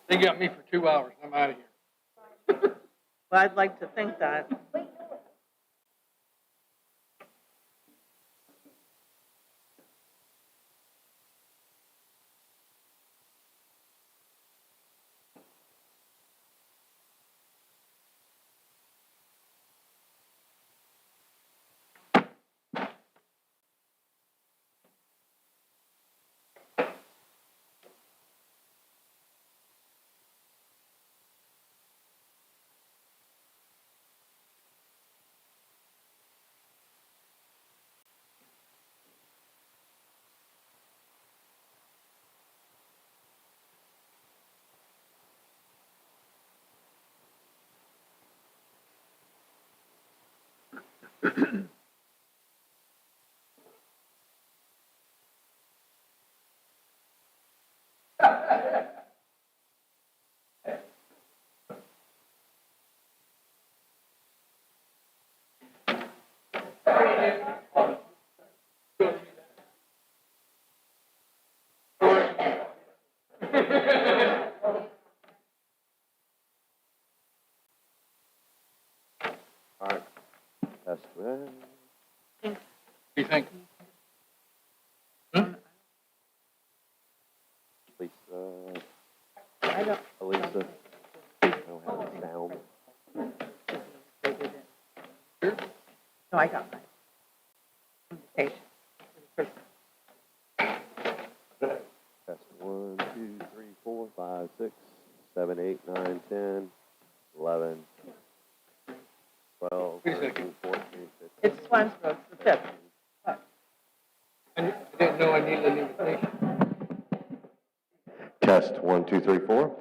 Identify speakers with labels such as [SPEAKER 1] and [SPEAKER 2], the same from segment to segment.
[SPEAKER 1] They got me for 2 hours. I'm out of here.
[SPEAKER 2] Well, I'd like to think that.
[SPEAKER 3] All right. Test one.
[SPEAKER 1] What do you think?
[SPEAKER 3] Lisa.
[SPEAKER 2] I don't.
[SPEAKER 3] Elisa. I don't have any sound.
[SPEAKER 2] They didn't. No, I got mine. Invitation.
[SPEAKER 3] Test 1, 2, 3, 4, 5, 6, 7, 8, 9, 10, 11, 12,
[SPEAKER 1] Wait a
[SPEAKER 3] 13,
[SPEAKER 1] second.
[SPEAKER 3] 14, 15.
[SPEAKER 2] It's Swansboro, it's the 5th.
[SPEAKER 1] I didn't know I needed an invitation.
[SPEAKER 3] Test 1, 2, 3, 4.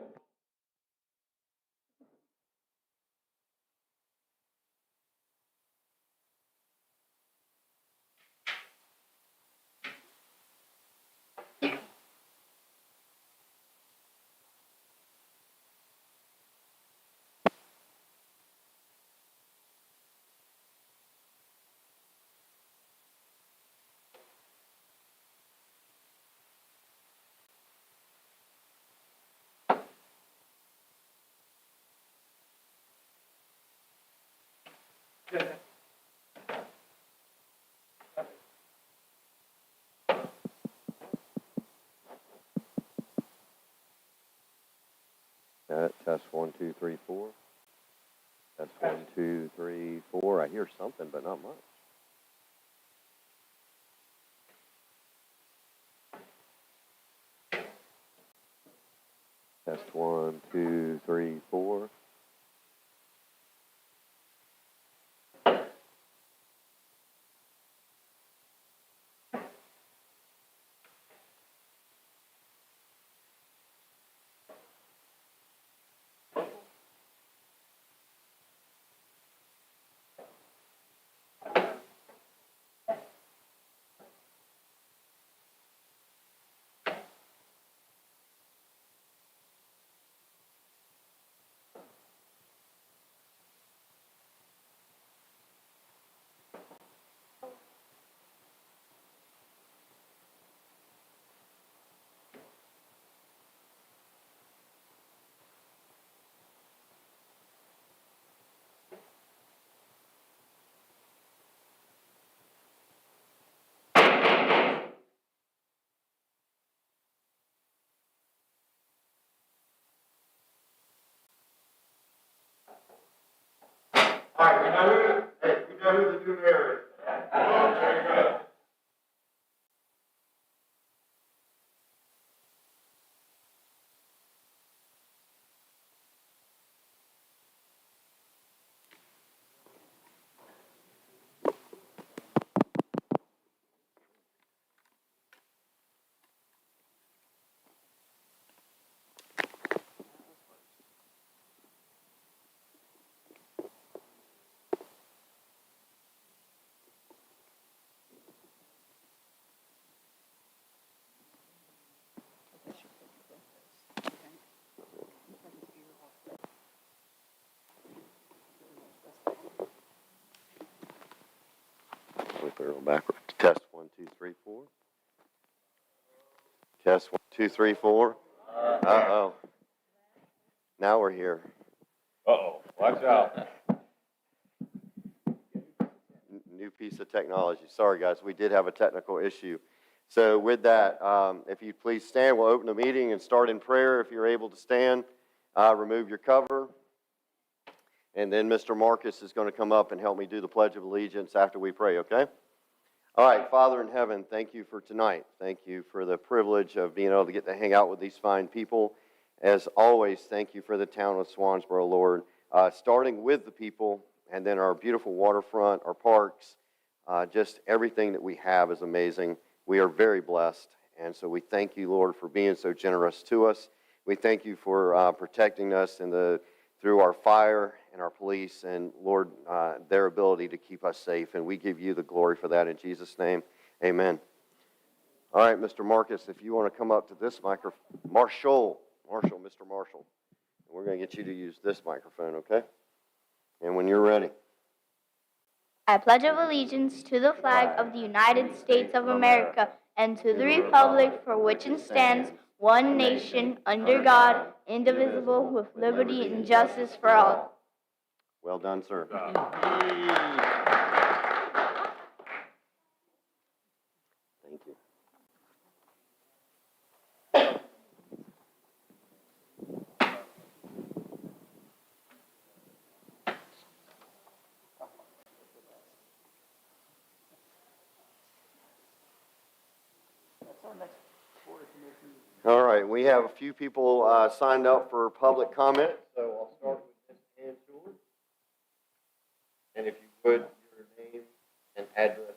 [SPEAKER 3] Test 1, 2, 3, 4. Test 1, 2, 3, 4. I hear something, but not much. Test 1, 2, 3, 4.
[SPEAKER 4] All right, we know who the new mayor is. Oh, very good.
[SPEAKER 3] We put it on backwards. Test 1, 2, 3, 4. Test 1, 2, 3, 4. Uh-oh. Now we're here.
[SPEAKER 4] Uh-oh, watch out.
[SPEAKER 3] New piece of technology. Sorry, guys, we did have a technical issue. So with that, if you please stand, we'll open the meeting and start in prayer. If you're able to stand, remove your cover. And then Mr. Marcus is going to come up and help me do the Pledge of Allegiance after we pray, okay? All right, Father in heaven, thank you for tonight. Thank you for the privilege of being able to get to hang out with these fine people. As always, thank you for the town of Swansboro, Lord, starting with the people and then our beautiful waterfront, our parks, just everything that we have is amazing. We are very blessed, and so we thank you, Lord, for being so generous to us. We thank you for protecting us through our fire and our police and, Lord, their ability to keep us safe. And we give you the glory for that in Jesus' name. Amen. All right, Mr. Marcus, if you want to come up to this microphone. Mr. Marshall. We're going to get you to use this microphone, okay? And when you're ready.
[SPEAKER 5] I pledge of allegiance to the flag of the United States of America and to the republic for which it stands, one nation, under God, indivisible, with liberty and justice for all.
[SPEAKER 3] Well done, sir. Thank you. All right, we have a few people signed up for public comment, so I'll start with Ms. Ann Schuler. And if you would, your name and address.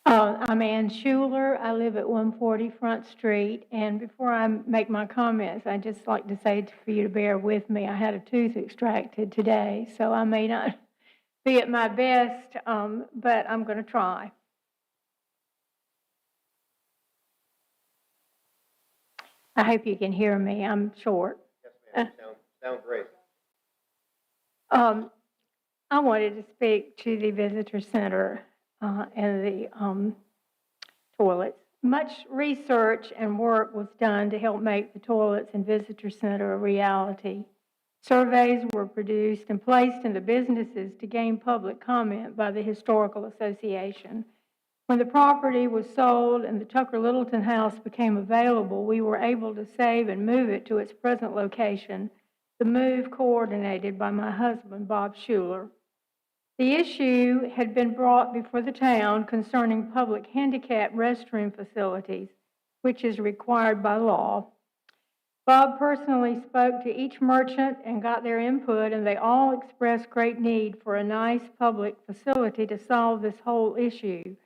[SPEAKER 6] I'm Ann Schuler. I live at 140 Front Street. And before I make my comments, I'd just like to say for you to bear with me. I had a tooth extracted today, so I may not be at my best, but I'm going to try. I hope you can hear me. I'm short.
[SPEAKER 3] Yes, ma'am. Sound great.
[SPEAKER 6] I wanted to speak to the visitor center and the toilets. Much research and work was done to help make the toilets and visitor center a reality. Surveys were produced and placed in the businesses to gain public comment by the Historical Association. When the property was sold and the Tucker Littleton House became available, we were able to save and move it to its present location, the move coordinated by my husband, Bob Schuler. The issue had been brought before the town concerning public handicap restroom facilities, which is required by law. Bob personally spoke to each merchant and got their input, and they all expressed great need for a nice public facility to solve this whole issue.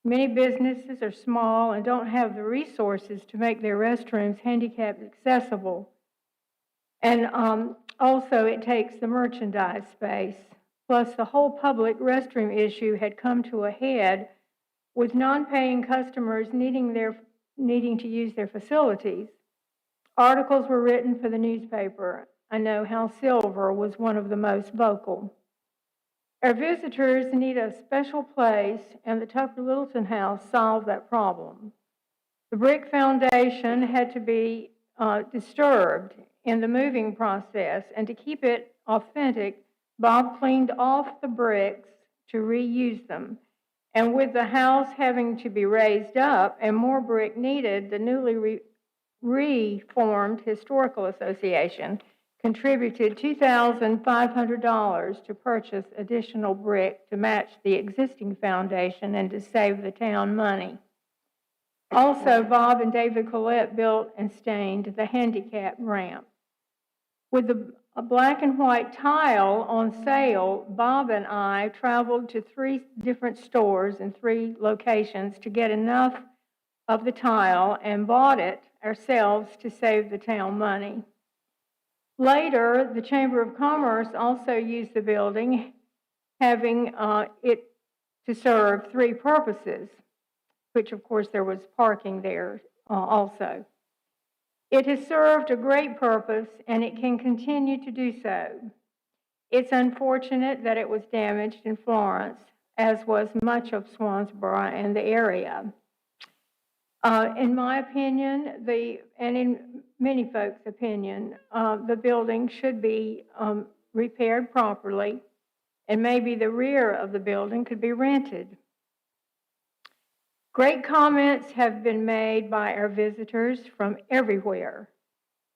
[SPEAKER 6] Many businesses are small and don't have the resources to make their restrooms handicap accessible. And also it takes the merchandise space. Plus, the whole public restroom issue had come to a head with non-paying customers needing to use their facilities. Articles were written for the newspaper. I know Hal Silver was one of the most vocal. Our visitors need a special place, and the Tucker Littleton House solved that problem. The brick foundation had to be disturbed in the moving process, and to keep it authentic, Bob cleaned off the bricks to reuse them. And with the house having to be raised up and more brick needed, the newly reformed Historical Association contributed $2,500 to purchase additional brick to match the existing foundation and to save the town money. Also, Bob and David Collette built and stained the handicap ramp. With a black and white tile on sale, Bob and I traveled to 3 different stores in 3 locations to get enough of the tile and bought it ourselves to save the town money. Later, the Chamber of Commerce also used the building, having it to serve 3 purposes, which of course there was parking there also. It has served a great purpose and it can continue to do so. It's unfortunate that it was damaged in Florence, as was much of Swansboro and the area. In my opinion, and in many folks' opinion, the building should be repaired properly, and maybe the rear of the building could be rented. Great comments have been made by our visitors from everywhere,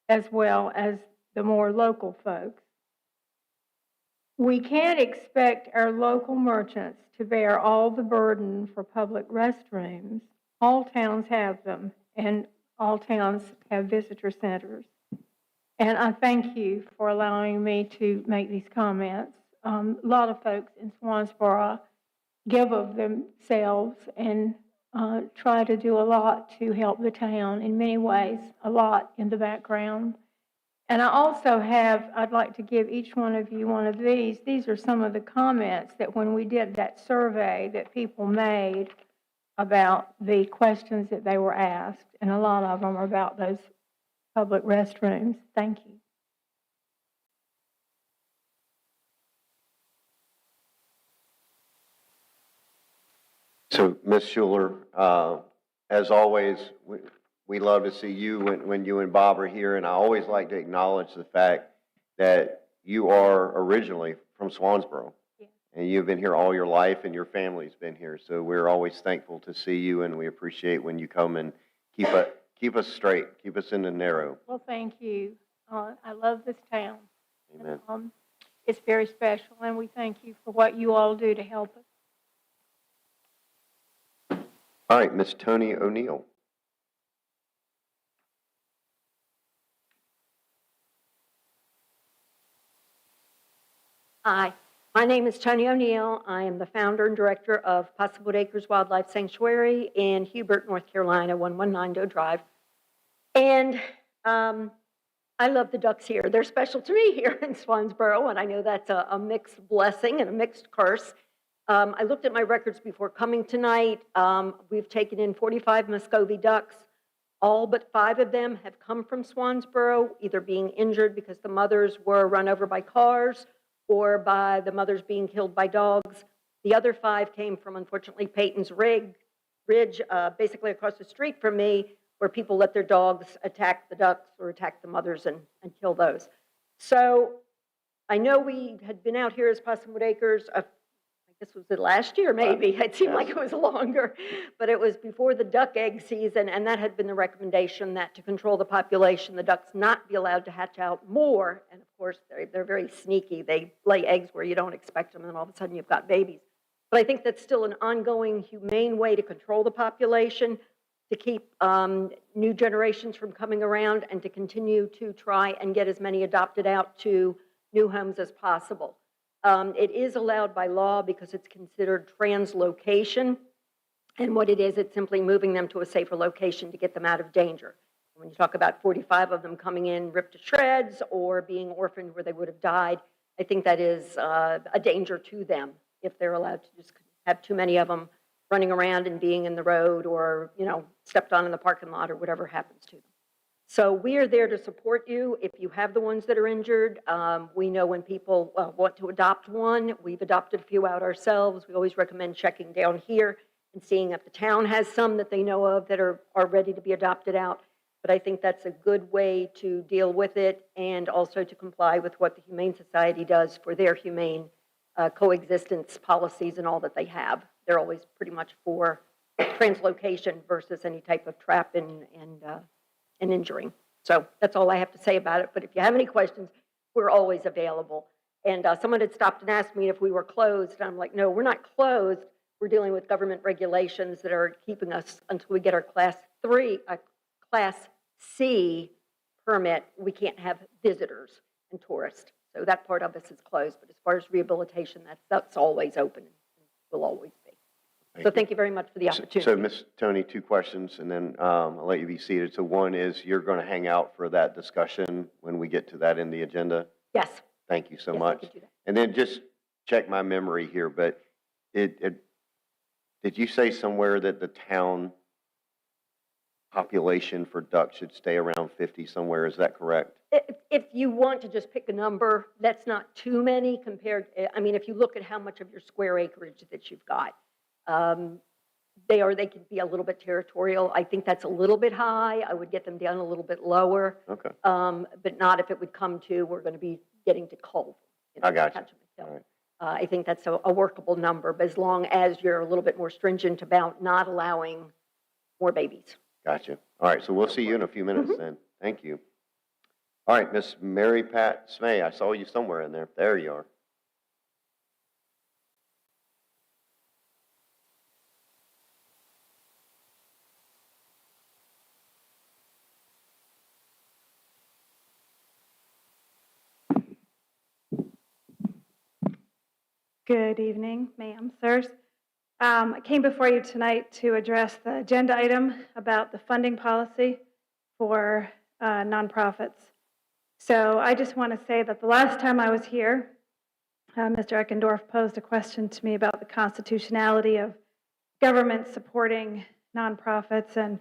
[SPEAKER 6] as well as the more local folks. We can't expect our local merchants to bear all the burden for public restrooms. All towns have them, and all towns have visitor centers. And I thank you for allowing me to make these comments. A lot of folks in Swansboro give of themselves and try to do a lot to help the town in many ways, a lot in the background. And I also I'd like to give each one of you one of these. These are some of the comments that when we did that survey that people made about the questions that they were asked, and a lot of them are about those public restrooms. Thank you.
[SPEAKER 3] So, Ms. Schuler, as always, we love to see you when you and Bob are here, and I always like to acknowledge the fact that you are originally from Swansboro. Yeah. And you've been here all your life, and your family's been here. So we're always thankful to see you, and we appreciate when you come and keep us straight, keep us in the narrow.
[SPEAKER 6] Well, thank you. I love this town.
[SPEAKER 3] Amen.
[SPEAKER 6] And, it's very special, and we thank you for what you all do to help us.
[SPEAKER 3] All right, Ms. Tony O'Neill.
[SPEAKER 7] Hi, my name is Tony O'Neill. I am the founder and director of Possible Acres Wildlife Sanctuary in Hubert, North Carolina, 119 Doe Drive. And I love the ducks here. They're special to me here in Swansboro, and I know that's a mixed blessing and a mixed curse. I looked at my records before coming tonight. We've taken in 45 Muscovy ducks. All but 5 of them have come from Swansboro, either being injured because the mothers were run over by cars or by the mothers being killed by dogs. The other 5 came from, unfortunately, Peyton's Ridge, basically across the street from me, where people let their dogs attack the ducks or attack the mothers and kill those. So I know we had been out here as Possible Acres, I guess was it last year maybe, it seemed like it was longer, but it was before the duck egg season, and that had been the recommendation that to control the population, the ducks not be allowed to hatch out more, and of course they're very sneaky, they lay eggs where you don't expect them, and then all of a sudden you've got babies. But I think that's still an ongoing, humane way to control the population, to keep new generations from coming around, and to continue to try and get as many adopted out to new homes as possible. It is allowed by law because it's considered translocation, and what it is, it's simply moving them to a safer location to get them out of danger. When you talk about 45 of them coming in ripped to shreds or being orphaned where they would have died, I think that is a danger to them if they're allowed to just have too many of them running around and being in the road or, stepped on in the parking lot or whatever happens to them. So we are there to support you if you have the ones that are injured. We know when people want to adopt one. We've adopted a few out ourselves. We always recommend checking down here and seeing if the town has some that they know of that are ready to be adopted out. But I think that's a good way to deal with it and also to comply with what the Humane Society does for their humane coexistence policies and all that they have. they're always pretty much for translocation versus any type of trap and injuring. So that's all I have to say about it. But if you have any questions, we're always available. And someone had stopped and asked me if we were closed. And I'm like, no, we're not closed. We're dealing with government regulations that are keeping us until we get our Class C permit. We can't have visitors and tourists. So that part of us is closed. But as far as rehabilitation, that's always open and will always be. So thank you very much for the opportunity.
[SPEAKER 3] So, Ms. Tony, 2 questions, and then I'll let you be seated. So one is, you're going to hang out for that discussion when we get to that in the agenda?
[SPEAKER 7] Yes.
[SPEAKER 3] Thank you so
[SPEAKER 7] Yes, I
[SPEAKER 3] much.
[SPEAKER 7] could do that.
[SPEAKER 3] And then just check my memory here, but did you say somewhere that the town population for ducks should stay around 50 somewhere? Is that correct?
[SPEAKER 7] If you want to just pick a number, that's not too many compared, I mean, if you look at how much of your square acreage that you've got, they can be a little bit territorial. I think that's a little bit high. I would get them down a little bit lower.
[SPEAKER 3] Okay.
[SPEAKER 7] But not if it would come to, we're going to be getting to Culver.
[SPEAKER 3] I got you.
[SPEAKER 7] Hill.
[SPEAKER 3] All right.
[SPEAKER 7] I think that's a workable number, but as long as you're a little bit more stringent about not allowing more babies.
[SPEAKER 3] Gotcha. All right, so we'll see you in a few minutes then. Thank you. All right, Miss Mary Pat Smay, I saw you somewhere in there. There you are.
[SPEAKER 8] Good evening, ma'am, sirs. I came before you tonight to address the agenda item about the funding policy for nonprofits. So I just want to say that the last time I was here, Mr. Eckendorf posed a question to me about the constitutionality of government supporting nonprofits, and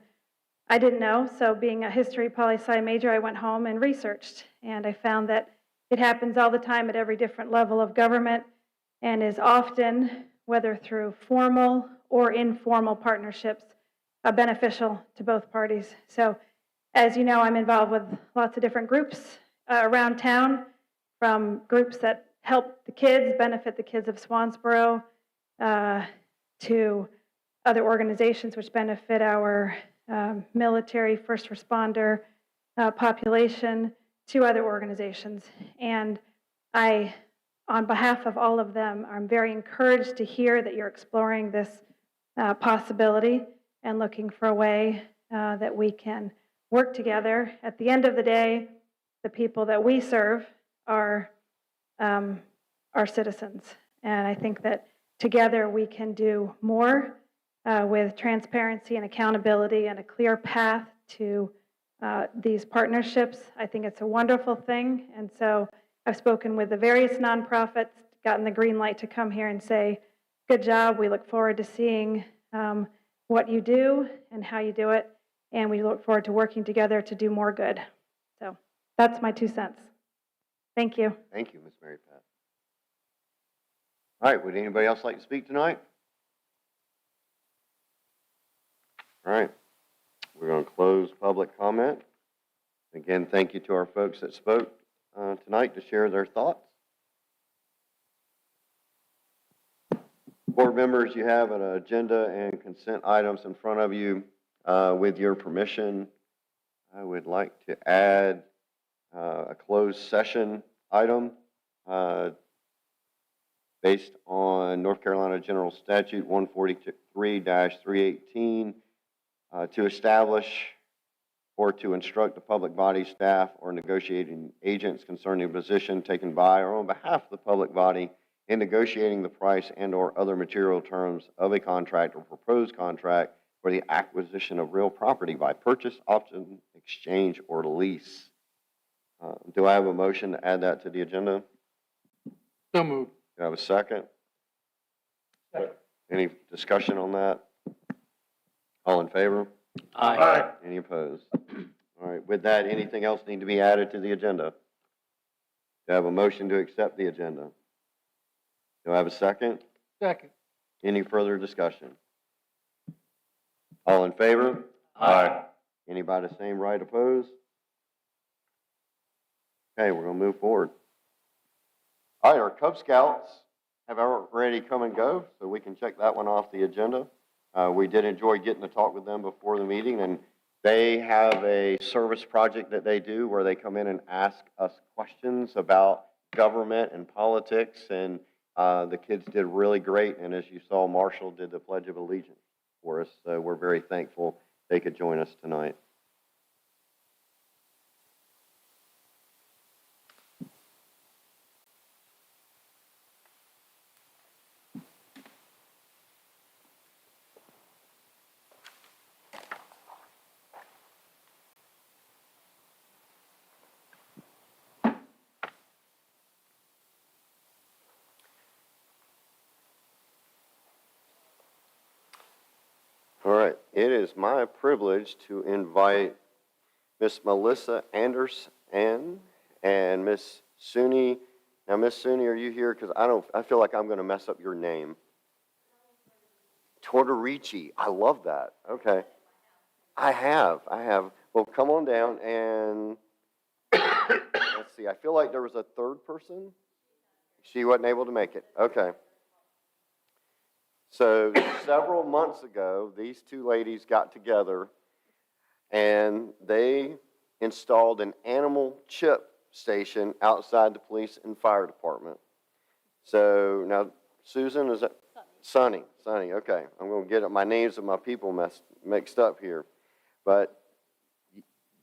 [SPEAKER 8] I didn't know. So being a history poli-sci major, I went home and researched, and I found that it happens all the time at every different level of government, and is often, whether through formal or informal partnerships, beneficial to both parties. So, as you know, I'm involved with lots of different groups around town, from groups that help the kids, benefit the kids of Swansboro, to other organizations which benefit our military, first responder population, to other organizations. And on behalf of all of them, I'm very encouraged to hear that you're exploring this possibility and looking for a way that we can work together. At the end of the day, the people that we serve are our citizens. And I think that together we can do more with transparency and accountability and a clear path to these partnerships. I think it's a wonderful thing. And so I've spoken with the various nonprofits, gotten the green light to come here and say, good job. We look forward to seeing what you do and how you do it. And we look forward to working together to do more good. So that's my 2 cents. Thank you.
[SPEAKER 3] Thank you, Ms. Mary Pat. All right, would anybody else like to speak tonight? All right, we're going to close public comment. Again, thank you to our folks that spoke tonight to share their thoughts. Board members, you have an agenda and consent items in front of you. With your permission, I would like to add a closed session item based on North Carolina General Statute 143-318 to establish or to instruct the public body, staff, or negotiating agents concerning a position taken by or on behalf of the public body in negotiating the price and or other material terms of a contract or proposed contract for the acquisition of real property by purchase, option, exchange, or lease. Do I have a motion to add that to the agenda?
[SPEAKER 1] So moved.
[SPEAKER 3] Do I have a second?
[SPEAKER 1] Second.
[SPEAKER 3] Any discussion on that? All in favor?
[SPEAKER 1] Aye.
[SPEAKER 3] Any opposed? All right, with that, anything else need to be added to the agenda? Do I have a motion to accept the agenda? Do I have a second?
[SPEAKER 1] Second.
[SPEAKER 3] Any further discussion? All in favor?
[SPEAKER 1] Aye.
[SPEAKER 3] Anybody the same, right, opposed? Okay, we're going to move forward. All right, our Cub Scouts have already come and go, so we can check that one off the agenda. We did enjoy getting to talk with them before the meeting, and they have a service project that they do where they come in and ask us questions about government and politics, and the kids did really great, and as you saw, Marshall did the Pledge of Allegiance for us, so we're very thankful they could join us tonight. All right, it is my privilege to invite Miss Melissa Anderson and Miss Suni. Now, Miss Suni, are you here? Because I feel like I'm going to mess up your name. Tortorici. I love that. Okay. I have. Well, come on down and let's see. I feel like there was a third person. She wasn't able to make it. Okay. So several months ago, these two ladies got together and they installed an animal chip station outside the police and fire department. So now, Susan, is that? Sunny, okay. I'm going to get my names of my people mixed up here. But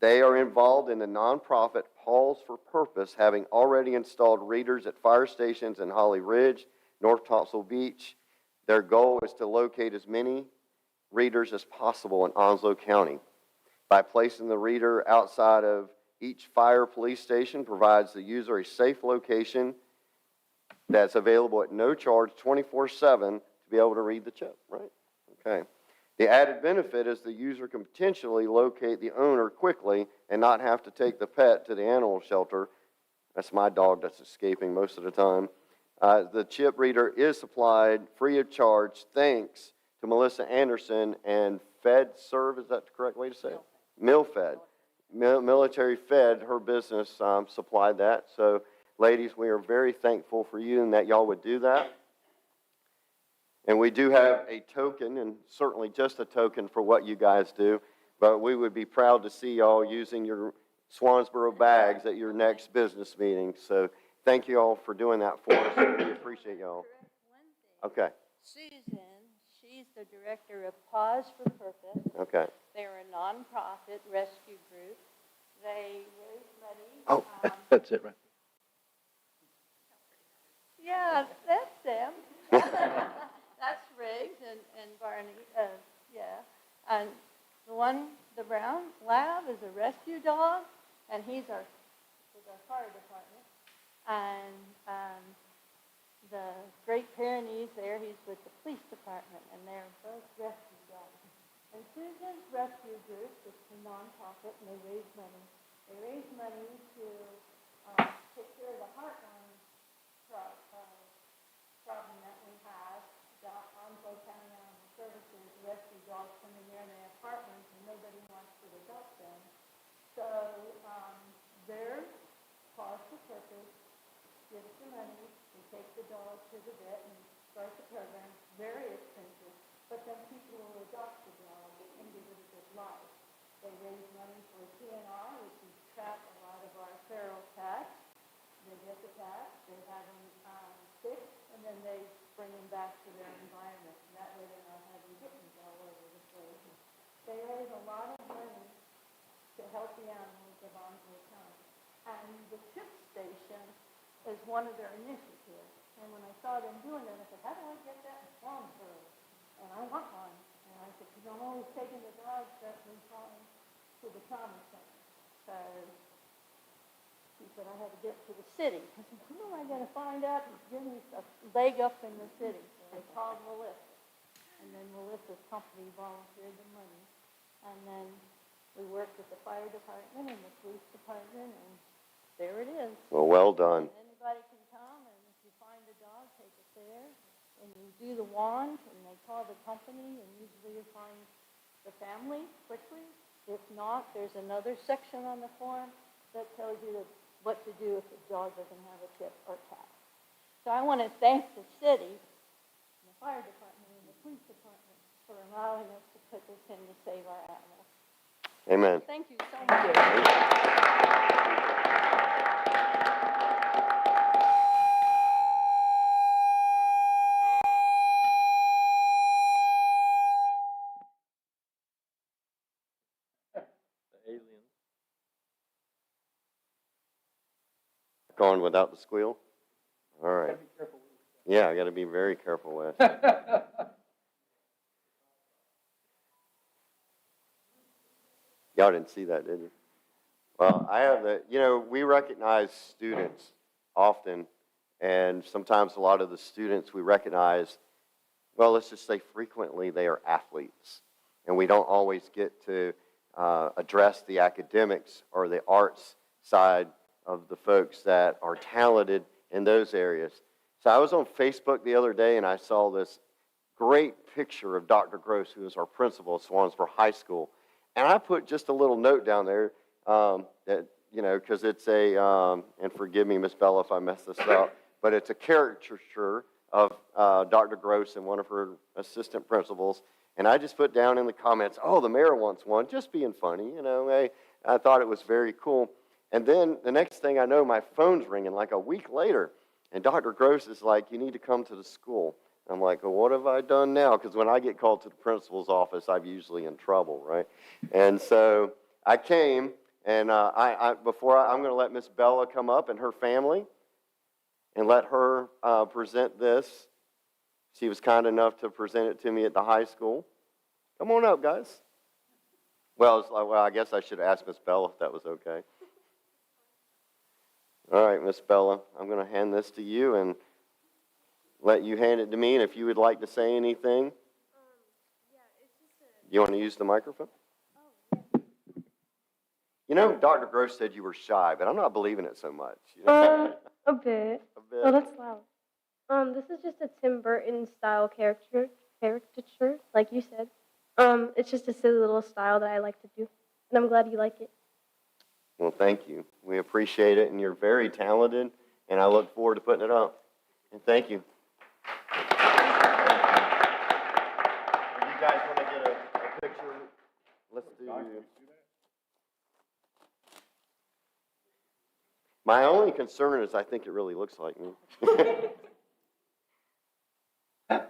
[SPEAKER 3] they are involved in the nonprofit Pause for Purpose, having already installed readers at fire stations in Holly Ridge, North Topsail Beach. Their goal is to locate as many readers as possible in Onslow County. By placing the reader outside of each fire police station provides the user a safe location that's available at no charge 24/7 to be able to read the chip, right? Okay. The added benefit is the user can potentially locate the owner quickly and not have to take the pet to the animal shelter. That's my dog that's escaping most of the time. The chip reader is supplied free of charge thanks to Melissa Anderson and FedServe, is that the correct way to say it? MilFed. Military Fed, her business supplied that. So, ladies, we are very thankful for you and that y'all would do that. And we do have a token, and certainly just a token for what you guys do, but we would be proud to see y'all using your Swansboro bags at your next business meeting. So thank you all for doing that for us. We appreciate y'all. Okay.
[SPEAKER 9] Susan, she's the director of Pause for Purpose.
[SPEAKER 3] Okay.
[SPEAKER 9] They're a nonprofit rescue group. They raise money.
[SPEAKER 1] Oh, that's it, right?
[SPEAKER 9] Yeah, that's them. That's Riggs and Barney, yeah. And the brown lab is a rescue dog, and he's our fire department. And the Great Pyrenees there, he's with the police department, and they're both rescue dogs. And Susan's rescue group is a nonprofit, and they raise money. They raise money to take care of the heartworm problem that we have. The Onslow County Animal Services rescue dogs come in there and they have heartworms and nobody wants to adopt them. So their Pause for Purpose gives the money, they take the dog to the vet and start the program. Very expensive, but then people will adopt the dog and give it a good life. They raise money for TNR, which is trap a lot of our feral cats. They get the cats, they have them fixed, and then they bring them back to their environment. And that way they're not having kittens all over the place. They raise a lot of money to help the animals of Onslow County. And the chip station is one of their initiatives. And when I saw them doing it, I said, how do I get that in Swansboro? And I want one. And I said, because I'm always taking the dogs that we find to the trauma center. So he said, I had to get to the city. I said, who am I going to find out and give me a leg up in the city? So they called Melissa. And then Melissa's company volunteered the money. And then we worked with the fire department and the police department, and there it is.
[SPEAKER 3] Well done.
[SPEAKER 9] And anybody can come, and if you find a dog, take it there. And you do the wand, and they call the company, and usually you find the family quickly. If not, there's another section on the form that tells you what to do if the dog doesn't have a chip or cat. So I want to thank the city, the fire department, and the police department for allowing us to put this in to save our animals.
[SPEAKER 3] Amen.
[SPEAKER 9] Thank you so much.
[SPEAKER 3] Gone without the squeal? All right. Yeah, I got to be very careful with. Y'all didn't see that, did you? Well, I have we recognize students often, and sometimes a lot of the students we recognize, well, let's just say frequently, they are athletes. And we don't always get to address the academics or the arts side of the folks that are talented in those areas. So I was on Facebook the other day, and I saw this great picture of Dr. Gross, who is our principal at Swansboro High School. And I put just a little note down there that, because it's and forgive me, Miss Bella, if I mess this up, but it's a caricature of Dr. Gross and one of her assistant principals. And I just put down in the comments, oh, the mayor wants one, just being funny, Hey, I thought it was very cool. And then the next thing I know, my phone's ringing like a week later. And Dr. Gross is like, you need to come to the school. I'm like, well, what have I done now? Because when I get called to the principal's office, I'm usually in trouble, right? And so I came, and I'm going to let Miss Bella come up and her family and let her present this. She was kind enough to present it to me at the high school. Come on up, guys. Well, I guess I should ask Miss Bella if that was okay. All right, Miss Bella, I'm going to hand this to you and let you hand it to me. And if you would like to say anything, you want to use the microphone? Dr. Gross said you were shy, but I'm not believing it so much.
[SPEAKER 10] A bit.
[SPEAKER 3] A bit.
[SPEAKER 10] Oh, that's loud. This is just a Tim Burton style caricature, like you said. It's just a silly little style that I like to do, and I'm glad you like it.
[SPEAKER 3] Well, thank you. We appreciate it, and you're very talented, and I look forward to putting it up. And thank you. If you guys want to get a picture, let's do. My only concern is I think it really looks like me. All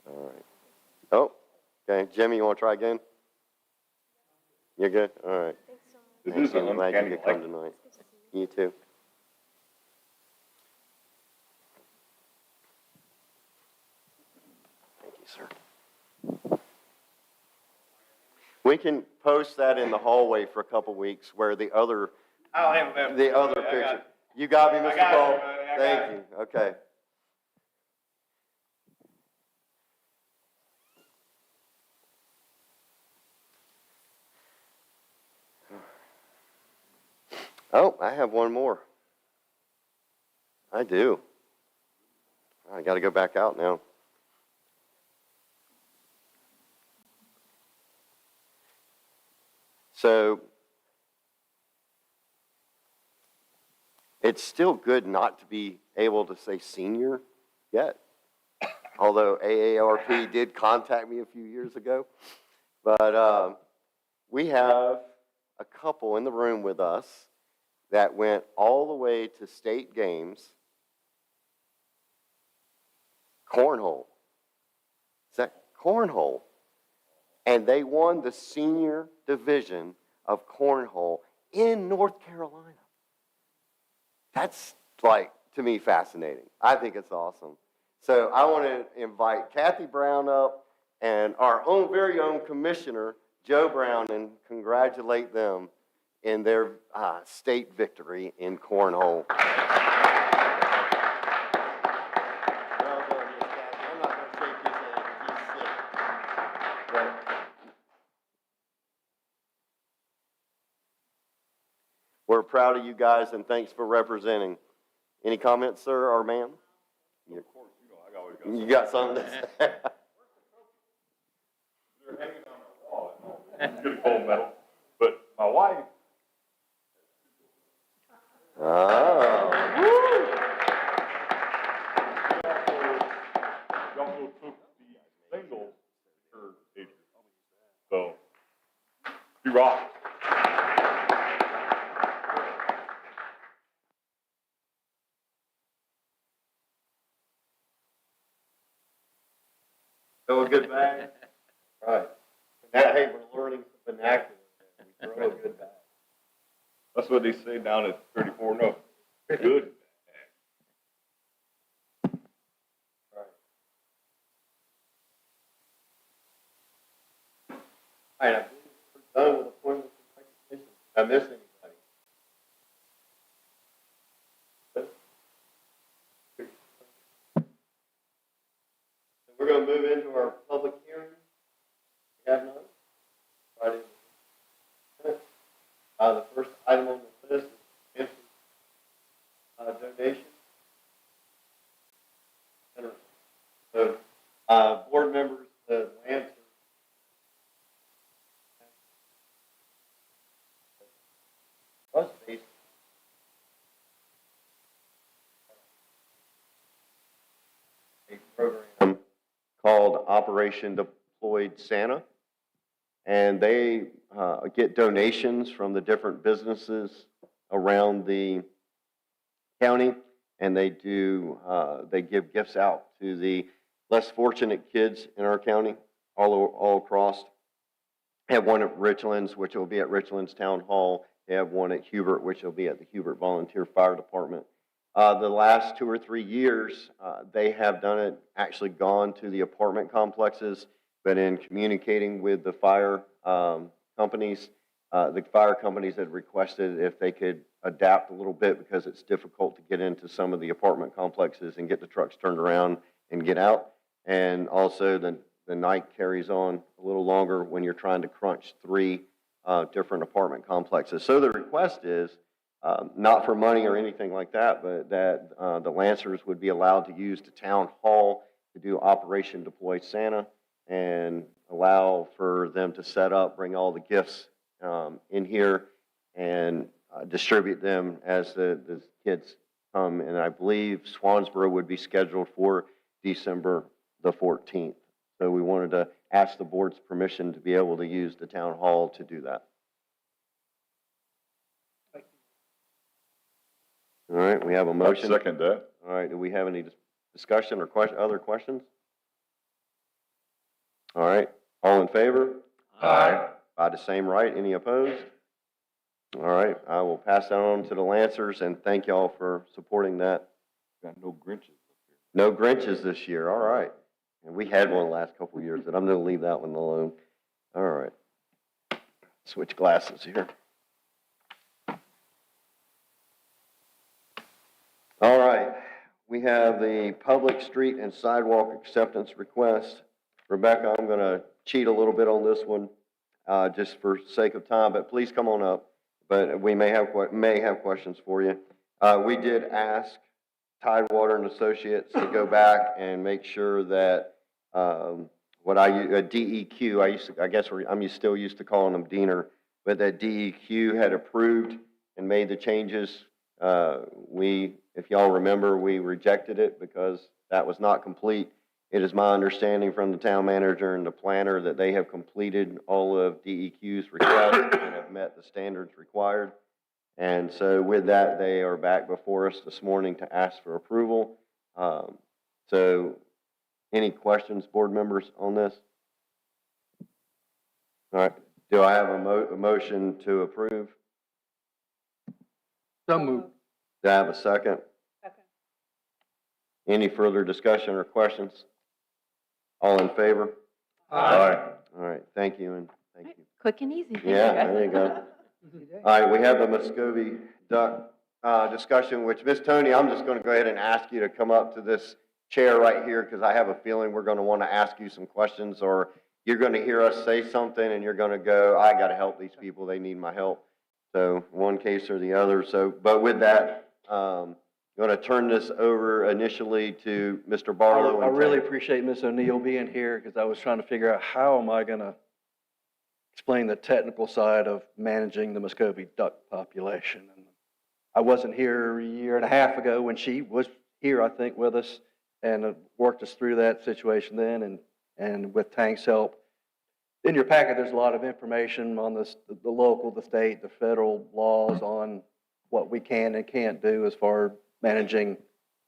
[SPEAKER 3] right. Oh, okay. Jimmy, you want to try again? You're good? All right. Thanks, I'm glad you could come tonight. You too. Thank you, sir. We can post that in the hallway for a couple weeks where the other picture. You got me, Mr. Paul? Thank you. Okay. Oh, I have one more. I do. I got to go back out now. So it's still good not to be able to say senior yet, although AARP did contact me a few years ago. But we have a couple in the room with us that went all the way to state games. Cornhole. Is that cornhole? And they won the senior division of cornhole in North Carolina. That's, to me, fascinating. I think it's awesome. So I want to invite Kathy Brown up and our very own commissioner, Joe Brown, and congratulate them in their state victory in cornhole. Well done, Miss Kathy. I'm not going to shake his hand. He's sick. But we're proud of you guys, and thanks for representing. Any comments, sir or ma'am?
[SPEAKER 4] Of course, I always got
[SPEAKER 3] You got something to say?
[SPEAKER 4] They're hanging on my wall. You get a gold medal. But my wife, also took the single insured agent. So, he rocks.
[SPEAKER 3] Throw a good bag? Right. Now, hey, we're learning some vernacular. We throw a good bag.
[SPEAKER 4] That's what they say down at 34 North. Good.
[SPEAKER 3] All right, I believe we're done with appointments and recognitions. Did I miss anybody? So we're going to move into our public hearing. We have none. Right in. The first item on the list is donation. So, board members, the Lancers. Was based a program called Operation Deployed Santa, and they get donations from the different businesses around the county, and they give gifts out to the less fortunate kids in our county, all across. They have one at Richlands, which will be at Richlands Town Hall. They have one at Hubert, which will be at the Hubert Volunteer Fire Department. The last 2 or 3 years, they have done it, actually gone to the apartment complexes, but in communicating with the fire companies had requested if they could adapt a little bit because it's difficult to get into some of the apartment complexes and get the trucks turned around and get out. And also the night carries on a little longer when you're trying to crunch 3 different apartment complexes. So the request is, not for money or anything like that, but that the Lancers would be allowed to use the town hall to do Operation Deploy Santa and allow for them to set up, bring all the gifts in here and distribute them as the kids come. And I believe Swansboro would be scheduled for December the 14th. So we wanted to ask the board's permission to be able to use the town hall to do that. All right, we have a motion.
[SPEAKER 4] I second that.
[SPEAKER 3] All right, do we have any discussion or other questions? All right, all in favor?
[SPEAKER 4] Aye.
[SPEAKER 3] By the same right, any opposed? All right, I will pass that on to the Lancers, and thank y'all for supporting that.
[SPEAKER 4] Got no Grinches up here.
[SPEAKER 3] No Grinches this year, all right. And we had one the last couple of years, but I'm going to leave that one alone. All right. Switch glasses here. All right, we have the public street and sidewalk acceptance request. Rebecca, I'm going to cheat a little bit on this one, just for sake of time, but please come on up. But we may have questions for you. We did ask Tidewater and Associates to go back and make sure that DEQ, I'm still used to calling them Diener, but that DEQ had approved and made the changes. If y'all remember, we rejected it because that was not complete. It is my understanding from the town manager and the planner that they have completed all of DEQ's requests and have met the standards required. And so with that, they are back before us this morning to ask for approval. So any questions, board members, on this? All right, do I have a motion to approve?
[SPEAKER 1] So moved.
[SPEAKER 3] Do I have a second?
[SPEAKER 2] Second.
[SPEAKER 3] Any further discussion or questions? All in favor?
[SPEAKER 4] Aye.
[SPEAKER 3] All right, thank you, and thank you.
[SPEAKER 7] Quick and easy.
[SPEAKER 3] Yeah, there you go. All right, we have the Muscovy duck discussion, which, Miss Tony, I'm just going to go ahead and ask you to come up to this chair right here because I have a feeling we're going to want to ask you some questions, or you're going to hear us say something and you're going to go, I got to help these people, they need my help. So one case or the other. So, but with that, I'm going to turn this over initially to Mr. Barlow.
[SPEAKER 11] I really appreciate Ms. O'Neill being here because I was trying to figure out how am I going to explain the technical side of managing the Muscovy duck population. And I wasn't here a year and a half ago when she was here, I think, with us. and worked us through that situation then, and with Tank's help. In your packet, there's a lot of information on this, the local, the state, the federal laws on what we can and can't do as far as managing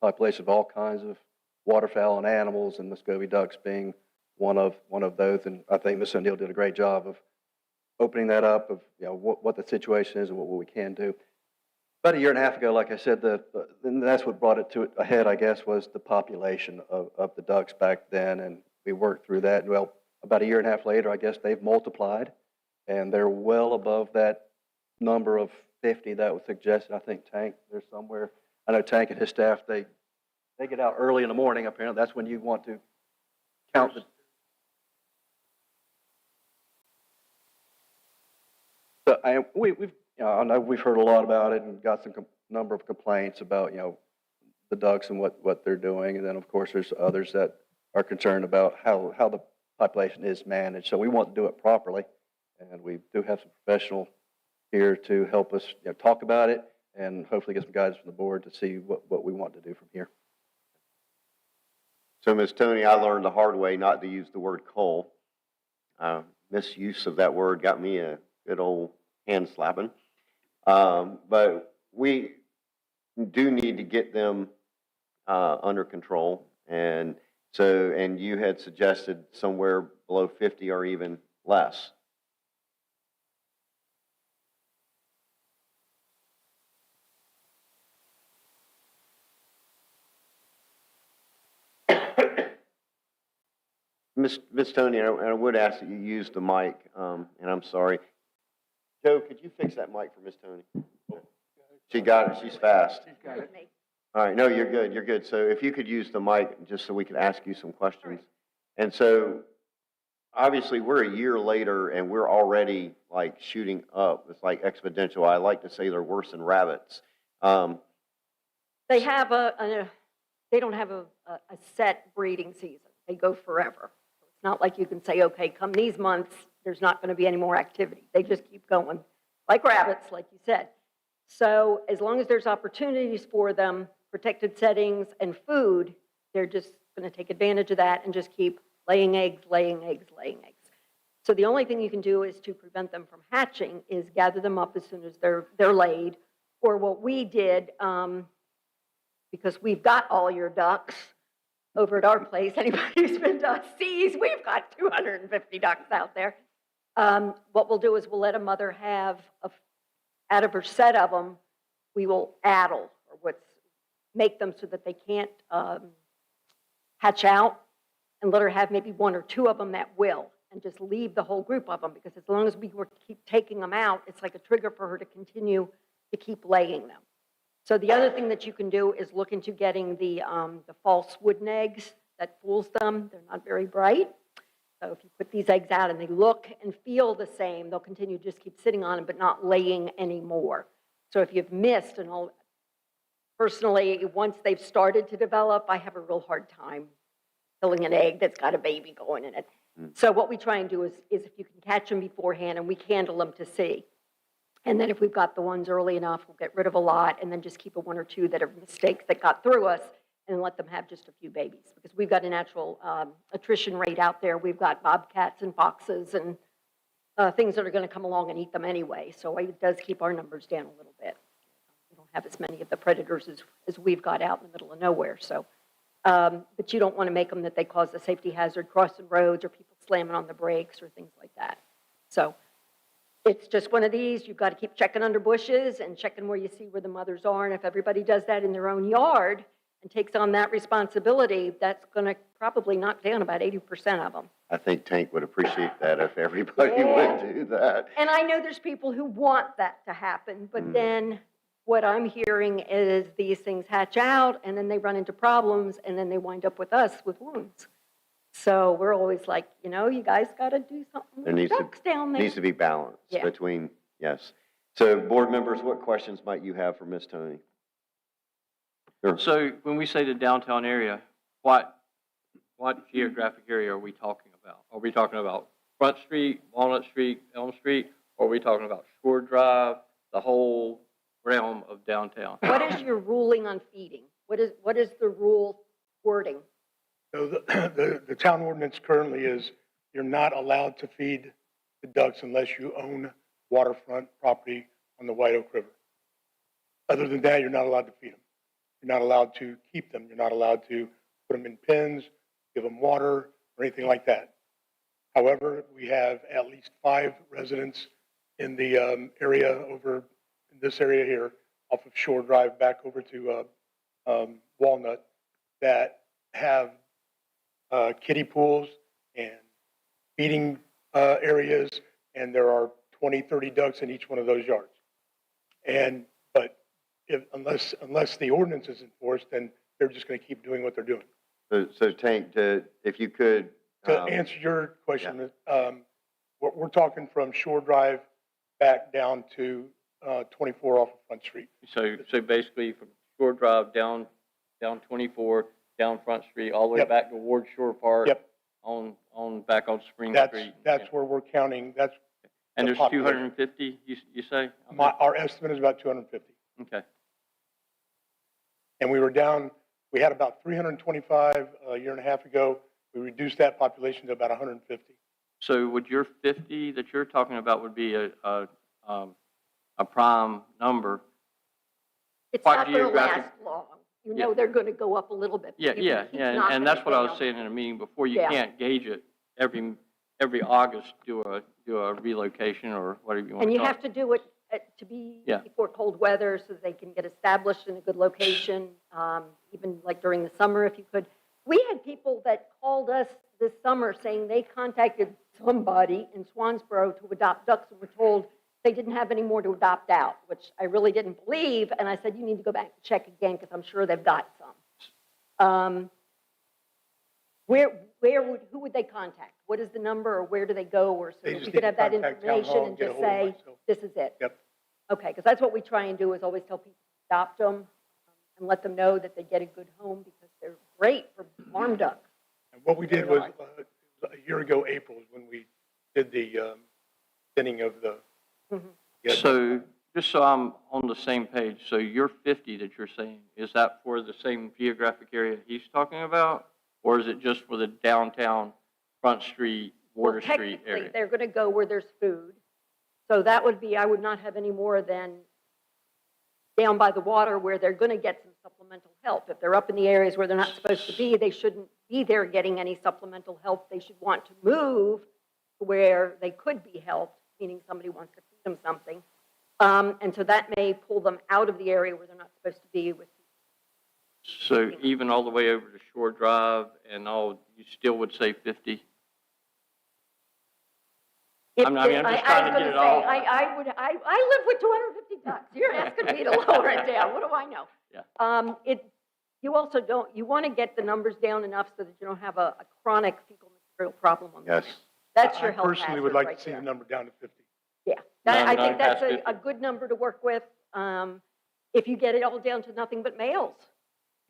[SPEAKER 11] population of all kinds of waterfowl and animals, and Muscovy ducks being one of those. And I think Ms. O'Neill did a great job of opening that up, of what the situation is and what we can do. About a year and a half ago, like I said, and that's what brought it to ahead, I guess, was the population of the ducks back then, and we worked through that. And well, about a year and a half later, I guess they've multiplied, and they're well above that number of 50 that was suggested. I think Tank, there's somewhere. I know Tank and his staff, they get out early in the morning, apparently. That's when you want to count the. So I know we've heard a lot about it and got some number of complaints about, the ducks and what they're doing. And then, of course, there's others that are concerned about how the population is managed. So we want to do it properly. And we do have some professional here to help us talk about it and hopefully get some guidance from the board to see what we want to do from here.
[SPEAKER 3] So, Ms. Tony, I learned the hard way not to use the word cull. Misuse of that word got me a good old hand slapping. But we do need to get them under control. And you had suggested somewhere below 50 or even less. Ms. Tony, and I would ask that you use the mic, and I'm sorry. Joe, could you fix that mic for Ms. Tony? She got it. She's fast.
[SPEAKER 1] She's got it.
[SPEAKER 3] All right. No, you're good. You're good. So if you could use the mic just so we could ask you some questions. And so obviously we're a year later and we're already like shooting up. It's like exponential. I like to say they're worse than rabbits.
[SPEAKER 7] They have they don't have a set breeding season. They go forever. It's not like you can say, okay, come these months, there's not going to be any more activity. They just keep going, like rabbits, like you said. So as long as there's opportunities for them, protected settings, and food, they're just going to take advantage of that and just keep laying eggs, laying eggs, laying eggs. So the only thing you can do is to prevent them from hatching is gather them up as soon as they're laid. Or what we did, because we've got all your ducks over at our place. Anybody who's been to Seas, we've got 250 ducks out there. What we'll do is we'll let a mother have, out of her set of them, we will addle, or make them so that they can't hatch out, and let her have maybe one or two of them that will, and just leave the whole group of them, because as long as we keep taking them out, it's like a trigger for her to continue to keep laying them. So the other thing that you can do is look into getting the false wooden eggs that fools them. They're not very bright. So if you put these eggs out and they look and feel the same, they'll continue to just keep sitting on them but not laying anymore. So if you've missed, and all, personally, once they've started to develop, I have a real hard time filling an egg that's got a baby going in it. So what we try and do is if you can catch them beforehand, and we candle them to see. And then if we've got the ones early enough, we'll get rid of a lot and then just keep a one or two that are mistakes that got through us and let them have just a few babies. Because we've got a natural attrition rate out there. We've got bobcats and foxes and things that are going to come along and eat them anyway. So it does keep our numbers down a little bit. We don't have as many of the predators as we've got out in the middle of nowhere. So, but you don't want to make them that they cause a safety hazard crossing roads or people slamming on the brakes or things like that. So it's just one of these. You've got to keep checking under bushes and checking where you see where the mothers are. And if everybody does that in their own yard and takes on that responsibility, that's going to probably knock down about 80% of them.
[SPEAKER 3] I think Tank would appreciate that if everybody would do that.
[SPEAKER 7] And I know there's people who want that to happen, but then what I'm hearing is these things hatch out and then they run into problems and then they wind up with us with wounds. So we're always like, you guys got to do something with the ducks down there.
[SPEAKER 3] Needs to be balance between, yes. So board members, what questions might you have for Ms. Tony? Sure.
[SPEAKER 12] So when we say the downtown area, what geographic area are we talking about? Are we talking about Front Street, Walnut Street, Elm Street? Or are we talking about Shore Drive, the whole realm of downtown?
[SPEAKER 7] What is your ruling on feeding? What is the rule wording?
[SPEAKER 13] So the town ordinance currently is you're not allowed to feed the ducks unless you own waterfront property on the White Oak River. Other than that, you're not allowed to feed them. You're not allowed to keep them. You're not allowed to put them in pens, give them water, or anything like that. However, we have at least 5 residents in the area over in this area here, off of Shore Drive back over to Walnut, that have kiddie pools and feeding areas, and there are 20, 30 ducks in each one of those yards. But unless the ordinance is enforced, then they're just going to keep doing what they're doing.
[SPEAKER 3] So Tank, if you could.
[SPEAKER 13] To answer your question, we're talking from Shore Drive back down to 24 off of Front Street.
[SPEAKER 12] So basically from Shore Drive down 24, down Front Street, all the way
[SPEAKER 13] Yep.
[SPEAKER 12] back to Ward Shore Park.
[SPEAKER 13] Yep.
[SPEAKER 12] Back on Spring Street.
[SPEAKER 13] That's
[SPEAKER 12] Yeah.
[SPEAKER 13] where we're counting. That's
[SPEAKER 12] And
[SPEAKER 13] the
[SPEAKER 12] there's
[SPEAKER 13] population.
[SPEAKER 12] 250, you say?
[SPEAKER 13] Our estimate is about 250.
[SPEAKER 12] Okay.
[SPEAKER 13] And we had about 325 a year and a half ago. We reduced that population to about 150.
[SPEAKER 12] So would your 50 that you're talking about would be a prime number?
[SPEAKER 7] It's
[SPEAKER 12] Quite
[SPEAKER 7] not going to
[SPEAKER 12] geographic.
[SPEAKER 7] last long. You
[SPEAKER 12] Yeah.
[SPEAKER 7] know they're going to go up a little bit. but
[SPEAKER 12] Yeah,
[SPEAKER 7] you
[SPEAKER 12] yeah,
[SPEAKER 7] can keep
[SPEAKER 12] yeah,
[SPEAKER 7] knocking
[SPEAKER 12] and that's
[SPEAKER 7] it
[SPEAKER 12] what I was
[SPEAKER 7] down.
[SPEAKER 12] saying in a meeting before. You
[SPEAKER 7] Yeah.
[SPEAKER 12] can't gauge it every August, do a relocation or whatever you want
[SPEAKER 7] And
[SPEAKER 12] to
[SPEAKER 7] you
[SPEAKER 12] call
[SPEAKER 7] have
[SPEAKER 12] it.
[SPEAKER 7] to do it to be
[SPEAKER 12] Yeah.
[SPEAKER 7] before cold weather so that they can get established in a good location, even like during the summer if you could. We had people that called us this summer saying they contacted somebody in Swansboro to adopt ducks and were told they didn't have any more to adopt out, which I really didn't believe. And I said, you need to go back and check again because I'm sure they've got some. Who would they contact? What is the number or where do they go? Or so
[SPEAKER 13] They
[SPEAKER 7] that
[SPEAKER 13] just
[SPEAKER 7] we
[SPEAKER 13] need
[SPEAKER 7] could
[SPEAKER 13] to
[SPEAKER 7] have that
[SPEAKER 13] contact Town
[SPEAKER 7] information
[SPEAKER 13] Hall
[SPEAKER 7] and
[SPEAKER 13] get a
[SPEAKER 7] just
[SPEAKER 13] hold of
[SPEAKER 7] say,
[SPEAKER 13] myself.
[SPEAKER 7] this is it.
[SPEAKER 13] Yep.
[SPEAKER 7] Okay, because that's what we try and do is always tell people to adopt them and let them know that they get a good home because they're great for farm ducks.
[SPEAKER 13] And what we did was a year ago, April, is when we did the thinning of the.
[SPEAKER 7] Mhm.
[SPEAKER 13] Yeah.
[SPEAKER 12] So just so I'm on the same page, so your 50 that you're saying, is that for the same geographic area he's talking about? Or is it just for the downtown Front Street, Water
[SPEAKER 7] Well,
[SPEAKER 12] Street
[SPEAKER 7] technically,
[SPEAKER 12] area?
[SPEAKER 7] they're going to go where there's food. So that would be, I would not have any more than down by the water where they're going to get some supplemental help. If they're up in the areas where they're not supposed to be, they shouldn't be there getting any supplemental help. They should want to move to where they could be helped, meaning somebody wants to feed them something. And so that may pull them out of the area where they're not supposed to be with.
[SPEAKER 12] So even all the way over to Shore Drive and all, you still would say 50? I'm just trying to get it all.
[SPEAKER 7] I live with 250 ducks. You're asking me to lower it down. What do I know?
[SPEAKER 12] Yeah.
[SPEAKER 7] You also don't, you want to get the numbers down enough so that you don't have a chronic fecal material problem on the
[SPEAKER 3] Yes.
[SPEAKER 7] land. That's your
[SPEAKER 13] I
[SPEAKER 7] health hazard
[SPEAKER 13] personally would like
[SPEAKER 7] right
[SPEAKER 13] to see
[SPEAKER 7] there.
[SPEAKER 13] the number down to 50.
[SPEAKER 7] Yeah, I think that's a good number to work with. If you get it all down to nothing but males,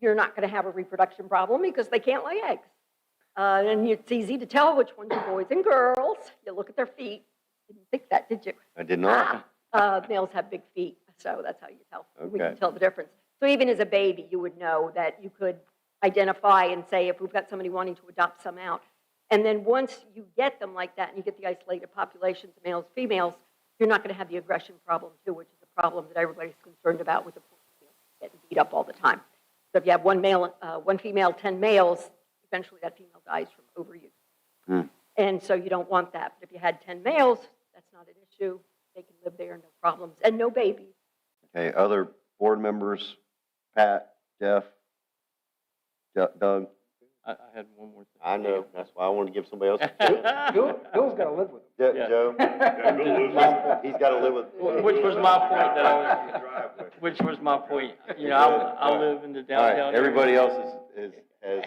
[SPEAKER 7] you're not going to have a reproduction problem because they can't lay eggs. And it's easy to tell which ones are boys and girls. You look at their feet. Didn't think that, did you?
[SPEAKER 3] I did not.
[SPEAKER 7] Males have big feet, so that's how you tell. We can
[SPEAKER 3] Okay.
[SPEAKER 7] tell the difference. So even as a baby, you would know that you could identify and say if we've got somebody wanting to adopt some out. And then once you get them like that and you get the isolated populations, males, females, you're not going to have the aggression problem too, which is a problem that everybody's concerned about with the getting beat up all the time. So if you have one female, 10 males, eventually that female dies from overuse. And so you don't want that. But if you had 10 males, that's not an issue. They can live there, no problems, and no babies.
[SPEAKER 3] Okay, other board members, Pat, Jeff, Doug?
[SPEAKER 12] I had one more thing.
[SPEAKER 3] I know, that's why I wanted to give somebody else.
[SPEAKER 11] Bill's got to live with it.
[SPEAKER 12] Yeah.
[SPEAKER 3] Joe? He's got to live with.
[SPEAKER 12] Which was my point that I was, which was my point. You know, I live in the
[SPEAKER 3] All
[SPEAKER 12] downtown.
[SPEAKER 3] right, everybody else has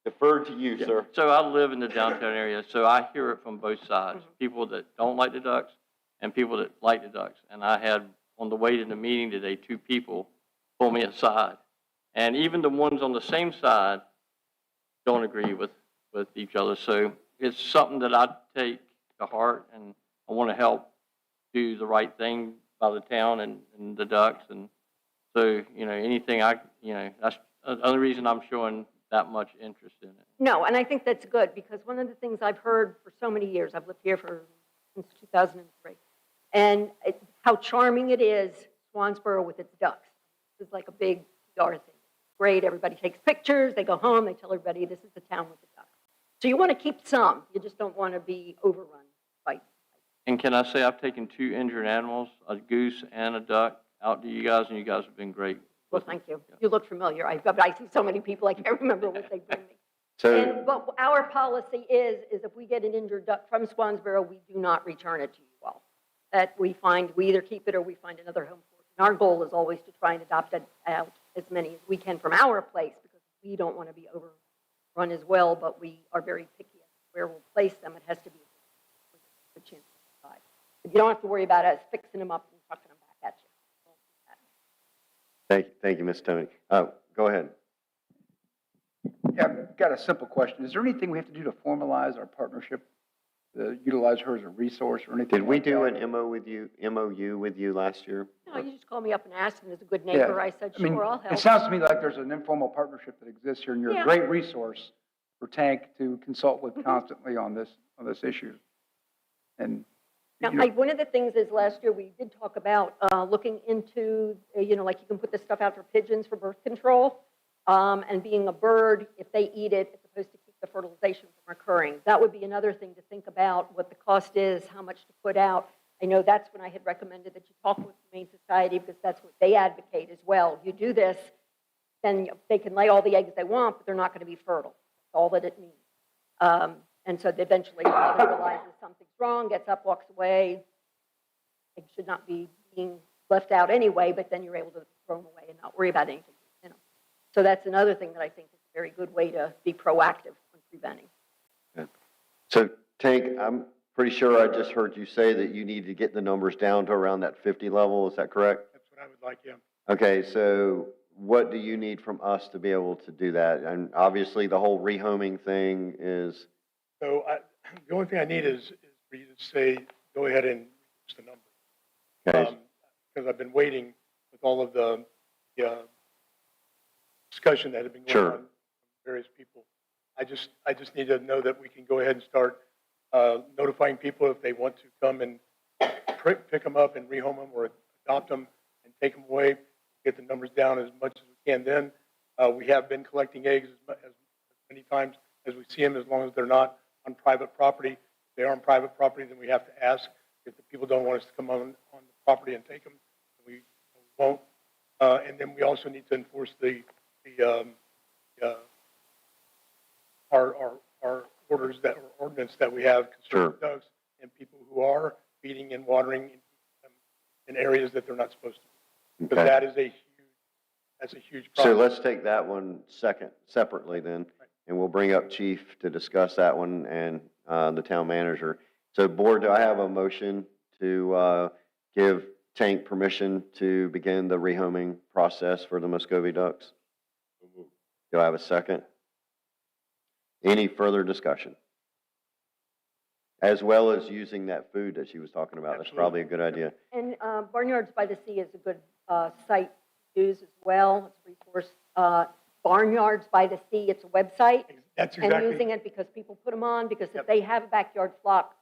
[SPEAKER 3] deferred to you, sir.
[SPEAKER 12] So I live in the downtown area, so I hear it from both sides. People that don't like the ducks and people that like the ducks. And I had, on the way to the meeting today, 2 people pull me aside. And even the ones on the same side don't agree with each other. So it's something that I take to heart, and I want to help do the right thing by the town and the ducks. And so, you know, anything that's The only reason I'm showing that much interest in it.
[SPEAKER 7] No, and I think that's good, because one of the things I've heard for so many years, I've lived here since 2003, and how charming it is, Swansboro with its ducks. It's like a big PR thing. Great, everybody takes pictures, they go home, they tell everybody this is the town with the ducks. So you want to keep some, you just don't want to be overrun by.
[SPEAKER 12] And can I say I've taken 2 injured animals, a goose and a duck, out to you guys, and you guys have been great.
[SPEAKER 7] Well, thank you. You look familiar. I see so many people, I can't remember what they bring me.
[SPEAKER 3] So,
[SPEAKER 7] But our policy is if we get an injured duck from Swansboro, we do not return it to you all. That we either keep it or we find another home for it. And our goal is always to try and adopt out as many as we can from our place, because we don't want to be overrun as well, but we are very picky as to where we'll place them. It has to be a chance to survive. You don't have to worry about us fixing them up and trucking them back at you.
[SPEAKER 3] thank you, Ms. Tony. Go ahead.
[SPEAKER 14] Yeah, I've got a simple question. Is there anything we have to do to formalize our partnership, to utilize her as a resource or anything?
[SPEAKER 3] Did we
[SPEAKER 14] like
[SPEAKER 3] do
[SPEAKER 14] that?
[SPEAKER 3] an MOU with you last year?
[SPEAKER 7] No, you just called me up and asked, and as a good neighbor,
[SPEAKER 14] Yeah,
[SPEAKER 7] I said,
[SPEAKER 14] I mean,
[SPEAKER 7] sure, I'll help.
[SPEAKER 14] It sounds to me like there's an informal partnership that exists here, and you're
[SPEAKER 7] Yeah.
[SPEAKER 14] a great resource for Tank to consult with constantly on this issue. And
[SPEAKER 7] Now,
[SPEAKER 14] you know,
[SPEAKER 7] one of the things is last year we did talk about looking into, like you can put this stuff out for pigeons for birth control, and being a bird, if they eat it, it's supposed to keep the fertilization from occurring. That would be another thing to think about, what the cost is, how much to put out. I know that's when I had recommended that you talk with the Humane Society, because that's what they advocate as well. You do this, then they can lay all the eggs they want, but they're not going to be fertile. That's all that it means. And so eventually the mother realizes something's wrong, gets up, walks away. It should not be being left out anyway, but then you're able to throw them away and not worry about anything. So that's another thing that I think is a very good way to be proactive on preventing.
[SPEAKER 3] So, Tank, I'm pretty sure I just heard you say that you need to get the numbers down to around that 50 level. Is that correct?
[SPEAKER 13] That's what I would like, yeah.
[SPEAKER 3] Okay, so what do you need from us to be able to do that? And obviously, the whole rehoming thing is.
[SPEAKER 13] So the only thing I need is for you to say, go ahead and reduce the number.
[SPEAKER 3] Okay.
[SPEAKER 13] Because I've been waiting with all of the discussion that had been going
[SPEAKER 3] Sure.
[SPEAKER 13] on from various people. I just need to know that we can go ahead and start notifying people if they want to come and pick them up and rehome them or adopt them and take them away, get the numbers down as much as we can. Then we have been collecting eggs as many times as we see them, as long as they're not on private property. If they are on private property, then we have to ask. If the people don't want us to come on the property and take them, we won't. And then we also need to enforce our orders that, or ordinance that we have concerning
[SPEAKER 3] Sure.
[SPEAKER 13] ducks and people who are feeding and watering in areas that they're not supposed to. Because
[SPEAKER 3] Okay.
[SPEAKER 13] that's a huge
[SPEAKER 3] So
[SPEAKER 13] problem.
[SPEAKER 3] let's take that one separately then, and we'll bring up Chief to discuss that one and the town manager. So Board, do I have a motion to give Tank permission to begin the rehoming process for the Muscovy ducks? Do I have a second? Any further discussion? As well as using that food that she was talking about. That's probably a good idea.
[SPEAKER 7] And Barnyards by the Sea is a good site to use as well. It's a resource. Barnyards by the Sea, it's a website.
[SPEAKER 13] That's
[SPEAKER 7] And
[SPEAKER 13] exactly.
[SPEAKER 7] using it because people put them on, because if
[SPEAKER 13] Yep.
[SPEAKER 7] they have a backyard flock,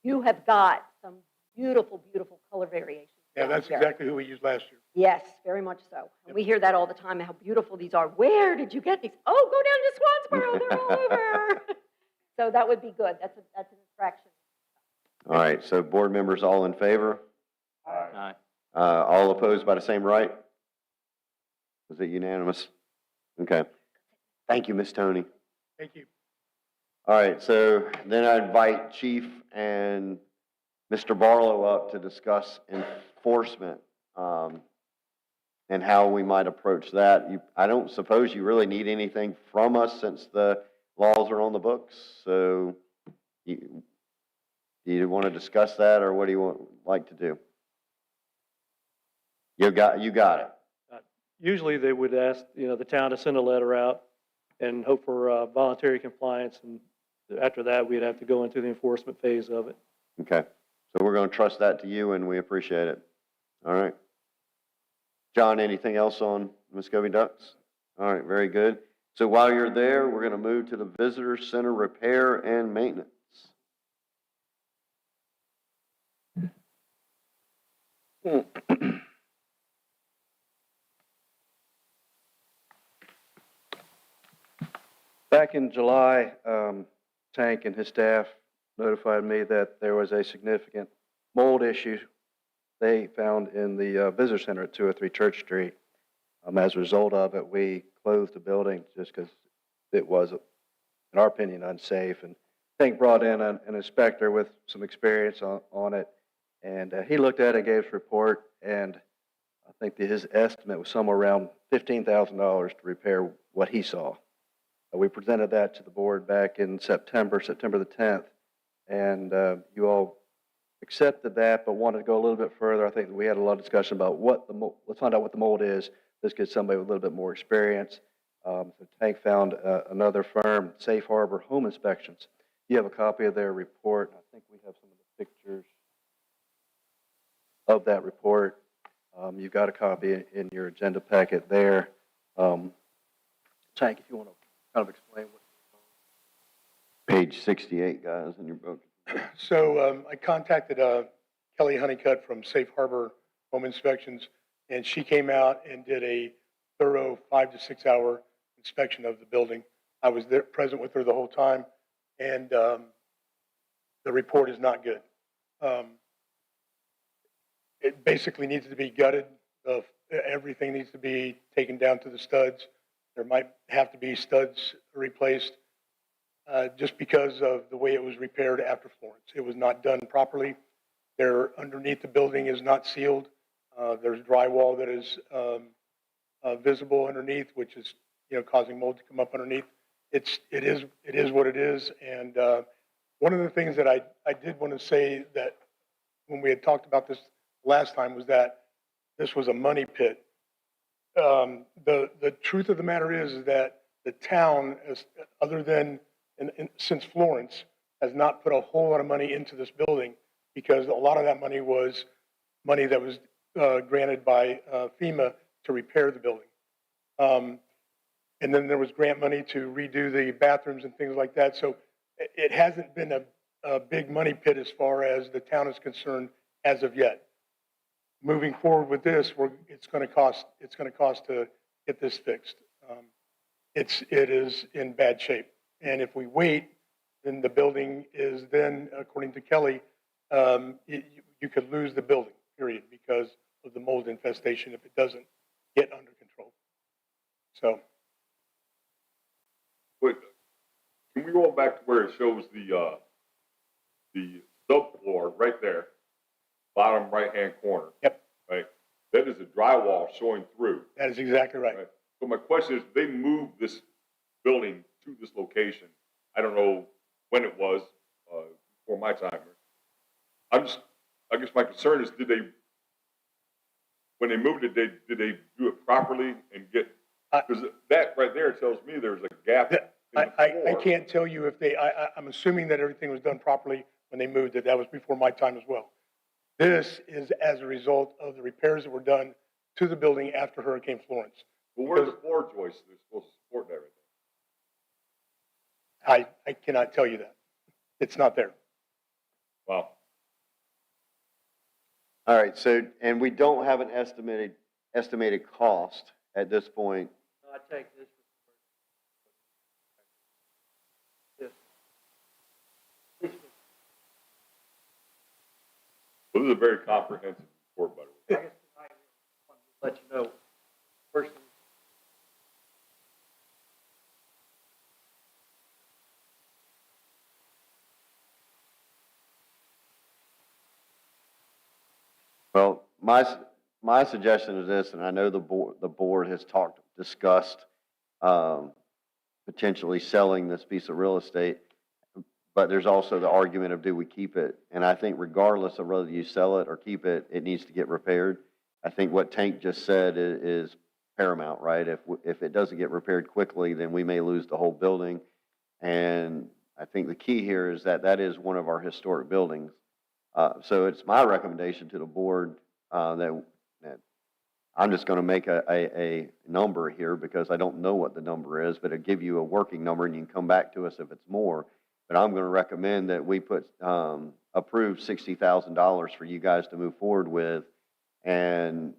[SPEAKER 7] you have got some beautiful, beautiful color variations.
[SPEAKER 13] Yeah,
[SPEAKER 7] down
[SPEAKER 13] that's
[SPEAKER 7] there.
[SPEAKER 13] exactly who we used last year.
[SPEAKER 7] Yes, very much so. And we hear that all the time, how beautiful these are. Where did you get these? Oh, go down to Swansboro, they're all over. So that would be good. That's an attraction.
[SPEAKER 3] All right, so board members all in favor?
[SPEAKER 12] Aye.
[SPEAKER 3] All opposed by the same right? Was it unanimous? Okay. Thank you, Ms. Tony.
[SPEAKER 13] Thank you.
[SPEAKER 3] All right, so then I invite Chief and Mr. Barlow up to discuss enforcement, and how we might approach that. I don't suppose you really need anything from us since the laws are on the books, so do you want to discuss that, or what do you like to do? You got it.
[SPEAKER 15] Usually they would ask, the town to send a letter out and hope for voluntary compliance, and after that, we'd have to go into the enforcement phase of it.
[SPEAKER 3] Okay, so we're going to trust that to you, and we appreciate it. All right. John, anything else on Muscovy ducks? All right, very good. So while you're there, we're going to move to the Visitor Center repair and maintenance.
[SPEAKER 11] Back in July, Tank and his staff notified me that there was a significant mold issue they found in the visitor center at 203 Church Street. As a result of it, we closed the building just because it was, in our opinion, unsafe. And Tank brought in an inspector with some experience on it, and he looked at it and gave us a report, and I think that his estimate was somewhere around $15,000 to repair what he saw. We presented that to the board back in September the 10th, and you all accepted that, but wanted to go a little bit further. I think that we had a lot of discussion about let's find out what the mold is. Let's get somebody with a little bit more experience. So Tank found another firm, Safe Harbor Home Inspections. You have a copy of their report. I think we have some of the pictures of that report. You've got a copy in your agenda packet there. Tank, if you want to kind of explain what.
[SPEAKER 3] Page 68, guys, in your book.
[SPEAKER 13] So I contacted Kelly Honeycutt from Safe Harbor Home Inspections, and she came out and did a thorough 5 to 6 hour inspection of the building. I was there, present with her the whole time, and the report is not good. It basically needs to be gutted. Everything needs to be taken down to the studs. There might have to be studs replaced just because of the way it was repaired after Florence. It was not done properly. There, underneath the building is not sealed. There's drywall that is visible underneath, which is causing mold to come up underneath. It is what it is. And one of the things that I did want to say that when we had talked about this last time was that this was a money pit. The truth of the matter is that the town, other than since Florence, has not put a whole lot of money into this building because a lot of that money was money that was granted by FEMA to repair the building. And then there was grant money to redo the bathrooms and things like that. So it hasn't been a big money pit as far as the town is concerned as of yet. Moving forward with this, it's going to cost to get this fixed. It is in bad shape. And if we wait, then the building is then, according to Kelly, you could lose the building, period, because of the mold infestation if it doesn't get under control. So.
[SPEAKER 4] But can we go back to where it shows the subfloor right there, bottom right-hand corner?
[SPEAKER 13] Yep.
[SPEAKER 4] Right? That is a drywall showing through.
[SPEAKER 13] That is exactly right.
[SPEAKER 4] So my question is, they moved this building to this location. I don't know when it was, before my time. I guess my concern is, when they moved it, did they do it properly and get, because that right there tells me there's a gap in the floor.
[SPEAKER 13] I can't tell you if I'm assuming that everything was done properly when they moved it. That was before my time as well. This is as a result of the repairs that were done to the building after Hurricane Florence.
[SPEAKER 4] Well, where's the floor joists that are supposed to support everything?
[SPEAKER 13] I cannot tell you that. It's not there.
[SPEAKER 4] Wow.
[SPEAKER 3] All right, so, and we don't have an estimated cost at this point.
[SPEAKER 11] I take this.
[SPEAKER 4] Well, this is a very comprehensive report, by the way.
[SPEAKER 11] I guess tonight, I want to let you know, first thing.
[SPEAKER 3] Well, my suggestion is this, and I know the board has discussed potentially selling this piece of real estate, but there's also the argument of, do we keep it? And I think regardless of whether you sell it or keep it, it needs to get repaired. I think what Tank just said is paramount, right? If it doesn't get repaired quickly, then we may lose the whole building. And I think the key here is that is one of our historic buildings. So it's my recommendation to the board that I'm just going to make a number here because I don't know what the number is, but it'll give you a working number and you can come back to us if it's more. But I'm going to recommend that we approve $60,000 for you guys to move forward with and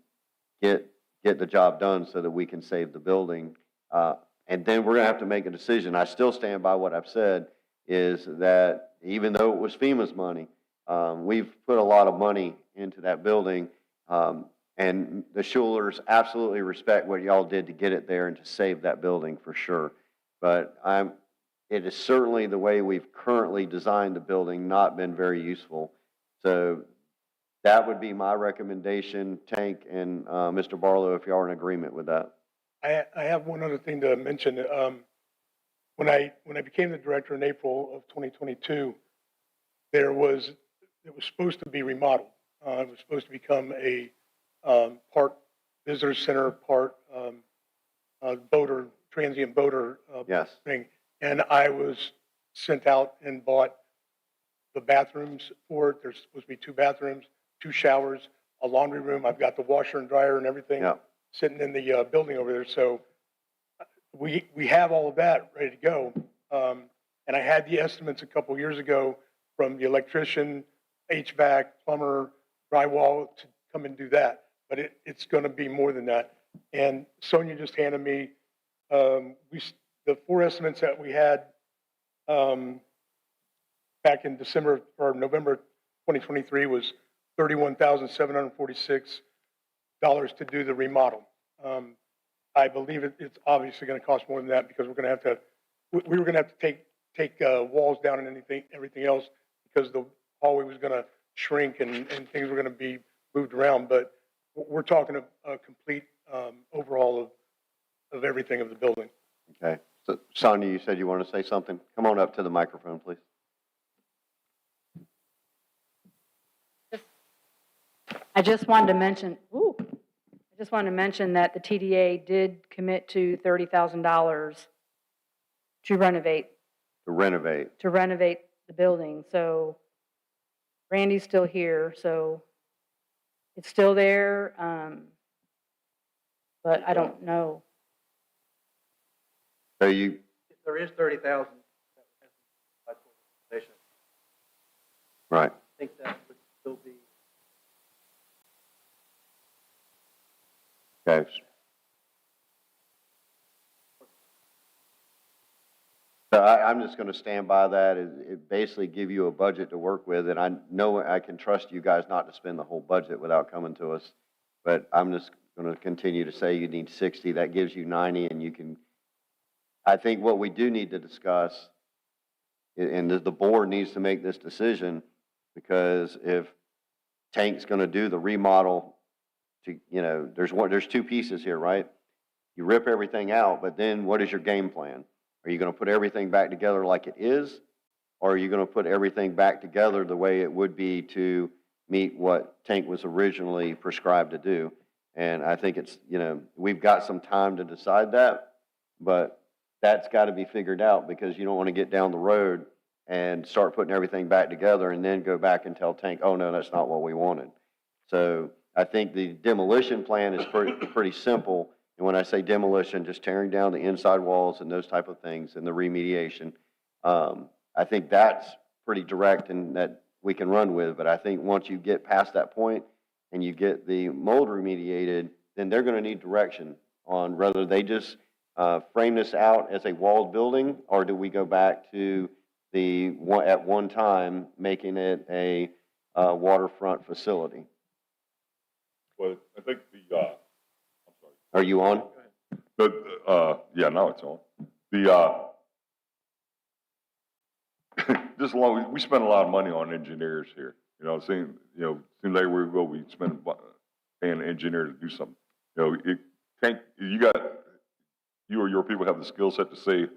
[SPEAKER 3] get the job done so that we can save the building. And then we're going to have to make a decision. I still stand by what I've said, is that even though it was FEMA's money, we've put a lot of money into that building. And the Schulers absolutely respect what y'all did to get it there and to save that building for sure. But it is certainly the way we've currently designed the building not been very useful. So that would be my recommendation, Tank and Mr. Barlow, if y'all are in agreement with that.
[SPEAKER 13] I have one other thing to mention. When I became the director in April of 2022, it was supposed to be remodeled. It was supposed to become a part visitor center, part transient boater
[SPEAKER 3] Yes.
[SPEAKER 13] thing. And I was sent out and bought the bathrooms for it. There's supposed to be 2 bathrooms, 2 showers, a laundry room. I've got the washer and dryer and everything sitting in the building over there. So we have all of that ready to go. And I had the estimates a couple years ago from the electrician, HVAC, plumber, drywall to come and do that. But it's going to be more than that. And Sonia just handed me the 4 estimates that we had back in December or November 2023 was $31,746 to do the remodel. I believe it's obviously going to cost more than that because we were going to have to take walls down and everything else because the hallway was going to shrink and things were going to be moved around. But we're talking a complete overhaul of everything of the building.
[SPEAKER 3] Okay. So, Sonia, you said you want to say something? Come on up to the microphone, please.
[SPEAKER 16] I just wanted to mention that the TDA did commit to $30,000 to renovate.
[SPEAKER 3] To renovate
[SPEAKER 16] The building. So Randy's still here, so it's still there, but I don't know.
[SPEAKER 3] So
[SPEAKER 11] There is 30,000.
[SPEAKER 3] Right.
[SPEAKER 11] I think that would still be.
[SPEAKER 3] Okay. So I'm just going to stand by that. It basically give you a budget to work with, and I know I can trust you guys not to spend the whole budget without coming to us. But I'm just going to continue to say you need 60. That gives you 90, and you can. I think what we do need to discuss, and the board needs to make this decision, because if Tank's going to do the remodel, there's 2 pieces here, right? You rip everything out, but then what is your game plan? Are you going to put everything back together like it is, or are you going to put everything back together the way it would be to meet what Tank was originally prescribed to do? And I think it's, we've got some time to decide that, but that's got to be figured out because you don't want to get down the road and start putting everything back together and then go back and tell Tank, oh, no, that's not what we wanted. So I think the demolition plan is pretty simple. And when I say demolition, just tearing down the inside walls and those type of things and the remediation, I think that's pretty direct and that we can run with. But I think once you get past that point and you get the mold remediated, then they're going to need direction on whether they just frame this out as a walled building, or do we go back to at one time making it a waterfront facility?
[SPEAKER 4] Well, I think I'm sorry.
[SPEAKER 3] Are you on?
[SPEAKER 4] Yeah, now it's on. We spend a lot of money on engineers here. Seems like everywhere we go, we spend paying an engineer to do something. You or your people have the skill set to say,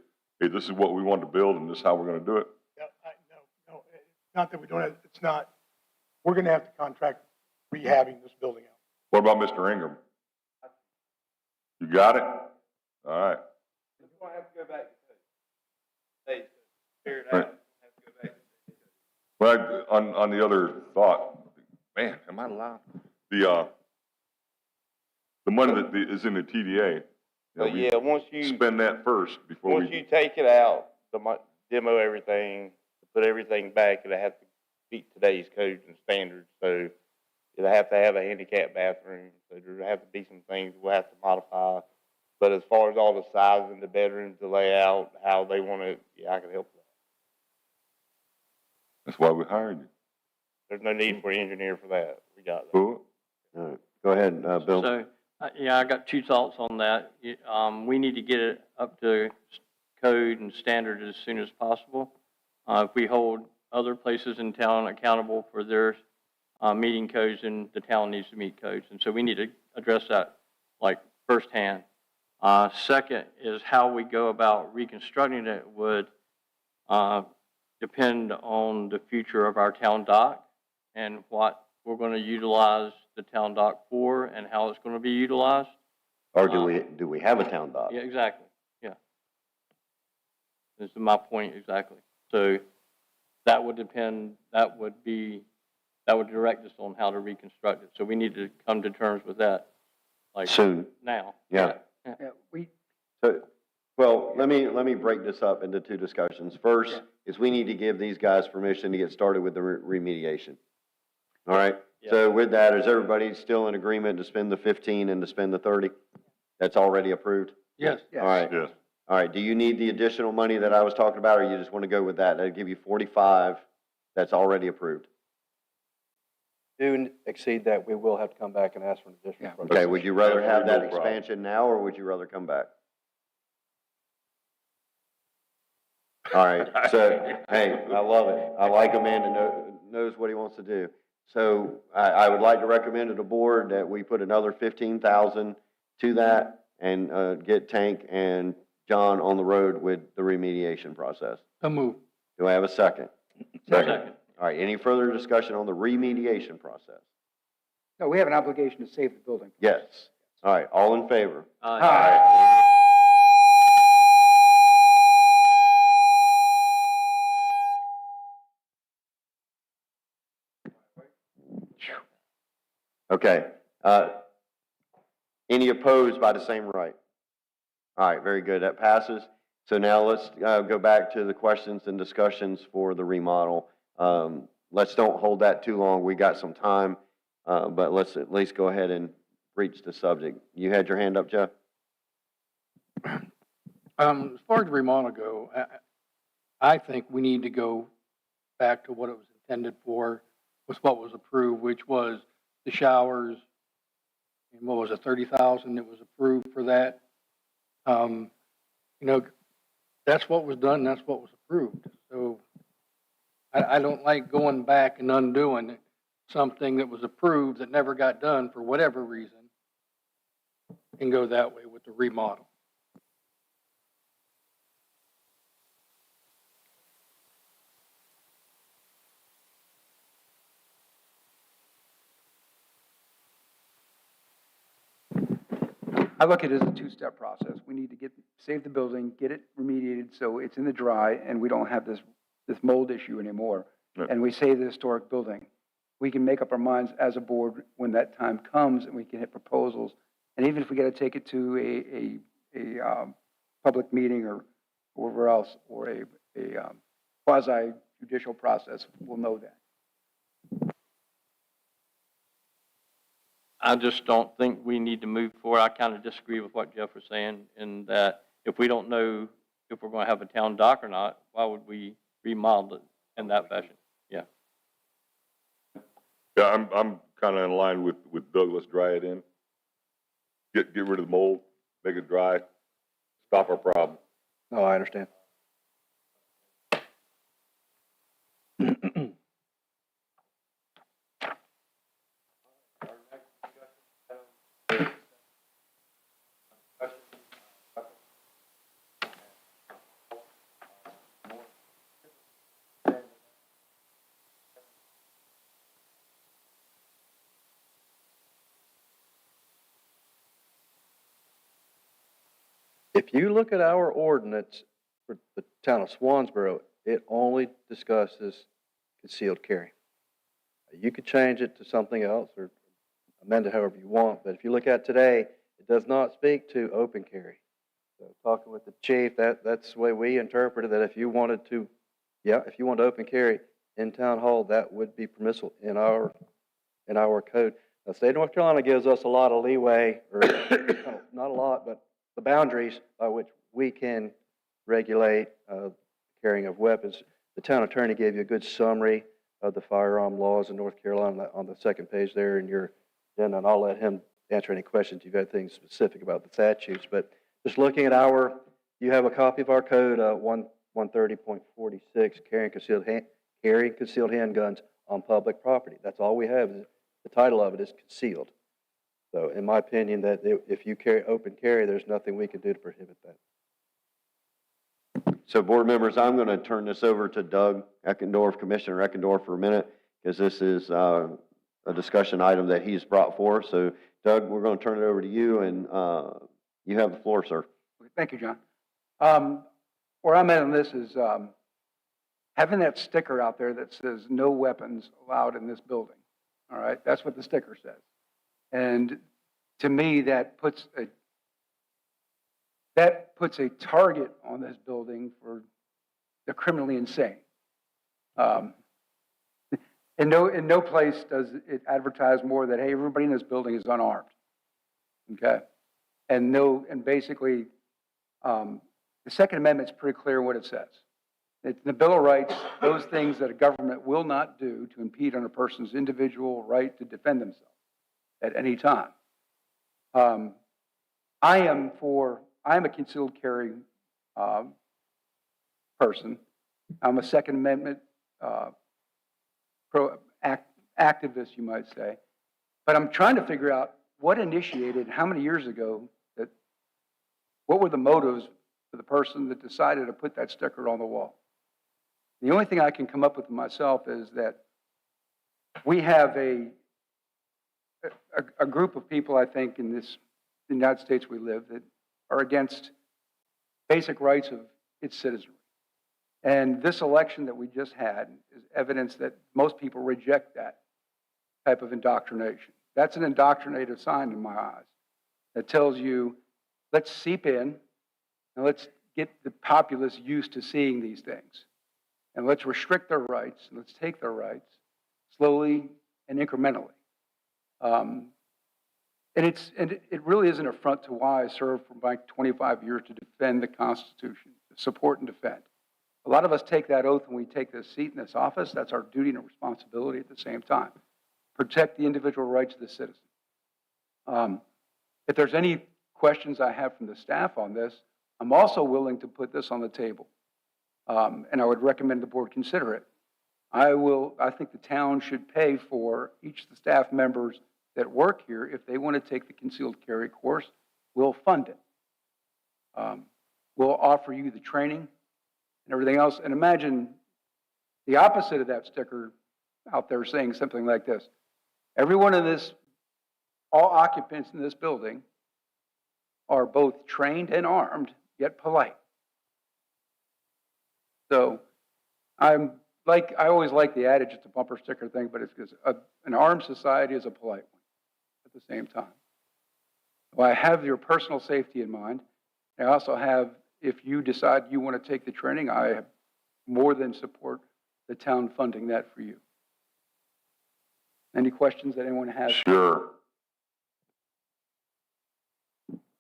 [SPEAKER 4] hey, this is what we want to build and this is how we're going to do it.
[SPEAKER 13] Yeah, no, it's not that we don't have, it's not, we're going to have to contract rehabbing this building out.
[SPEAKER 4] What about Mr. Ingram? You got it? All right.
[SPEAKER 11] You're going to have to go back to figure it
[SPEAKER 4] Right.
[SPEAKER 11] out. Have to go back.
[SPEAKER 4] Well, on the other thought, man, am I allowed? The money that is in the TDA.
[SPEAKER 17] But
[SPEAKER 4] we
[SPEAKER 17] yeah, once you,
[SPEAKER 4] spend that first before
[SPEAKER 17] once you take it out, demo everything, put everything back, it'll have to meet today's codes and standards. So it'll have to have a handicap bathroom. So there'll have to be some things we'll have to modify. But as far as all the sizes in the bedrooms, the layout, how they want it, yeah, I can help with that.
[SPEAKER 4] That's why we hired you.
[SPEAKER 17] There's no need for an engineer for that. We got that.
[SPEAKER 3] Cool. All right. Go ahead, Bill.
[SPEAKER 12] So, yeah, I got two thoughts on that. We need to get it up to code and standard as soon as possible. If we hold other places in town accountable for their meeting codes, then the town needs to meet codes. And so we need to address that like firsthand. Second is how we go about reconstructing it would depend on the future of our town dock and what we're going to utilize the town dock for and how it's going to be utilized.
[SPEAKER 3] Or do we have a town dock?
[SPEAKER 12] Yeah, exactly. Yeah. This is my point exactly. So that would depend, that would direct us on how to reconstruct it. So we need to come to terms with that, like
[SPEAKER 3] Soon.
[SPEAKER 12] now.
[SPEAKER 3] Yeah.
[SPEAKER 14] Yeah,
[SPEAKER 3] Well, let me break this up into two discussions. First is we need to give these guys permission to get started with the remediation. All right?
[SPEAKER 12] Yeah.
[SPEAKER 3] So with that, is everybody still in agreement to spend the 15 and to spend the 30? That's already approved?
[SPEAKER 1] Yes.
[SPEAKER 3] All right.
[SPEAKER 4] Yes.
[SPEAKER 3] All right. Do you need the additional money that I was talking about, or you just want to go with that? That'll give you 45 that's already approved.
[SPEAKER 11] Do exceed that, we will have to come back and ask for an additional.
[SPEAKER 14] Yeah.
[SPEAKER 3] Okay, would you rather have that
[SPEAKER 4] No problem.
[SPEAKER 3] expansion now, or would you rather come back? All right, so, hey, I love it. I like a man that knows what he wants to do. So I would like to recommend to the board that we put another 15,000 to that and get Tank and John on the road with the remediation process.
[SPEAKER 1] So move.
[SPEAKER 3] Do I have a second?
[SPEAKER 12] Second.
[SPEAKER 3] All right, any further discussion on the remediation process?
[SPEAKER 14] no, we have an obligation to save the building.
[SPEAKER 3] Yes. All right, all in favor?
[SPEAKER 14] Aye.
[SPEAKER 3] Okay. Any opposed by the same right? All right, very good. That passes. So now let's go back to the questions and discussions for the remodel. Let's don't hold that too long. We got some time, but let's at least go ahead and breach the subject. You had your hand up, Jeff?
[SPEAKER 1] As far as remodel go, I think we need to go back to what it was intended for, was what was approved, which was the showers. And what was it, 30,000 that was approved for that? That's what was done, that's what was approved. So I don't like going back and undoing something that was approved that never got done for whatever reason and go that way with the remodel.
[SPEAKER 14] I look at it as a two-step process. We need to save the building, get it remediated so it's in the dry and we don't have this mold issue anymore.
[SPEAKER 4] Right.
[SPEAKER 14] And we save the historic building. We can make up our minds as a board when that time comes and we can hit proposals. And even if we got to take it to a public meeting or wherever else, or a quasi-judicial process, we'll know that.
[SPEAKER 12] I just don't think we need to move forward. I kind of disagree with what Jeff was saying in that if we don't know if we're going to have a town dock or not, why would we remodel it in that fashion? Yeah.
[SPEAKER 4] Yeah, I'm kind of in line with Doug. Let's dry it in. Get rid of the mold, make it dry, stop our problem.
[SPEAKER 11] No, I understand. If you look at our ordinance for the town of Swansboro, it only discusses concealed carry. You could change it to something else or amend it however you want, but if you look at today, It does not speak to open carry. So talking with the chief, that's the way we interpreted that if you wanted to, if you wanted to open carry in town hall, that would be permissible in our code. The state of North Carolina gives us a lot of leeway, or not a lot, but the boundaries by which we can regulate carrying of weapons. The town attorney gave you a good summary of the firearm laws in North Carolina on the second page there in your agenda, and I'll let him answer any questions you've got things specific about the statutes. But just looking at you have a copy of our code, 130.46, carrying concealed handguns on public property. That's all we have. The title of it is concealed. So in my opinion, that if you open carry, there's nothing we can do to prohibit that.
[SPEAKER 3] So board members, I'm going to turn this over to Doug Eckendorf, Commissioner Eckendorf, for a minute, because this is a discussion item that he's brought forth. So Doug, we're going to turn it over to you, and you have the floor, sir.
[SPEAKER 14] Thank you, John. Where I'm at on this is having that sticker out there that says no weapons allowed in this building. All right, that's what the sticker says. And to me, that puts a target on this building for the criminally insane. In no place does it advertise more that, hey, everybody in this building is unarmed. Okay? And basically, the Second Amendment is pretty clear what it says. It's in the Bill of Rights, those things that a government will not do to impede on a person's individual right to defend themselves at any time. I am a concealed carry person. I'm a Second Amendment activist, you might say. But I'm trying to figure out what initiated, how many years ago, what were the motives for the person that decided to put that sticker on the wall. The only thing I can come up with myself is that we have a group of people, I think, in the United States we live, that are against basic rights of its citizenry. And this election that we just had is evidence that most people reject that type of indoctrination. That's an indoctrinative sign in my eyes that tells you, let's seep in and let's get the populace used to seeing these things. And let's restrict their rights, and let's take their rights slowly and incrementally. And it really is an affront to why I served for my 25 years to defend the Constitution, to support and defend. A lot of us take that oath when we take this seat in this office. That's our duty and responsibility at the same time. Protect the individual rights of the citizen. If there's any questions I have from the staff on this, I'm also willing to put this on the table. And I would recommend the board consider it. I think the town should pay for each of the staff members that work here. If they want to take the concealed carry course, we'll fund it. We'll offer you the training and everything else. And imagine the opposite of that sticker out there saying something like this. Everyone in this, all occupants in this building are both trained and armed, yet polite. So I always like the adage, it's a bumper sticker thing, but it's because an armed society is a polite one at the same time. Well, I have your personal safety in mind. I also have, if you decide you want to take the training, I have more than support the town funding that for you. Any questions that anyone has?
[SPEAKER 4] Sure.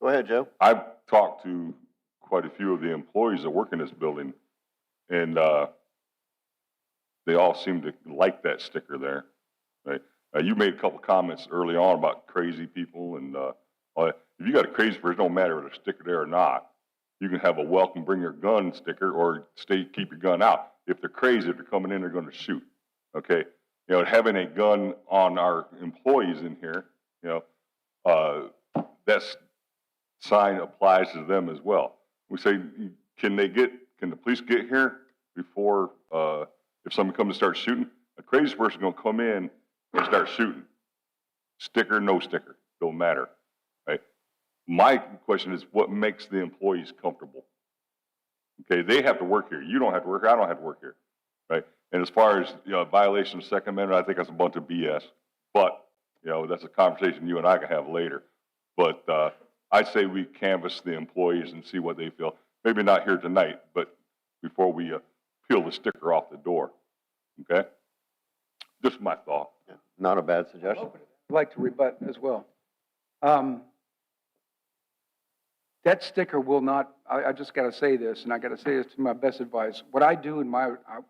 [SPEAKER 3] Go ahead, Joe.
[SPEAKER 4] I've talked to quite a few of the employees that work in this building, and they all seem to like that sticker there. Right? You made a couple comments early on about crazy people, and if you got a crazy person, it don't matter if there's a sticker there or not. You can have a welcome, bring your gun sticker, or keep your gun out. If they're crazy, if they're coming in, they're going to shoot. Okay, having a gun on our employees in here, that sign applies to them as well. We say, can the police get here before if someone comes to start shooting? A crazy person going to come in and start shooting. Sticker, no sticker, don't matter. Right? My question is, what makes the employees comfortable? Okay, they have to work here. You don't have to work here. I don't have to work here. Right? And as far as violation of Second Amendment, I think that's a bunch of BS. But that's a conversation you and I can have later. But I'd say we canvass the employees and see what they feel. Maybe not here tonight, but before we peel the sticker off the door, okay? Just my thought.
[SPEAKER 3] Not a bad suggestion.
[SPEAKER 14] I'd like to rebut as well. That sticker will not, I just got to say this, and I got to say this to my best advice. What I do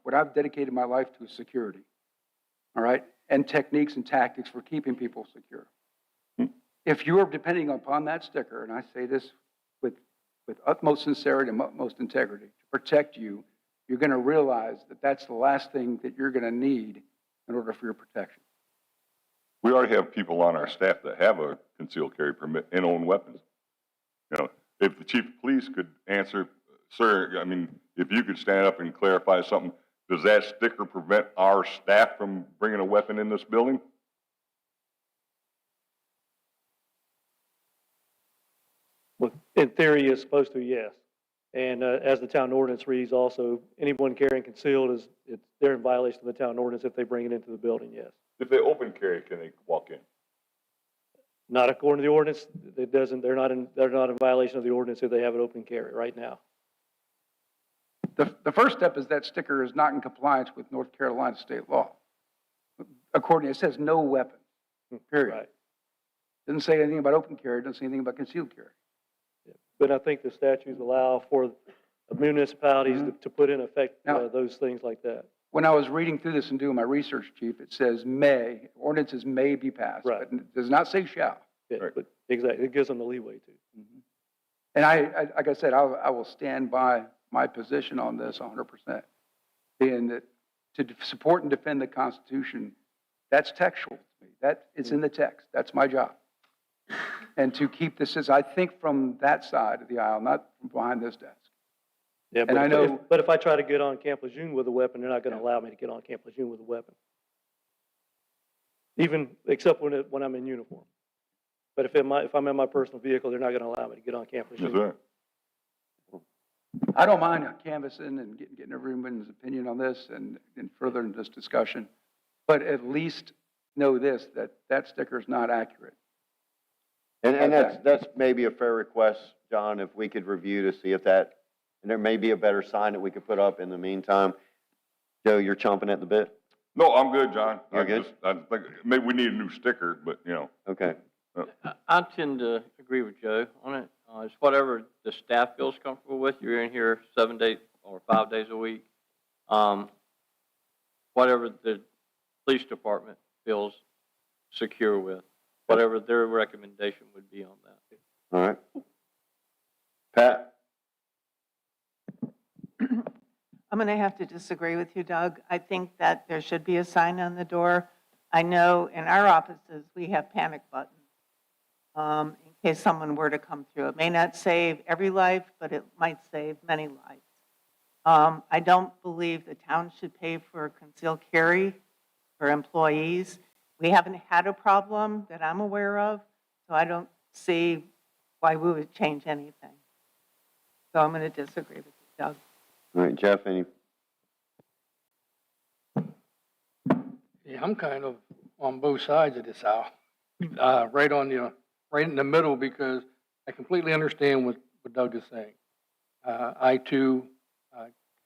[SPEAKER 14] what I've dedicated my life to is security, all right? And techniques and tactics for keeping people secure. If you are depending upon that sticker, and I say this with utmost sincerity and utmost integrity, to protect you, you're going to realize that that's the last thing that you're going to need in order for your protection.
[SPEAKER 4] We already have people on our staff that have a concealed carry permit and own weapons. You know, if the chief of police could answer, sir, I mean, if you could stand up and clarify something, does that sticker prevent our staff from bringing a weapon in this building?
[SPEAKER 15] Well, in theory, it's supposed to, yes. And as the town ordinance reads also, anyone carrying concealed they're in violation of the town ordinance if they bring it into the building, yes.
[SPEAKER 4] If they open carry, can they walk in?
[SPEAKER 15] Not according to the ordinance, they're not in violation of the ordinance if they have an open carry right now.
[SPEAKER 14] The first step is that sticker is not in compliance with North Carolina state law. According, it says no weapon, period.
[SPEAKER 15] Right.
[SPEAKER 14] Doesn't say anything about open carry, doesn't say anything about concealed carry.
[SPEAKER 15] Yeah. But I think the statutes allow for municipalities to put in effect those things like that.
[SPEAKER 14] When I was reading through this and doing my research, Chief, it says may, ordinances may be passed,
[SPEAKER 15] Right.
[SPEAKER 14] but it does not say shall.
[SPEAKER 15] Yeah, but exactly, it gives them the leeway to.
[SPEAKER 14] And I like I said, I will stand by my position on this 100%, being that to support and defend the Constitution, that's textual to me. That it's in the text. That's my job. And to keep this as I think from that side of the aisle, not from behind this desk.
[SPEAKER 15] Yeah,
[SPEAKER 14] And I know,
[SPEAKER 15] but if I try to get on Camp Lejeune with a weapon, they're not going to allow me to get on Camp Lejeune with a weapon. Even, except when I'm in uniform. But if I'm in my personal vehicle, they're not going to allow me to get on Camp Lejeune.
[SPEAKER 4] Yes, sir.
[SPEAKER 14] I don't mind canvassing and getting everyone's opinion on this and furthering this discussion, but at least know this, that sticker is not accurate.
[SPEAKER 3] And that's maybe a fair request, John, if we could review to see if that, and there may be a better sign that we could put up in the meantime. Joe, you're chomping at the bit?
[SPEAKER 4] No, I'm good, John.
[SPEAKER 3] You're good?
[SPEAKER 4] I think maybe we need a new sticker, but you know.
[SPEAKER 3] Okay.
[SPEAKER 12] I tend to agree with Joe on it. It's whatever the staff feels comfortable with. You're in here 7 days or 5 days a week. Whatever the police department feels secure with, whatever their recommendation would be on that.
[SPEAKER 3] All right. Pat?
[SPEAKER 2] I'm going to have to disagree with you, Doug. I think that there should be a sign on the door. I know in our offices, we have panic buttons in case someone were to come through. It may not save every life, but it might save many lives. I don't believe the town should pay for concealed carry for employees. We haven't had a problem that I'm aware of, so I don't see why we would change anything. So I'm going to disagree with you, Doug.
[SPEAKER 3] All right, Jeff, any?
[SPEAKER 1] Yeah, I'm kind of on both sides of this aisle, right in the middle, because I completely understand what Doug is saying. I too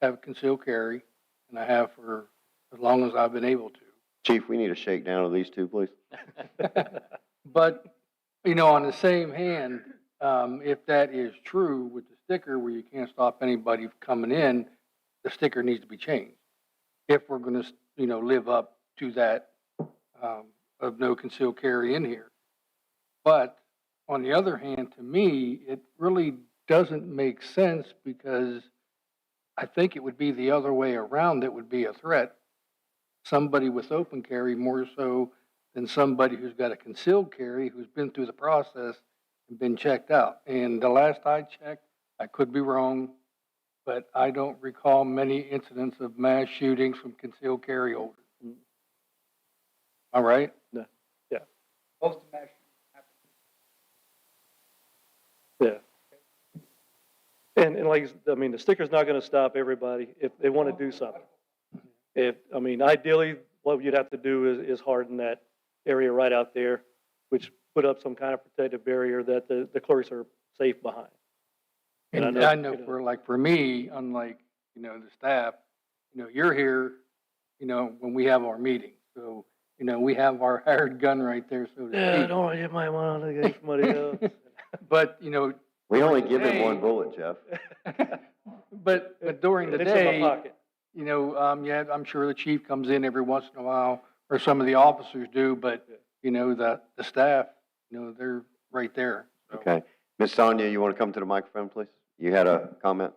[SPEAKER 1] have concealed carry, and I have for as long as I've been able to.
[SPEAKER 3] Chief, we need a shakedown of these two, please.
[SPEAKER 1] But, on the same hand, if that is true with the sticker where you can't stop anybody from coming in, the sticker needs to be changed. If we're going to, live up to that of no concealed carry in here. But on the other hand, to me, it really doesn't make sense because I think it would be the other way around that would be a threat. Somebody with open carry more so than somebody who's got a concealed carry who's been through the process and been checked out. And the last I checked, I could be wrong, but I don't recall many incidents of mass shootings from concealed carry holders. All right?
[SPEAKER 15] No. Yeah.
[SPEAKER 14] Most of them
[SPEAKER 15] Yeah. And like, the sticker's not going to stop everybody if they want to do something. Ideally, what you'd have to do is harden that area right out there, which put up some kind of protective barrier that the clerks are safe behind. And
[SPEAKER 1] And I know for me, unlike, the staff, you're here, when we have our meeting. So, we have our hired gun right there, so to
[SPEAKER 15] Yeah,
[SPEAKER 1] speak.
[SPEAKER 15] don't, you might want to get somebody else.
[SPEAKER 1] But,
[SPEAKER 3] We only
[SPEAKER 1] during the
[SPEAKER 3] give him
[SPEAKER 1] day-
[SPEAKER 3] one bullet, Jeff.
[SPEAKER 1] But during the
[SPEAKER 15] It's in my
[SPEAKER 1] day,
[SPEAKER 15] pocket.
[SPEAKER 1] yeah, I'm sure the chief comes in every once in a while, or some of the officers do, but, the staff, they're right there. So.
[SPEAKER 3] Okay. Ms. Sonia, you want to come to the microphone, please? You had a comment?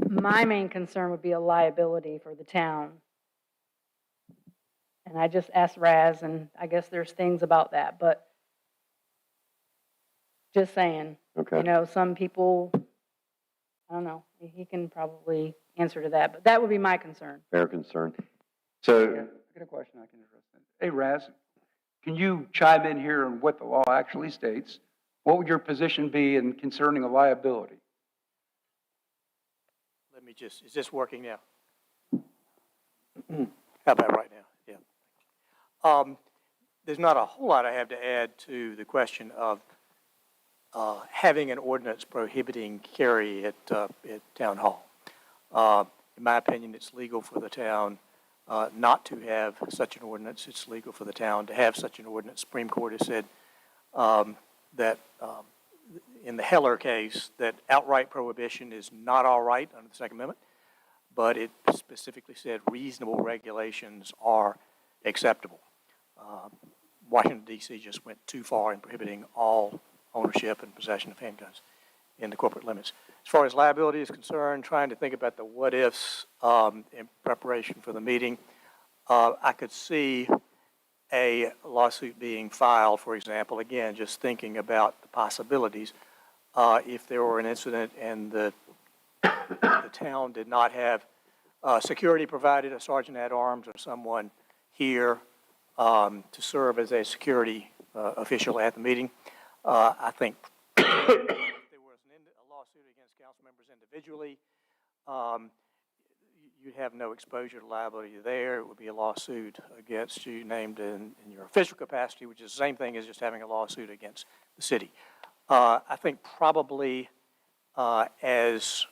[SPEAKER 16] My main concern would be a liability for the town. And I just asked Raz, and I guess there's things about that, but just saying.
[SPEAKER 3] Okay.
[SPEAKER 16] Some people, I don't know, he can probably answer to that, but that would be my concern.
[SPEAKER 3] Fair concern. So,
[SPEAKER 14] I got a question I can address then. Hey, Raz, can you chime in here on what the law actually states? What would your position be in concerning a liability?
[SPEAKER 18] Let me just, is this working now? How about right now? Yeah. There's not a whole lot I have to add to the question of having an ordinance prohibiting carry at Town Hall. In my opinion, it's legal for the town not to have such an ordinance. It's legal for the town to have such an ordinance. Supreme Court has said that in the Heller case, that outright prohibition is not all right under the Second Amendment, but it specifically said reasonable regulations are acceptable. Washington, D.C. just went too far in prohibiting all ownership and possession of handguns in the corporate limits. As far as liability is concerned, trying to think about the what-ifs in preparation for the meeting, I could see a lawsuit being filed, for example, again, just thinking about the possibilities. If there were an incident and the town did not have security provided, a sergeant at arms or someone here to serve as a security official at the meeting, I think if there was a lawsuit against council members individually, you'd have no exposure to liability there. It would be a lawsuit against you named in your official capacity, which is the same thing as just having a lawsuit against the city. I think probably as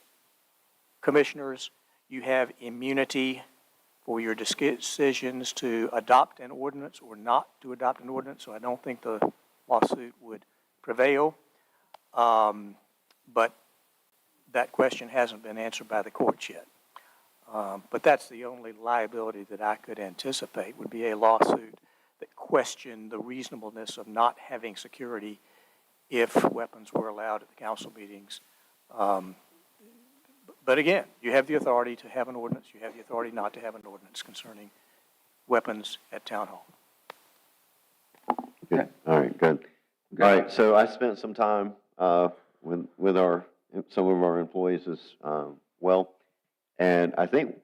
[SPEAKER 18] commissioners, you have immunity for your decisions to adopt an ordinance or not to adopt an ordinance, so I don't think the lawsuit would prevail. But that question hasn't been answered by the courts yet. But that's the only liability that I could anticipate would be a lawsuit that questioned the reasonableness of not having security if weapons were allowed at the council meetings. But again, you have the authority to have an ordinance. You have the authority not to have an ordinance concerning weapons at town hall.
[SPEAKER 3] good. All right, good. All right, so I spent some time with some of our employees as well. And I think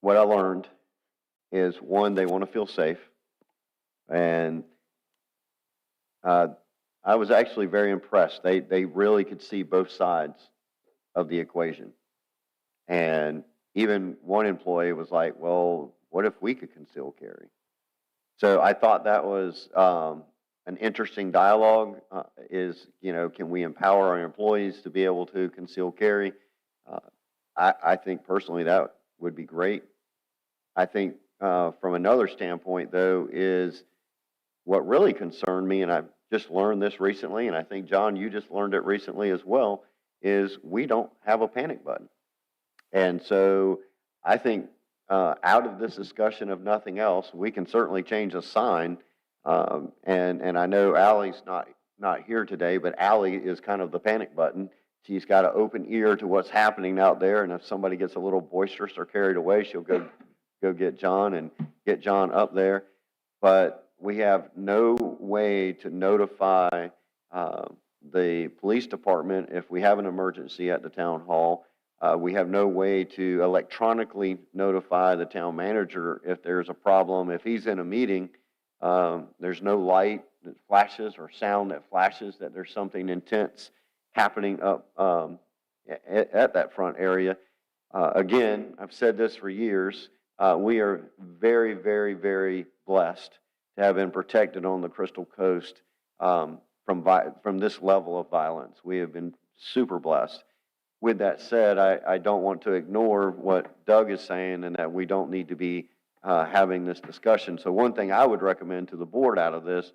[SPEAKER 3] what I learned is, one, they want to feel safe. And I was actually very impressed. They really could see both sides of the equation. And even one employee was like, well, what if we could conceal carry? So I thought that was an interesting dialogue can we empower our employees to be able to conceal carry? I think personally that would be great. I think from another standpoint, though, is what really concerned me, and I've just learned this recently, and I think, John, you just learned it recently as well, is we don't have a panic button. And so I think out of this discussion of nothing else, we can certainly change a sign. And I know Allie's not here today, but Allie is kind of the panic button. She's got an open ear to what's happening out there, and if somebody gets a little boisterous or carried away, she'll go get John and get John up there. But we have no way to notify the police department if we have an emergency at the town hall. We have no way to electronically notify the town manager if there's a problem. If he's in a meeting, there's no light that flashes or sound that flashes that there's something intense happening up at that front area. Again, I've said this for years. We are very, very, very blessed to have been protected on the Crystal Coast from this level of violence. We have been super blessed. With that said, I don't want to ignore what Doug is saying and that we don't need to be having this discussion. So one thing I would recommend to the board out of this,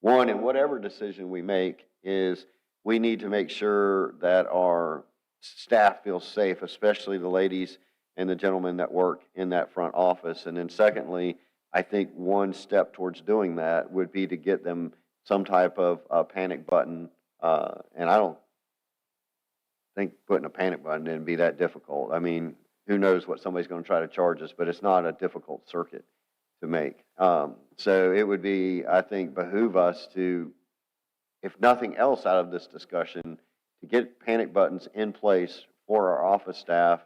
[SPEAKER 3] one, in whatever decision we make, is we need to make sure that our staff feels safe, especially the ladies and the gentlemen that work in that front office. And then secondly, I think one step towards doing that would be to get them some type of panic button. And I don't think putting a panic button in would be that difficult. I mean, who knows what somebody's going to try to charge us, but it's not a difficult circuit to make. So it would be, I think, behoove us to, if nothing else out of this discussion, to get panic buttons in place for our office staff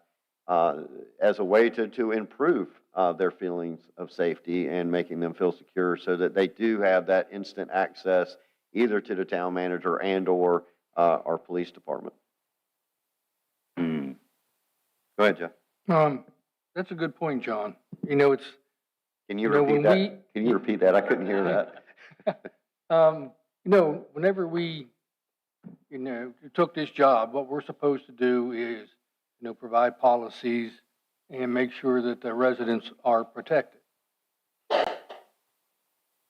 [SPEAKER 3] as a way to improve their feelings of safety and making them feel secure so that they do have that instant access either to the town manager and or our police department. Go ahead, Jeff.
[SPEAKER 1] That's a good point, John. You know, it's,
[SPEAKER 3] Can you
[SPEAKER 1] know,
[SPEAKER 3] repeat
[SPEAKER 1] when
[SPEAKER 3] that? Can you repeat that? I couldn't hear that.
[SPEAKER 1] you know, whenever we, took this job, what we're supposed to do is, provide policies and make sure that the residents are protected.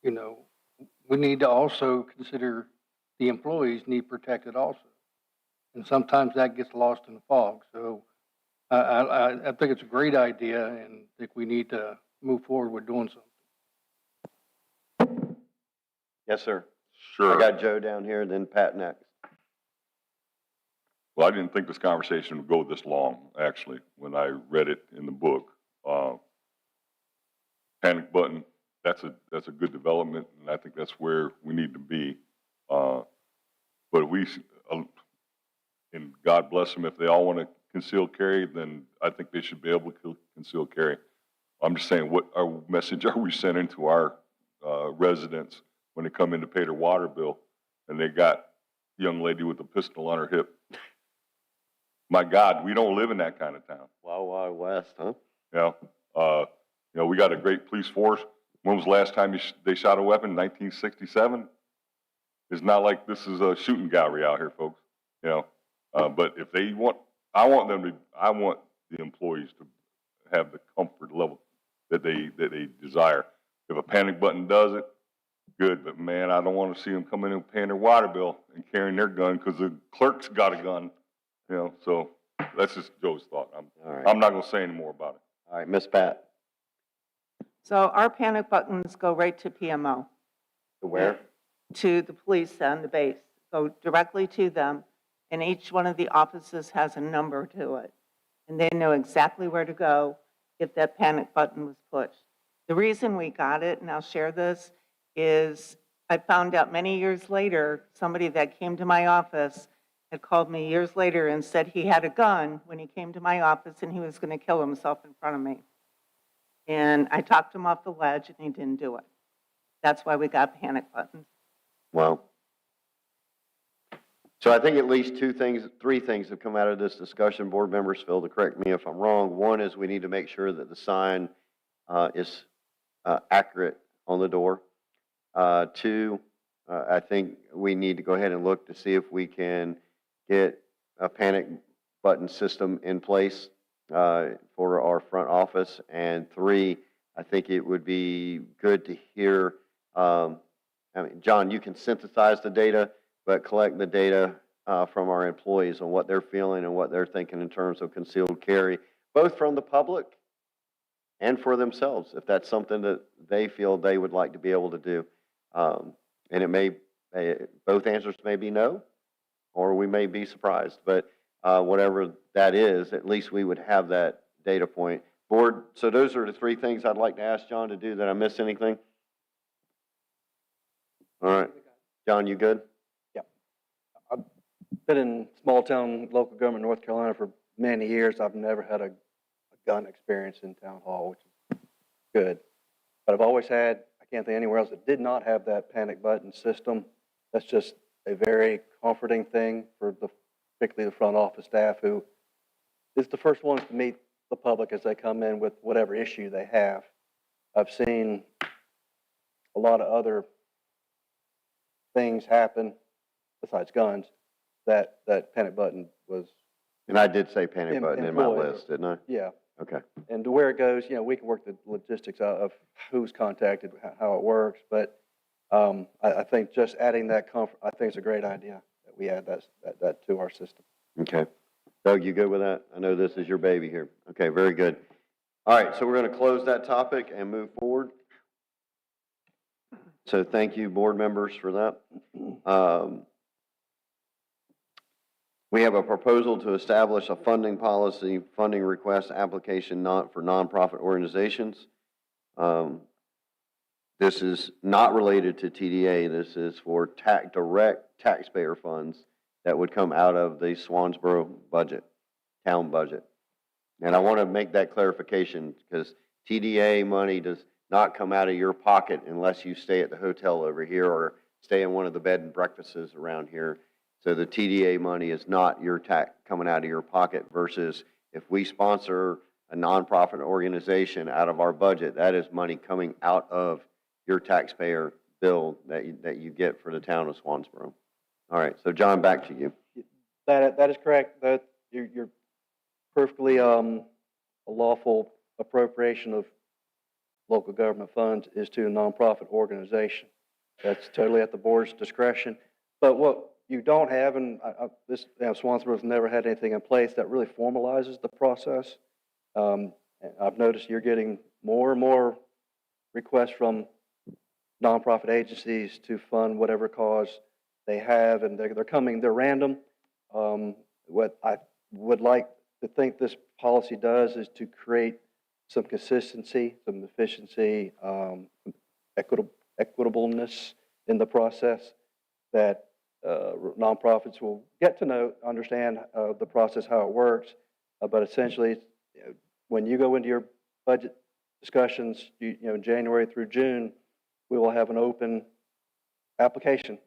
[SPEAKER 1] We need to also consider the employees need protected also. And sometimes that gets lost in the fog. So I think it's a great idea and I think we need to move forward with doing something.
[SPEAKER 3] Yes, sir.
[SPEAKER 4] Sure.
[SPEAKER 3] I got Joe down here, then Pat next.
[SPEAKER 4] Well, I didn't think this conversation would go this long, actually, when I read it in the book. Panic button, that's a good development, and I think that's where we need to be. But and God bless them, if they all want to conceal carry, then I think they should be able to conceal carry. I'm just saying, what message are we sending to our residents when they come in to pay their water bill and they got a young lady with a pistol on her hip? My God, we don't live in that kind of town.
[SPEAKER 3] Wild, Wild West, huh?
[SPEAKER 4] Yeah. We got a great police force. When was the last time they shot a weapon? 1967? It's not like this is a shooting gallery out here, folks. But if they want, I want the employees to have the comfort level that they desire. If a panic button does it, good. But man, I don't want to see them come in and paying their water bill and carrying their gun because the clerk's got a gun. So that's just Joe's thought. I'm not going to say any more about it.
[SPEAKER 3] All right, Miss Pat.
[SPEAKER 2] So our panic buttons go right to PMO.
[SPEAKER 3] To where?
[SPEAKER 2] To the police and the base. Go directly to them, and each one of the offices has a number to it. And they know exactly where to go if that panic button was pushed. The reason we got it, and I'll share this, is I found out many years later, somebody that came to my office had called me years later and said he had a gun when he came to my office and he was going to kill himself in front of me. And I talked him off the ledge and he didn't do it. That's why we got panic buttons.
[SPEAKER 3] Well, so I think at least three things have come out of this discussion. Board members feel to correct me if I'm wrong. One is we need to make sure that the sign is accurate on the door. Two, I think we need to go ahead and look to see if we can get a panic button system in place for our front office. And three, I think it would be good to hear, John, you can synthesize the data, but collect the data from our employees on what they're feeling and what they're thinking in terms of concealed carry, both from the public and for themselves, if that's something that they feel they would like to be able to do. And both answers may be no, or we may be surprised, but whatever that is, at least we would have that data point. Board, so those are the three things I'd like to ask John to do. Did I miss anything? All right. John, you good?
[SPEAKER 11] Yeah. I've been in small town local government, North Carolina for many years. I've never had a gun experience in town hall, which is good. But I've always had, I can't think anywhere else that did not have that panic button system. That's just a very comforting thing for particularly the front office staff who is the first ones to meet the public as they come in with whatever issue they have. I've seen a lot of other things happen besides guns that panic button was.
[SPEAKER 3] And I did say panic button in my
[SPEAKER 11] employed.
[SPEAKER 3] list, didn't I?
[SPEAKER 11] Yeah.
[SPEAKER 3] Okay.
[SPEAKER 11] And to where it goes, we can work the logistics out of who's contacted, how it works. But I think just adding that comfort, I think it's a great idea that we add that to our system.
[SPEAKER 3] Okay. Doug, you good with that? I know this is your baby here. Okay, very good. All right, so we're going to close that topic and move forward. So thank you, board members, for that. We have a proposal to establish a funding policy, funding request application for nonprofit organizations. This is not related to TDA. This is for direct taxpayer funds that would come out of the Swansboro budget, town budget. And I want to make that clarification because TDA money does not come out of your pocket unless you stay at the hotel over here or stay in one of the bed and breakfasts around here. So the TDA money is not coming out of your pocket versus if we sponsor a nonprofit organization out of our budget, that is money coming out of your taxpayer bill that you get for the town of Swansboro. All right, so John, back to you.
[SPEAKER 11] That is correct. That you're perfectly a lawful appropriation of local government funds is to a nonprofit organization. That's totally at the board's discretion. But what you don't have, and Swansboro's never had anything in place that really formalizes the process. I've noticed you're getting more and more requests from nonprofit agencies to fund whatever cause they have, and they're random. What I would like to think this policy does is to create some consistency, some efficiency, equitableness in the process that nonprofits will get to know, understand the process, how it works. But essentially, when you go into your budget discussions, January through June, we will have an open application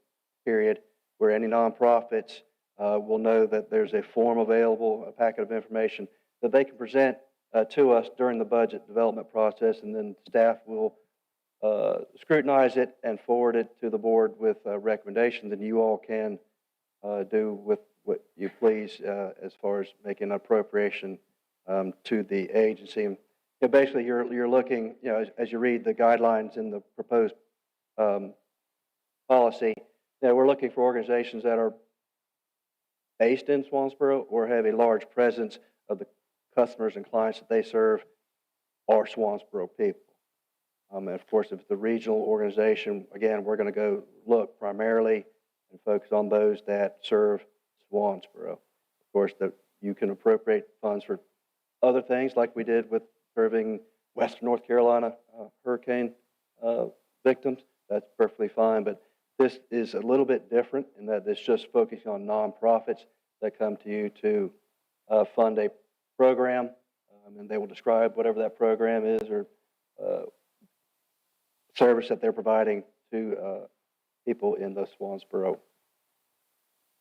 [SPEAKER 11] period where any nonprofits will know that there's a form available, a packet of information that they can present to us during the budget development process, and then staff will scrutinize it and forward it to the board with recommendations, and you all can do with what you please as far as making an appropriation to the agency. And basically, you're looking, as you read the guidelines in the proposed policy, we're looking for organizations that are based in Swansboro or have a large presence of the customers and clients that they serve are Swansboro people. And of course, if it's a regional organization, again, we're going to go look primarily and focus on those that serve Swansboro. Of course, that you can appropriate funds for other things like we did with serving Western North Carolina hurricane victims. That's perfectly fine, but this is a little bit different in that it's just focusing on nonprofits that come to you to fund a program, and they will describe whatever that program is or service that they're providing to people in the Swansboro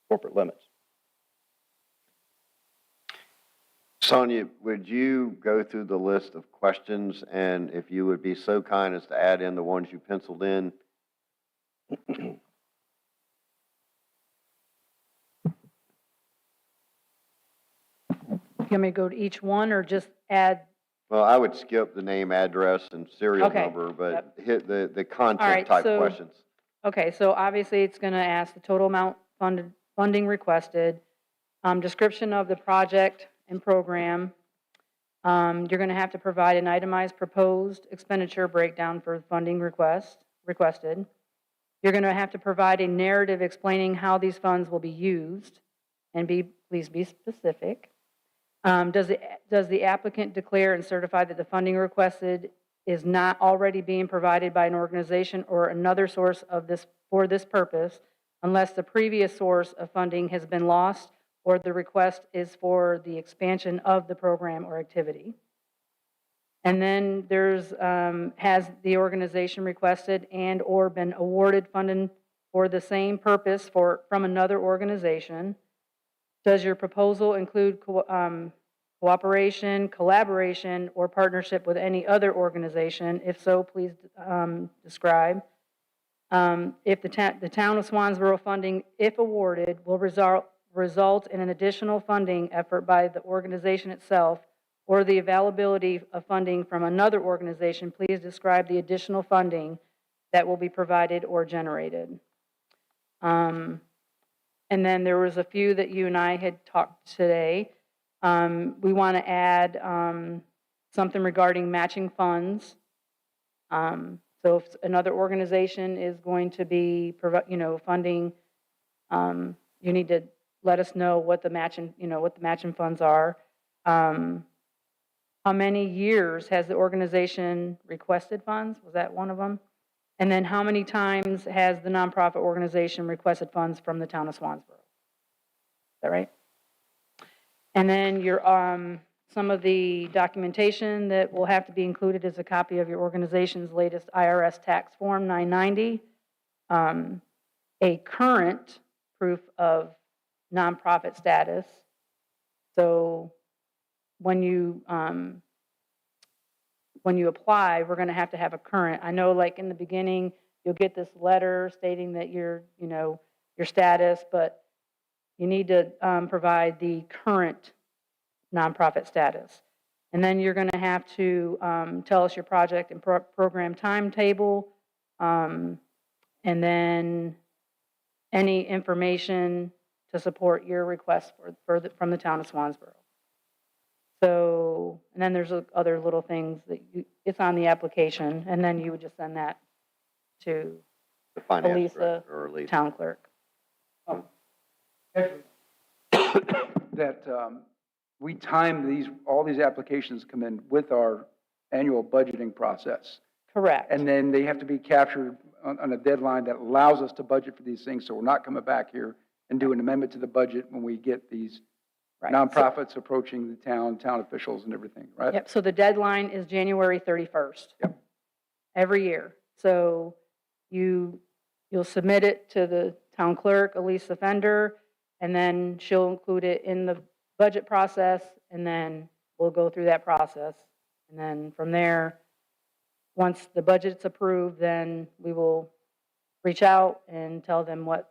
[SPEAKER 11] corporate limits.
[SPEAKER 3] Sonia, would you go through the list of questions, and if you would be so kind as to add in the ones you penciled in?
[SPEAKER 16] You want me to go to each one or just add?
[SPEAKER 3] Well, I would skip the name, address, and serial
[SPEAKER 16] Okay,
[SPEAKER 3] number, but
[SPEAKER 16] yep.
[SPEAKER 3] hit the
[SPEAKER 16] All right,
[SPEAKER 3] content type
[SPEAKER 16] so-
[SPEAKER 3] questions.
[SPEAKER 16] Okay, so obviously it's going to ask the total amount funding requested, description of the project and program. You're going to have to provide an itemized proposed expenditure breakdown for funding requested. You're going to have to provide a narrative explaining how these funds will be used, and please be specific. Does the applicant declare and certify that the funding requested is not already being provided by an organization or another source for this purpose, unless the previous source of funding has been lost or the request is for the expansion of the program or activity? And then has the organization requested and or been awarded funding for the same purpose from another organization? Does your proposal include cooperation, collaboration, or partnership with any other organization? If so, please describe. If the town of Swansboro funding, if awarded, will result in an additional funding effort by the organization itself or the availability of funding from another organization, please describe the additional funding that will be provided or generated. And then there was a few that you and I had talked today. We want to add something regarding matching funds. So if another organization is going to be, funding, you need to let us know what the matching funds are. How many years has the organization requested funds? Was that one of them? And then how many times has the nonprofit organization requested funds from the town of Swansboro? Is that right? And then your, some of the documentation that will have to be included is a copy of your organization's latest IRS tax form 990, a current proof of nonprofit status. So when you apply, we're going to have a current. I know, like in the beginning, you'll get this letter stating that your status, but you need to provide the current nonprofit status. And then you're going to have to tell us your project and program timetable, and then any information to support your request from the town of Swansboro. So, and then there's other little things that it's on the application, and then you would just send that to
[SPEAKER 3] The finance
[SPEAKER 16] Elisa,
[SPEAKER 3] director or Elisa.
[SPEAKER 16] town clerk.
[SPEAKER 14] That we time all these applications come in with our annual budgeting process.
[SPEAKER 16] Correct.
[SPEAKER 14] And then they have to be captured on a deadline that allows us to budget for these things, so we're not coming back here and do an amendment to the budget when we get these nonprofits approaching the town officials and everything, right?
[SPEAKER 16] Yep, so the deadline is January 31st.
[SPEAKER 14] Yep.
[SPEAKER 16] Every year. So you'll submit it to the town clerk, Elisa Fender, and then she'll include it in the budget process, and then we'll go through that process. And then from there, once the budget's approved, then we will reach out and tell them what's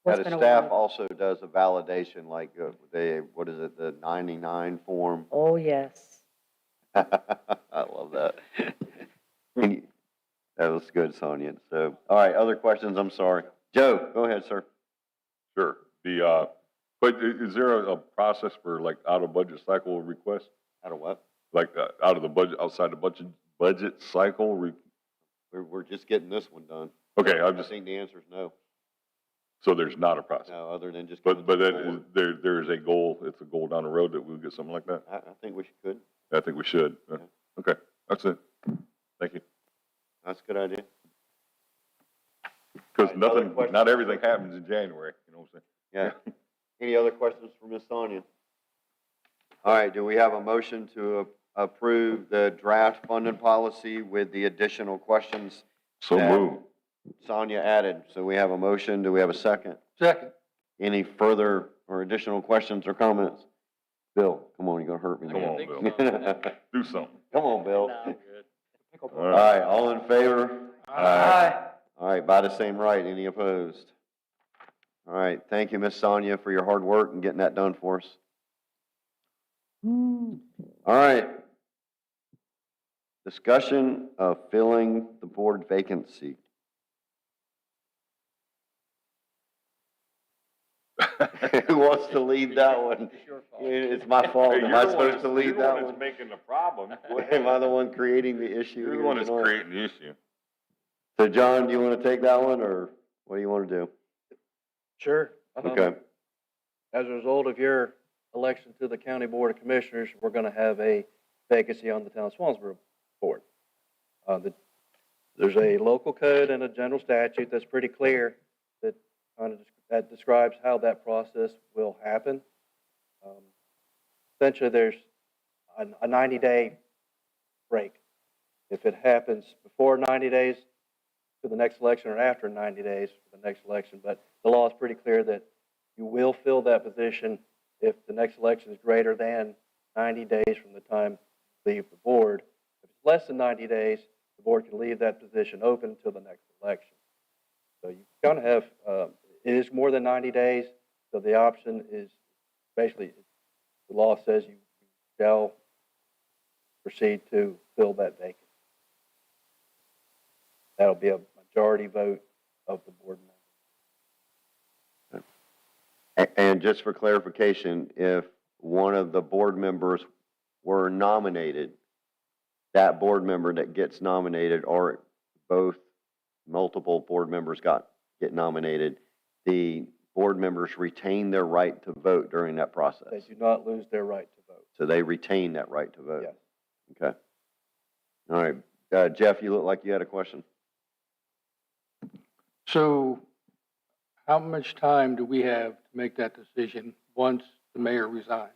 [SPEAKER 3] The
[SPEAKER 16] been
[SPEAKER 3] staff
[SPEAKER 16] awarded.
[SPEAKER 3] also does a validation, like what is it, the 99 form?
[SPEAKER 16] Oh, yes.
[SPEAKER 3] I love that. That was good, Sonia. So, all right, other questions? I'm sorry. Joe, go ahead, sir.
[SPEAKER 4] Sure. But is there a process for like out of budget cycle requests?
[SPEAKER 3] Out of what?
[SPEAKER 4] Like out of the budget, outside the budget cycle?
[SPEAKER 3] We're just getting this one done.
[SPEAKER 4] Okay,
[SPEAKER 3] I think the answer is no.
[SPEAKER 4] So there's not a process?
[SPEAKER 3] No, other than just.
[SPEAKER 4] But there is a goal, it's a goal down the road that we'll get something like that?
[SPEAKER 3] I think we could.
[SPEAKER 4] I think we should.
[SPEAKER 3] Yeah.
[SPEAKER 4] Okay, that's it. Thank you.
[SPEAKER 3] That's a good idea.
[SPEAKER 4] Because
[SPEAKER 3] All right, other questions?
[SPEAKER 4] not everything happens in January, you know what I'm saying?
[SPEAKER 3] Yeah. Any other questions for Ms. Sonia? All right, do we have a motion to approve the draft funding policy with the additional questions?
[SPEAKER 4] So
[SPEAKER 3] that
[SPEAKER 4] moved.
[SPEAKER 3] Sonia added. So we have a motion. Do we have a second?
[SPEAKER 1] Second.
[SPEAKER 3] Any further or additional questions or comments? Bill, come on, you're gonna hurt me.
[SPEAKER 4] Come on,
[SPEAKER 3] man.
[SPEAKER 4] Bill. Do something.
[SPEAKER 3] Come on, Bill.
[SPEAKER 4] All
[SPEAKER 3] All right, all in favor?
[SPEAKER 1] Aye.
[SPEAKER 3] All right, by the same right, any opposed? All right, thank you, Miss Sonia, for your hard work and getting that done for us. All right. Discussion of filling the board vacancy. Who wants to lead that one? It's my fault.
[SPEAKER 4] Hey,
[SPEAKER 3] Am
[SPEAKER 4] you're
[SPEAKER 3] I
[SPEAKER 4] the one
[SPEAKER 3] supposed to lead
[SPEAKER 4] you're the
[SPEAKER 3] that
[SPEAKER 4] one
[SPEAKER 3] one?
[SPEAKER 4] that's making the problem.
[SPEAKER 3] Am I the one creating the issue?
[SPEAKER 4] You're the
[SPEAKER 3] here
[SPEAKER 4] one that's
[SPEAKER 3] tonight?
[SPEAKER 4] creating the issue.
[SPEAKER 3] So, John, do you want to take that one, or what do you want to do?
[SPEAKER 11] Sure.
[SPEAKER 3] Okay.
[SPEAKER 11] As a result of your election to the County Board of Commissioners, we're going to have a vacancy on the Town of Swansboro Board. There's a local code and a general statute that's pretty clear that describes how that process will happen. Essentially, there's a 90-day break. If it happens before 90 days to the next election or after 90 days for the next election, but the law is pretty clear that you will fill that position if the next election is greater than 90 days from the time you leave the board. If it's less than 90 days, the board can leave that position open until the next election. So you kind of have, it is more than 90 days, so the option is basically, the law says you shall proceed to fill that vacancy. That'll be a majority vote of the board members.
[SPEAKER 3] And just for clarification, if one of the board members were nominated, that board member that gets nominated, or both multiple board members get nominated, the board members retain their right to vote during that process.
[SPEAKER 11] They do not lose their right to vote.
[SPEAKER 3] So they retain that right to vote?
[SPEAKER 11] Yes.
[SPEAKER 3] Okay. All right. Jeff, you look like you had a question.
[SPEAKER 1] So how much time do we have to make that decision once the mayor resigns?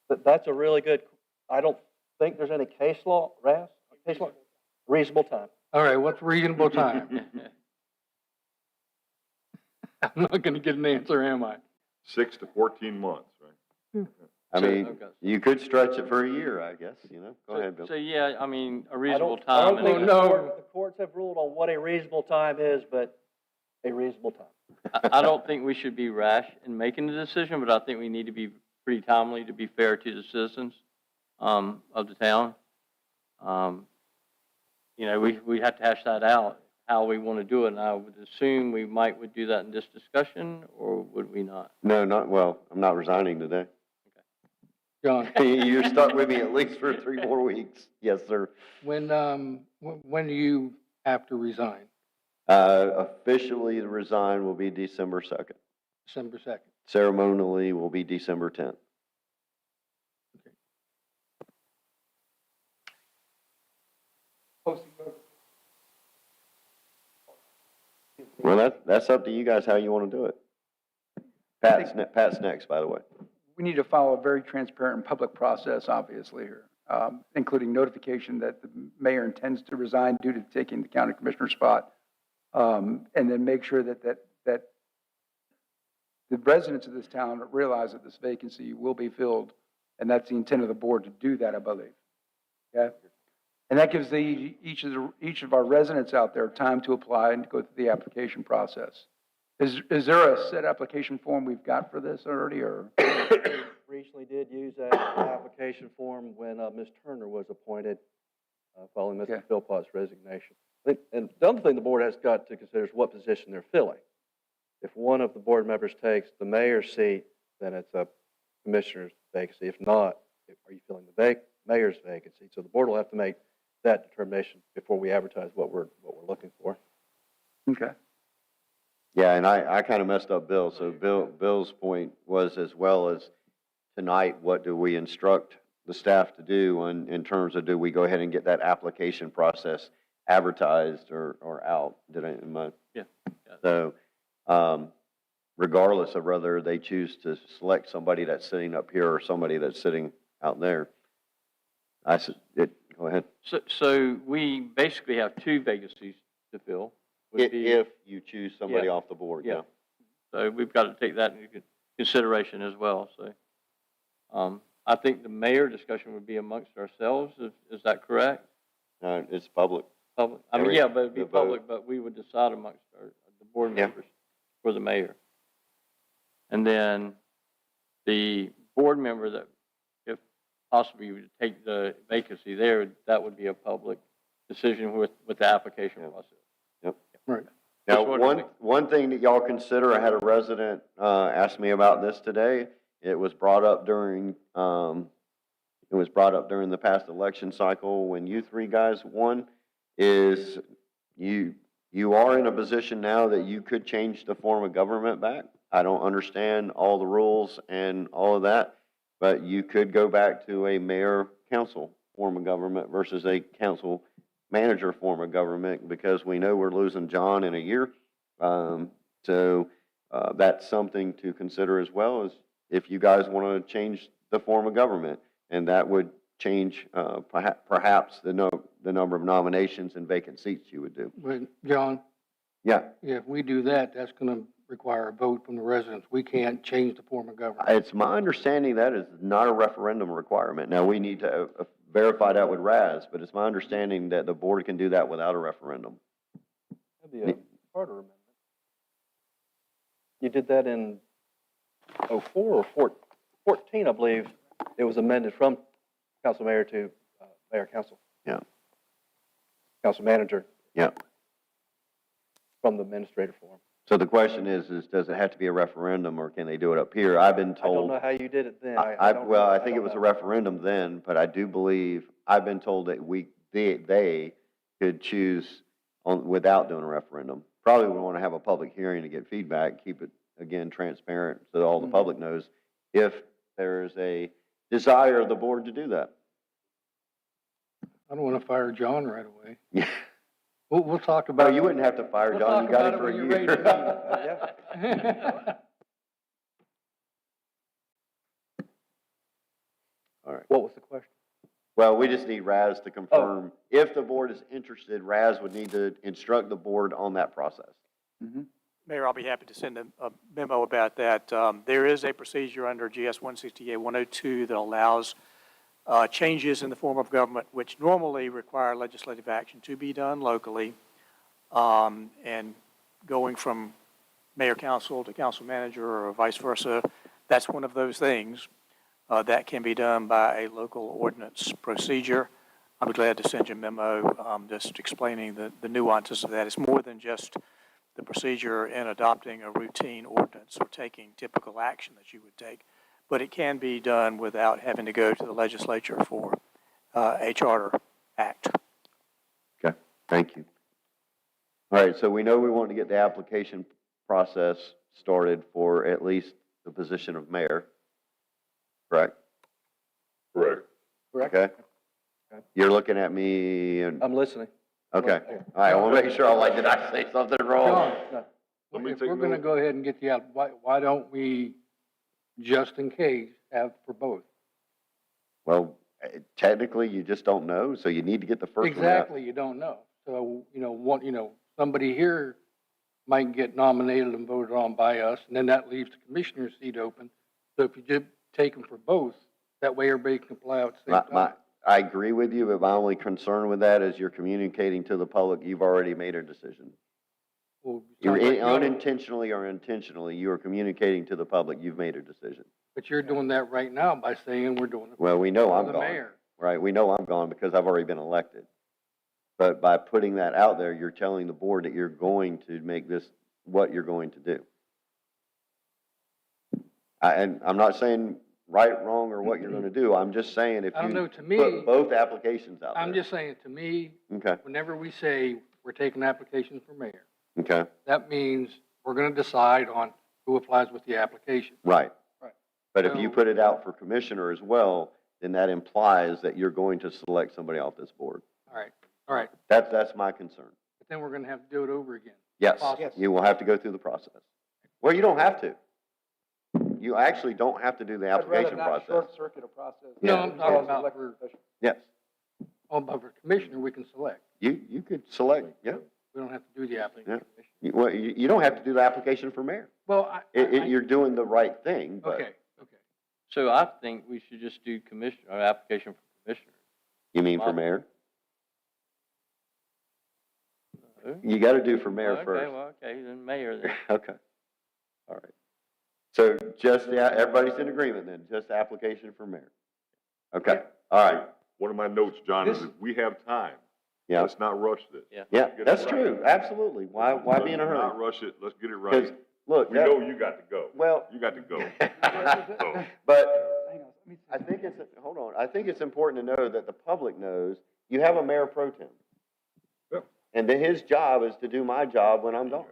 [SPEAKER 11] But that's a really good, I don't think there's any case law, Raz? Case law? Reasonable time.
[SPEAKER 1] All right, what's reasonable time? I'm not going to get an answer, am I?
[SPEAKER 4] 6 to 14 months, right?
[SPEAKER 3] I mean,
[SPEAKER 12] okay.
[SPEAKER 3] you could stretch it for a year, I guess, you know? Go ahead, Bill.
[SPEAKER 12] So, yeah, I mean, a
[SPEAKER 11] I
[SPEAKER 12] reasonable
[SPEAKER 11] don't- I
[SPEAKER 12] time.
[SPEAKER 11] don't think
[SPEAKER 12] and-
[SPEAKER 11] the courts have ruled on what a reasonable time is, but a reasonable time.
[SPEAKER 12] I don't think we should be rash in making the decision, but I think we need to be pretty timely to be fair to the citizens of the town. You know, we have to hash that out, how we want to do it, and I would assume we would do that in this discussion, or would we not?
[SPEAKER 3] No, well, I'm not resigning today.
[SPEAKER 1] John,
[SPEAKER 3] You're stuck with me at least for 3 more weeks. Yes, sir.
[SPEAKER 1] when do you have to resign?
[SPEAKER 3] Officially, the resign will be December 2nd.
[SPEAKER 1] December 2nd.
[SPEAKER 3] Ceremonially will be December 10th. Well, that's up to you guys how you want to do it. Pat's next, by the way.
[SPEAKER 14] We need to follow a very transparent and public process, obviously, here, including notification that the mayor intends to resign due to taking the county commissioner spot, and then make sure that the residents of this town realize that this vacancy will be filled, and that's the intent of the board to do that, I believe. Okay? And that gives each of our residents out there time to apply and to go through the application process. Is there a set application form we've got for this already, or?
[SPEAKER 11] Recently did use that application form when Ms. Turner was appointed, following Mr. Philpott's resignation. And the other thing the board has got to consider is what position they're filling. If one of the board members takes the mayor's seat, then it's a commissioner's vacancy. If not, are you filling the mayor's vacancy? So the board will have to make that determination before we advertise what we're looking for.
[SPEAKER 14] Okay.
[SPEAKER 3] Yeah, and I kind of messed up Bill. So Bill's point was, as well as tonight, what do we instruct the staff to do in terms of, do we go ahead and get that application process advertised or out?
[SPEAKER 12] Yeah.
[SPEAKER 3] So, regardless of whether they choose to select somebody that's sitting up here or somebody that's sitting out there, go ahead.
[SPEAKER 12] So we basically have 2 vacancies to fill.
[SPEAKER 3] If you choose somebody
[SPEAKER 12] Yeah.
[SPEAKER 3] off the board, yeah.
[SPEAKER 12] So we've got to take that into consideration as well, so. I think the mayor discussion would be amongst ourselves, is that correct?
[SPEAKER 3] It's public.
[SPEAKER 12] Public, I mean, yeah, but it'd be
[SPEAKER 3] The vote.
[SPEAKER 12] public, but we would decide amongst the board
[SPEAKER 3] Yeah.
[SPEAKER 12] members for the mayor. And then the board member that, if possibly would take the vacancy there, that would be a public decision with the application process.
[SPEAKER 3] Yep.
[SPEAKER 1] Right.
[SPEAKER 3] Now,
[SPEAKER 12] Just wanted to
[SPEAKER 3] one thing that y'all consider, I had a resident ask me about this today. It was brought up during the past election cycle when you 3 guys won, is you are in a position now that you could change the form of government back. I don't understand all the rules and all of that, but you could go back to a mayor-council form of government versus a council manager form of government, because we know we're losing John in a year. So that's something to consider as well, as if you guys want to change the form of government, and that would change perhaps the number of nominations and vacant seats you would do.
[SPEAKER 1] But John,
[SPEAKER 3] Yeah,
[SPEAKER 1] if we do that, that's going to require a vote from the residents. We can't change the form of government.
[SPEAKER 3] It's my understanding that is not a referendum requirement. Now, we need to verify that with Raz, but it's my understanding that the board can do that without a referendum.
[SPEAKER 11] That'd be a charter amendment. You did that in '04 or '14, I believe. It was amended from council mayor to mayor council.
[SPEAKER 3] Yeah.
[SPEAKER 11] Council manager.
[SPEAKER 3] Yeah.
[SPEAKER 11] From the administrative form.
[SPEAKER 3] So the question is does it have to be a referendum or can they do it up here? I've been
[SPEAKER 11] I don't
[SPEAKER 3] told.
[SPEAKER 11] know how you did it then.
[SPEAKER 3] Well, I think it was a referendum then, but I do believe, I've been told that they could choose without doing a referendum. Probably would want to have a public hearing to get feedback, keep it, again, transparent so that all the public knows if there's a desire of the board to do that.
[SPEAKER 1] I don't want to fire John right away.
[SPEAKER 3] Yeah.
[SPEAKER 1] We'll talk about.
[SPEAKER 3] No, you wouldn't have to fire
[SPEAKER 1] We'll
[SPEAKER 3] John.
[SPEAKER 1] talk
[SPEAKER 3] You got
[SPEAKER 1] about
[SPEAKER 3] it for
[SPEAKER 1] when
[SPEAKER 3] a
[SPEAKER 1] you're ready
[SPEAKER 3] year.
[SPEAKER 1] to
[SPEAKER 3] All right.
[SPEAKER 11] What was the question?
[SPEAKER 3] Well, we just need Raz to confirm. If the board is interested, Raz would need to instruct the board on that process.
[SPEAKER 18] Mayor, I'll be happy to send a memo about that. There is a procedure under GS 168-102 that allows changes in the form of government which normally require legislative action to be done locally. And going from mayor council to council manager or vice versa, that's one of those things that can be done by a local ordinance procedure. I'll be glad to send you a memo just explaining the nuances of that. It's more than just the procedure in adopting a routine ordinance or taking typical action that you would take, but it can be done without having to go to the legislature for a charter act.
[SPEAKER 3] Okay, thank you. All right, so we know we want to get the application process started for at least the position of mayor, correct?
[SPEAKER 4] Correct.
[SPEAKER 3] Okay? You're looking at me and,
[SPEAKER 11] I'm listening.
[SPEAKER 3] okay. All right, I want to make sure, did I say something wrong?
[SPEAKER 1] John,
[SPEAKER 4] Let me
[SPEAKER 1] if
[SPEAKER 4] take
[SPEAKER 1] we're going to
[SPEAKER 4] note.
[SPEAKER 1] go ahead and get the app, why don't we, just in case, have for both?
[SPEAKER 3] Well, technically, you just don't know, so you need to get the first one out.
[SPEAKER 1] Exactly, you don't know. So, somebody here might get nominated and voted on by us, and then that leaves the commissioner's seat open. So if you just take them for both, that way everybody can apply at the same time.
[SPEAKER 3] I agree with you, but my only concern with that is you're communicating to the public, you've already made a decision.
[SPEAKER 1] Well,
[SPEAKER 3] You're
[SPEAKER 1] sounds like
[SPEAKER 3] unintentionally or intentionally, you are communicating to the public, you've made a decision.
[SPEAKER 1] But you're doing that right now by saying we're doing it
[SPEAKER 3] Well, we know
[SPEAKER 1] for
[SPEAKER 3] I'm
[SPEAKER 1] the
[SPEAKER 3] gone,
[SPEAKER 1] mayor.
[SPEAKER 3] right? We know I'm gone because I've already been elected. But by putting that out there, you're telling the board that you're going to make this what you're going to do. And I'm not saying right, wrong, or what you're going to do. I'm just saying if
[SPEAKER 1] I don't know,
[SPEAKER 3] you
[SPEAKER 1] to me,
[SPEAKER 3] put both applications out there.
[SPEAKER 1] I'm just saying, to me,
[SPEAKER 3] Okay,
[SPEAKER 1] whenever we say we're taking applications for mayor,
[SPEAKER 3] okay,
[SPEAKER 1] that means we're going to decide on who applies with the application.
[SPEAKER 3] right.
[SPEAKER 1] Right.
[SPEAKER 3] But if you
[SPEAKER 1] So-
[SPEAKER 3] put it out for commissioner as well, then that implies that you're going to select somebody off this board.
[SPEAKER 1] All right.
[SPEAKER 3] That's my concern.
[SPEAKER 1] But then we're going to have to do it over again.
[SPEAKER 3] Yes,
[SPEAKER 1] Possible.
[SPEAKER 3] you will have to go through the process. Well, you don't have to. You actually don't have to do the application process.
[SPEAKER 14] Short circuit a process.
[SPEAKER 1] No,
[SPEAKER 3] Yeah.
[SPEAKER 1] I'm talking about for,
[SPEAKER 3] Yes,
[SPEAKER 1] but for commissioner, we can select.
[SPEAKER 3] you could select, yeah.
[SPEAKER 1] We don't have to do the application.
[SPEAKER 3] Well, you don't have to do the application for mayor.
[SPEAKER 1] Well,
[SPEAKER 3] You're doing the right thing, but
[SPEAKER 1] okay.
[SPEAKER 12] So I think we should just do commissioner, or application for commissioner.
[SPEAKER 3] you mean for mayor? You got to do for mayor
[SPEAKER 12] Okay,
[SPEAKER 3] first.
[SPEAKER 12] well, okay, then mayor then.
[SPEAKER 3] Okay. All right. So just, yeah, everybody's in agreement then, just application for mayor. Okay, all right.
[SPEAKER 4] One of my notes, John, is
[SPEAKER 14] This-
[SPEAKER 4] that we have time.
[SPEAKER 3] Yeah,
[SPEAKER 4] Let's not rush this.
[SPEAKER 12] Yeah.
[SPEAKER 3] yeah,
[SPEAKER 4] Get it
[SPEAKER 3] that's
[SPEAKER 4] right.
[SPEAKER 3] true, absolutely. Why be in a
[SPEAKER 4] Let's
[SPEAKER 3] hurry?
[SPEAKER 4] not rush it, let's get it
[SPEAKER 3] Because,
[SPEAKER 4] right.
[SPEAKER 3] look,
[SPEAKER 4] We know you got to go.
[SPEAKER 3] well,
[SPEAKER 4] You got to go.
[SPEAKER 3] but
[SPEAKER 14] Hang on, let me
[SPEAKER 3] I think hold on, I think it's important to know that the public knows you have a mayor pro tem.
[SPEAKER 4] Yep.
[SPEAKER 3] And that his job is to do my job when I'm gone.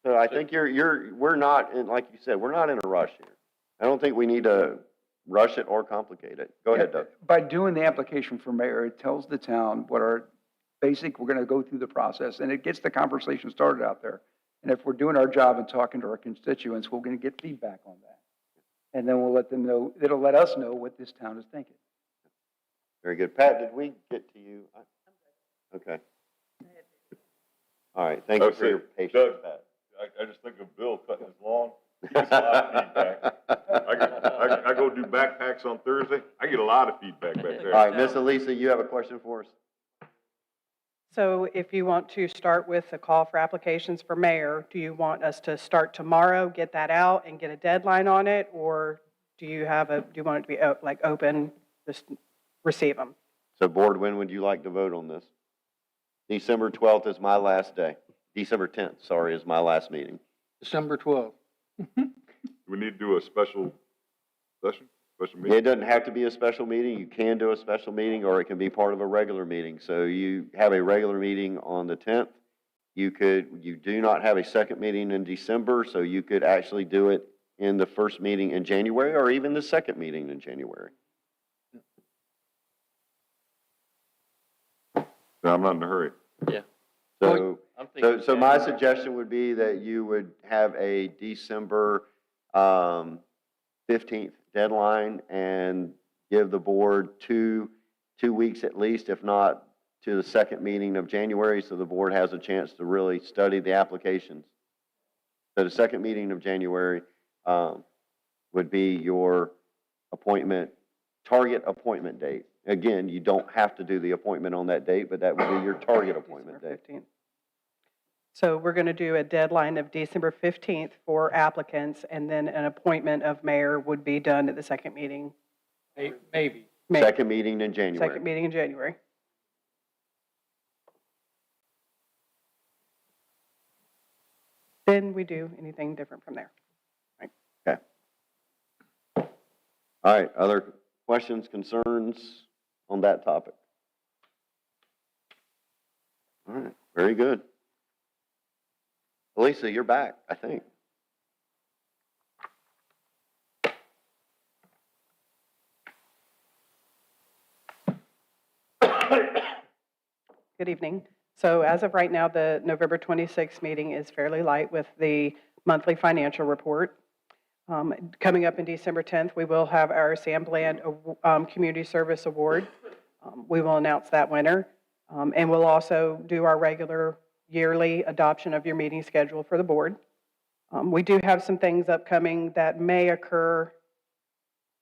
[SPEAKER 3] So I think we're not, like you said, we're not in a rush here. I don't think we need to rush it or complicate it. Go ahead, Doug.
[SPEAKER 14] By doing the application for mayor, it tells the town what our basic, we're going to go through the process, and it gets the conversation started out there. And if we're doing our job and talking to our constituents, we're going to get feedback on that. And then we'll let them know, it'll let us know what this town is thinking.
[SPEAKER 3] Very good. Pat, did we get to you? Okay. All right, thank you for your patience,
[SPEAKER 4] Doug,
[SPEAKER 3] Pat.
[SPEAKER 4] I just think of Bill cutting his lawn. He gets a lot of feedback. I go do backpacks on Thursday. I get a lot of feedback back there.
[SPEAKER 3] All right, Miss Elisa, you have a question for us?
[SPEAKER 19] So if you want to start with the call for applications for mayor, do you want us to start tomorrow, get that out and get a deadline on it? Or do you want it to be like open, just receive them?
[SPEAKER 3] So board, when would you like to vote on this? December 12th is my last day. December 10th, sorry, is my last meeting.
[SPEAKER 1] December 12th.
[SPEAKER 4] Do we need to do a special session, special
[SPEAKER 3] It
[SPEAKER 4] meeting?
[SPEAKER 3] doesn't have to be a special meeting. You can do a special meeting, or it can be part of a regular meeting. So you have a regular meeting on the 10th. You do not have a second meeting in December, so you could actually do it in the first meeting in January, or even the second meeting in January.
[SPEAKER 4] No, I'm not in a hurry.
[SPEAKER 12] Yeah.
[SPEAKER 3] So,
[SPEAKER 12] I'm thinking
[SPEAKER 3] so my suggestion would be that you would have a December 15th deadline and give the board two weeks at least, if not to the second meeting of January, so the board has a chance to really study the applications. So the second meeting of January would be your target appointment date. Again, you don't have to do the appointment on that date, but that would be your target appointment date.
[SPEAKER 19] 15th. So we're going to do a deadline of December 15th for applicants, and then an appointment of mayor would be done at the second meeting.
[SPEAKER 1] Maybe.
[SPEAKER 3] Second meeting in January.
[SPEAKER 19] Second meeting in January. Then we do anything different from there.
[SPEAKER 3] Okay. All right, other questions, concerns on that topic? All right, very good. Elisa, you're back, I think.
[SPEAKER 19] Good evening. So as of right now, the November 26th meeting is fairly light with the monthly financial report. Coming up in December 10th, we will have our Sam Bland Community Service Award. We will announce that winner. And we'll also do our regular yearly adoption of your meeting schedule for the board. We do have some things upcoming that may occur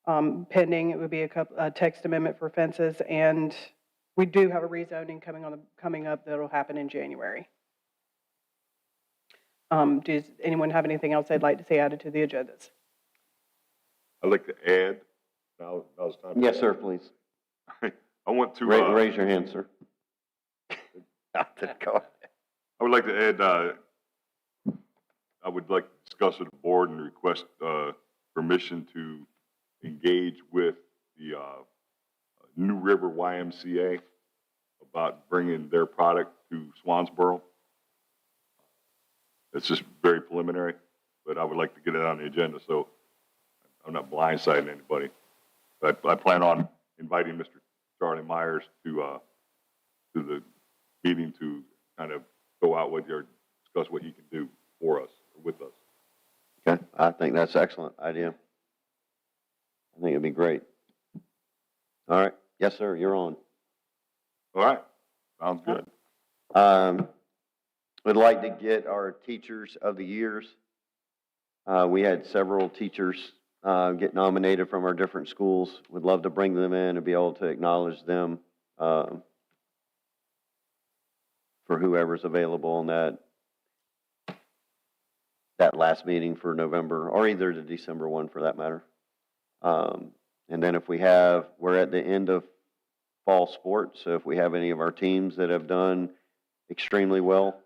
[SPEAKER 19] pending. It would be a text amendment for fences, and we do have a rezoning coming up that'll happen in January. Does anyone have anything else they'd like to see added to the agendas?
[SPEAKER 4] I'd like to add, now it's time.
[SPEAKER 3] Yes, sir, please.
[SPEAKER 4] I want to.
[SPEAKER 3] Raise your hand, sir. Go ahead.
[SPEAKER 4] I would like to add, I would like to discuss with the board and request permission to engage with the New River YMCA about bringing their product to Swansboro. It's just very preliminary, but I would like to get it on the agenda so I'm not blindsiding anybody. But I plan on inviting Mr. Charlie Myers to the meeting to kind of go out with you or discuss what he can do for us, or with us.
[SPEAKER 3] Okay, I think that's an excellent idea. I think it'd be great. All right, yes, sir, you're on.
[SPEAKER 4] All right, sounds good.
[SPEAKER 3] We'd like to get our teachers of the years. We had several teachers get nominated from our different schools. We'd love to bring them in and be able to acknowledge them for whoever's available on that last meeting for November, or either the December one for that matter. And then we're at the end of fall sports, so if we have any of our teams that have done extremely well,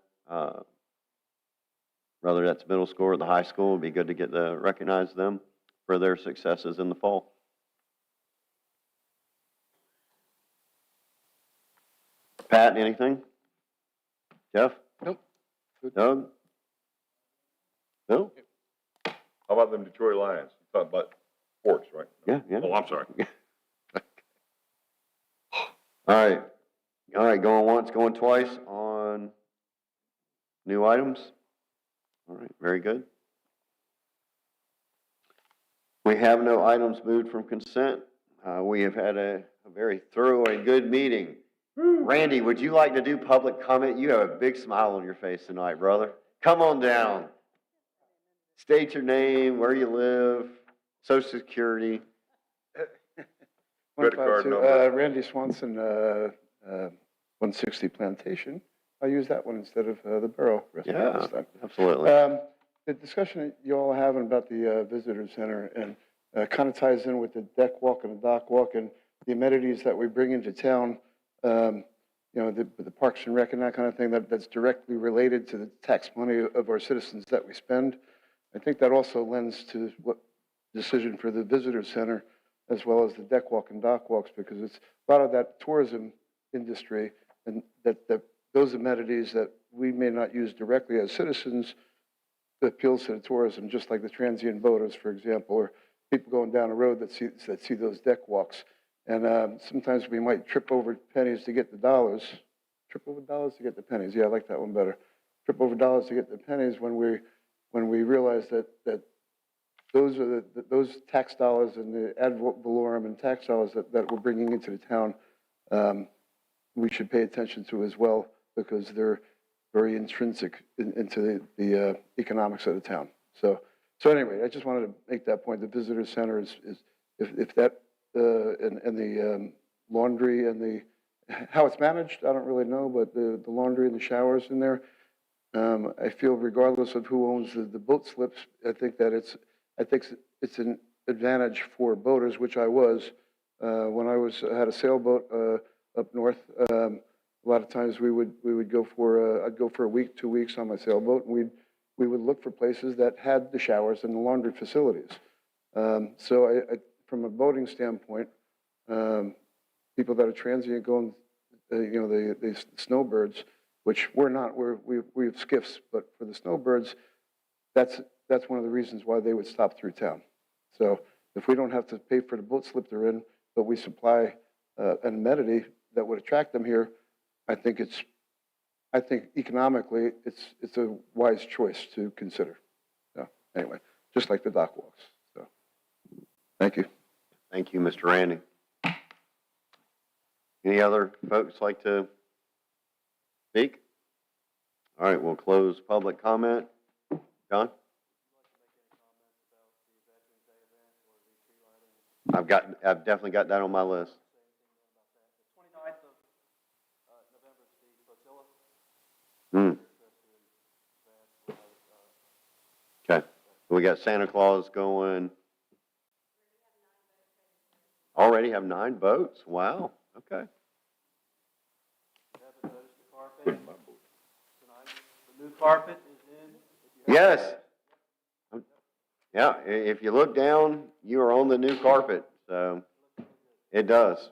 [SPEAKER 3] whether that's middle school or the high school, it'd be good to get to recognize them for their successes in the fall. Pat, anything? Jeff?
[SPEAKER 1] Nope.
[SPEAKER 3] Doug? No?
[SPEAKER 4] How about them Detroit Lions? You talking about sports, right?
[SPEAKER 3] Yeah.
[SPEAKER 4] Oh, I'm sorry.
[SPEAKER 3] All right, going once, going twice on new items. All right, very good. We have no items moved from consent. We have had a very thorough and good meeting. Randy, would you like to do public comment? You have a big smile on your face tonight, brother. Come on down. State your name, where you live, social security.
[SPEAKER 4] Credit card number.
[SPEAKER 20] Randy Swanson, 160 Plantation. I'll use that one instead of the Borough restaurant this time.
[SPEAKER 3] Absolutely.
[SPEAKER 20] The discussion that you all having about the visitor center and kind of ties in with the deck walk and the dock walk and the amenities that we bring into town, the Parks and Rec and that kind of thing that's directly related to the tax money of our citizens that we spend. I think that also lends to what decision for the visitor center as well as the deck walk and dock walks, because it's a lot of that tourism industry and that those amenities that we may not use directly as citizens appeals to the tourism, just like the transient boaters, for example, or people going down the road that see those deck walks. And sometimes we might trip over pennies to get the dollars. Trip over dollars to get the pennies. Yeah, I like that one better. Trip over dollars to get the pennies when we realize that those are those tax dollars and the ad valorem and tax dollars that we're bringing into the town, we should pay attention to as well, because they're very intrinsic into the economics of the town. So anyway, I just wanted to make that point. The visitor center is if that and the laundry and the how it's managed, I don't really know, but the laundry and the showers in there, I feel regardless of who owns the boat slips, I think it's an advantage for boaters, which I was when I had a sailboat up north. A lot of times we would go for I'd go for a week, 2 weeks on my sailboat, and we would look for places that had the showers and the laundry facilities. So from a boating standpoint, people that are transient going, the snowbirds, which we're not, we have skiffs, but for the snowbirds, that's one of the reasons why they would stop through town. So if we don't have to pay for the boat slip they're in, but we supply an amenity that would attract them here, I think economically it's a wise choice to consider. So anyway, just like the dock walks. So thank you.
[SPEAKER 3] Thank you, Mr. Randy. Any other folks like to speak? All right, we'll close public comment. John? I've definitely got that on my list. Okay. We got Santa Claus going. Already have 9 boats. Wow. Okay.
[SPEAKER 12] The new carpet is in.
[SPEAKER 3] Yes. Yeah. If you look down, you are on the new carpet. So it does.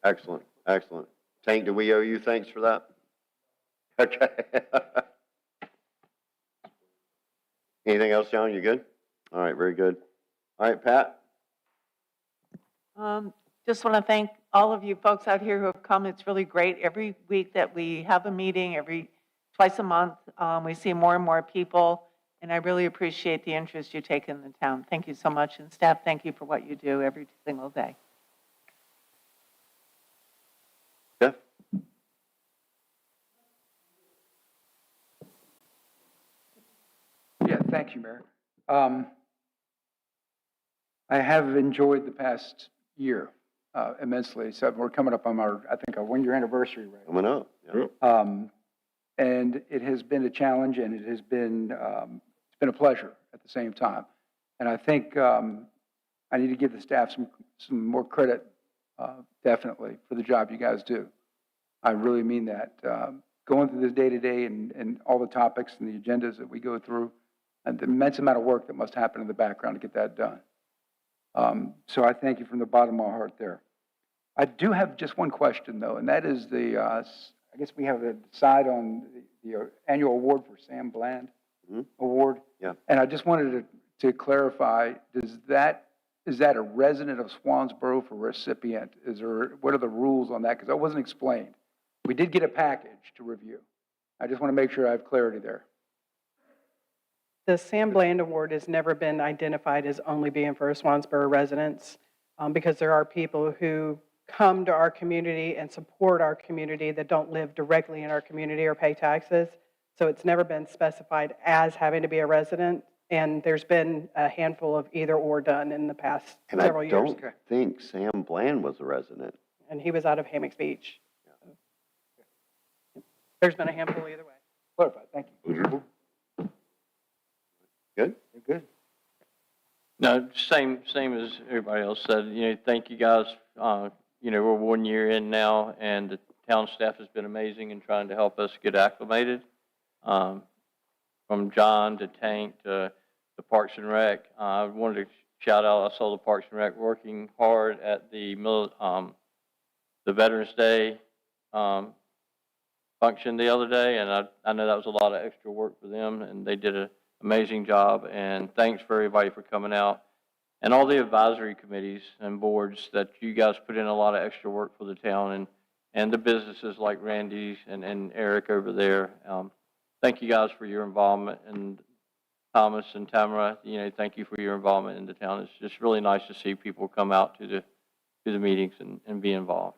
[SPEAKER 3] Excellent. Excellent. Tank, do we owe you thanks for that? Okay. Anything else, John? You good? All right, very good. All right, Pat?
[SPEAKER 2] Just want to thank all of you folks out here who have come. It's really great. Every week that we have a meeting, twice a month, we see more and more people, and I really appreciate the interest you take in the town. Thank you so much, and staff, thank you for what you do every single day.
[SPEAKER 3] Yeah.
[SPEAKER 14] Yeah, thank you, Mayor. I have enjoyed the past year immensely. So we're coming up on our 1-year anniversary, right?
[SPEAKER 3] Coming up. Yeah.
[SPEAKER 14] And it has been a challenge, and it has been it's been a pleasure at the same time. And I think I need to give the staff some more credit, definitely, for the job you guys do. I really mean that. Going through this day-to-day and all the topics and the agendas that we go through, and the immense amount of work that must happen in the background to get that done. So I thank you from the bottom of my heart there. I do have just one question, though, and that is I guess we have to decide on the annual award for Sam Bland Award.
[SPEAKER 3] Yeah.
[SPEAKER 14] And I just wanted to clarify, is that a resident of Swansboro for recipient? What are the rules on that? Because that wasn't explained. We did get a package to review. I just want to make sure I have clarity there.
[SPEAKER 19] The Sam Bland Award has never been identified as only being for Swansboro residents, because there are people who come to our community and support our community that don't live directly in our community or pay taxes. So it's never been specified as having to be a resident, and there's been a handful of either or done in the past
[SPEAKER 3] And
[SPEAKER 19] several
[SPEAKER 3] I
[SPEAKER 19] years.
[SPEAKER 3] don't think Sam Bland was a resident.
[SPEAKER 19] And he was out of Hammocks Beach. There's been a handful either way.
[SPEAKER 14] Clarified, thank you.
[SPEAKER 3] Good?
[SPEAKER 14] You're good.
[SPEAKER 12] No, same as everybody else said, thank you guys. We're 1 year in now, and the town staff has been amazing in trying to help us get acclimated. From John to Tank to the Parks and Rec. I wanted to shout out, I saw the Parks and Rec working hard at the Veterans Day function the other day, and I know that was a lot of extra work for them, and they did an amazing job, and thanks for everybody for coming out. And all the advisory committees and boards that you guys put in a lot of extra work for the town, and the businesses like Randy's and Eric over there. Thank you guys for your involvement, and Thomas and Tamara, thank you for your involvement in the town. It's just really nice to see people come out to the meetings and be involved.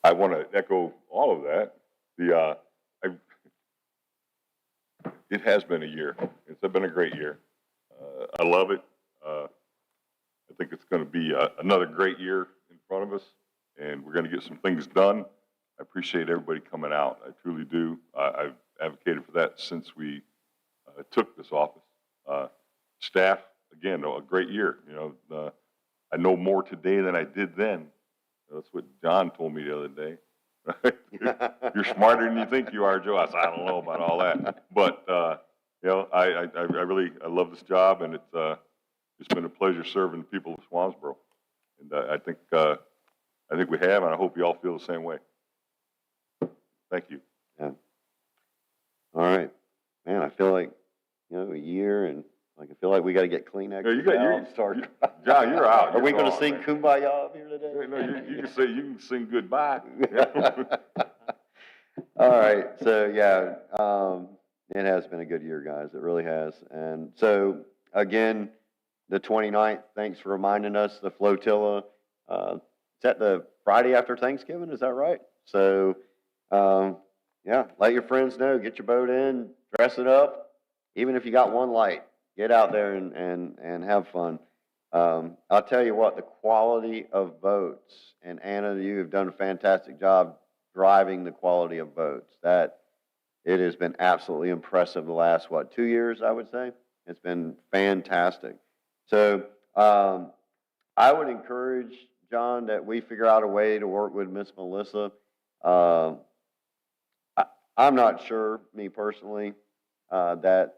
[SPEAKER 4] I want to echo all of that. It has been a year. It's been a great year. I love it. I think it's going to be another great year in front of us, and we're going to get some things done. I appreciate everybody coming out. I truly do. I've advocated for that since we took this office. Staff, again, a great year. I know more today than I did then. That's what John told me the other day. You're smarter than you think you are, Joe. I said, I don't know about all that. But, I love this job, and it's been a pleasure serving the people of Swansboro. And I think we have, and I hope you all feel the same way. Thank you.
[SPEAKER 3] Yeah. All right. Man, I feel like, a year, and I feel like we got to get Kleenex out and start.
[SPEAKER 4] John, you're out.
[SPEAKER 3] Are we
[SPEAKER 4] You're
[SPEAKER 3] going to
[SPEAKER 4] gone,
[SPEAKER 3] sing
[SPEAKER 4] man.
[SPEAKER 3] Kumbaya up here today?
[SPEAKER 4] No, you can sing goodbye.
[SPEAKER 3] All right. So, yeah, it has been a good year, guys. It really has. And so, again, the 29th, thanks for reminding us, the flotilla. Is that the Friday after Thanksgiving? Is that right? So, let your friends know. Get your boat in, dress it up. Even if you got one light, get out there and have fun. I'll tell you what, the quality of boats, and Anna, you have done a fantastic job driving the quality of boats. That it has been absolutely impressive the last, 2 years, I would say. It's been fantastic. So I would encourage, John, that we figure out a way to work with Miss Melissa. I'm not sure, me personally, that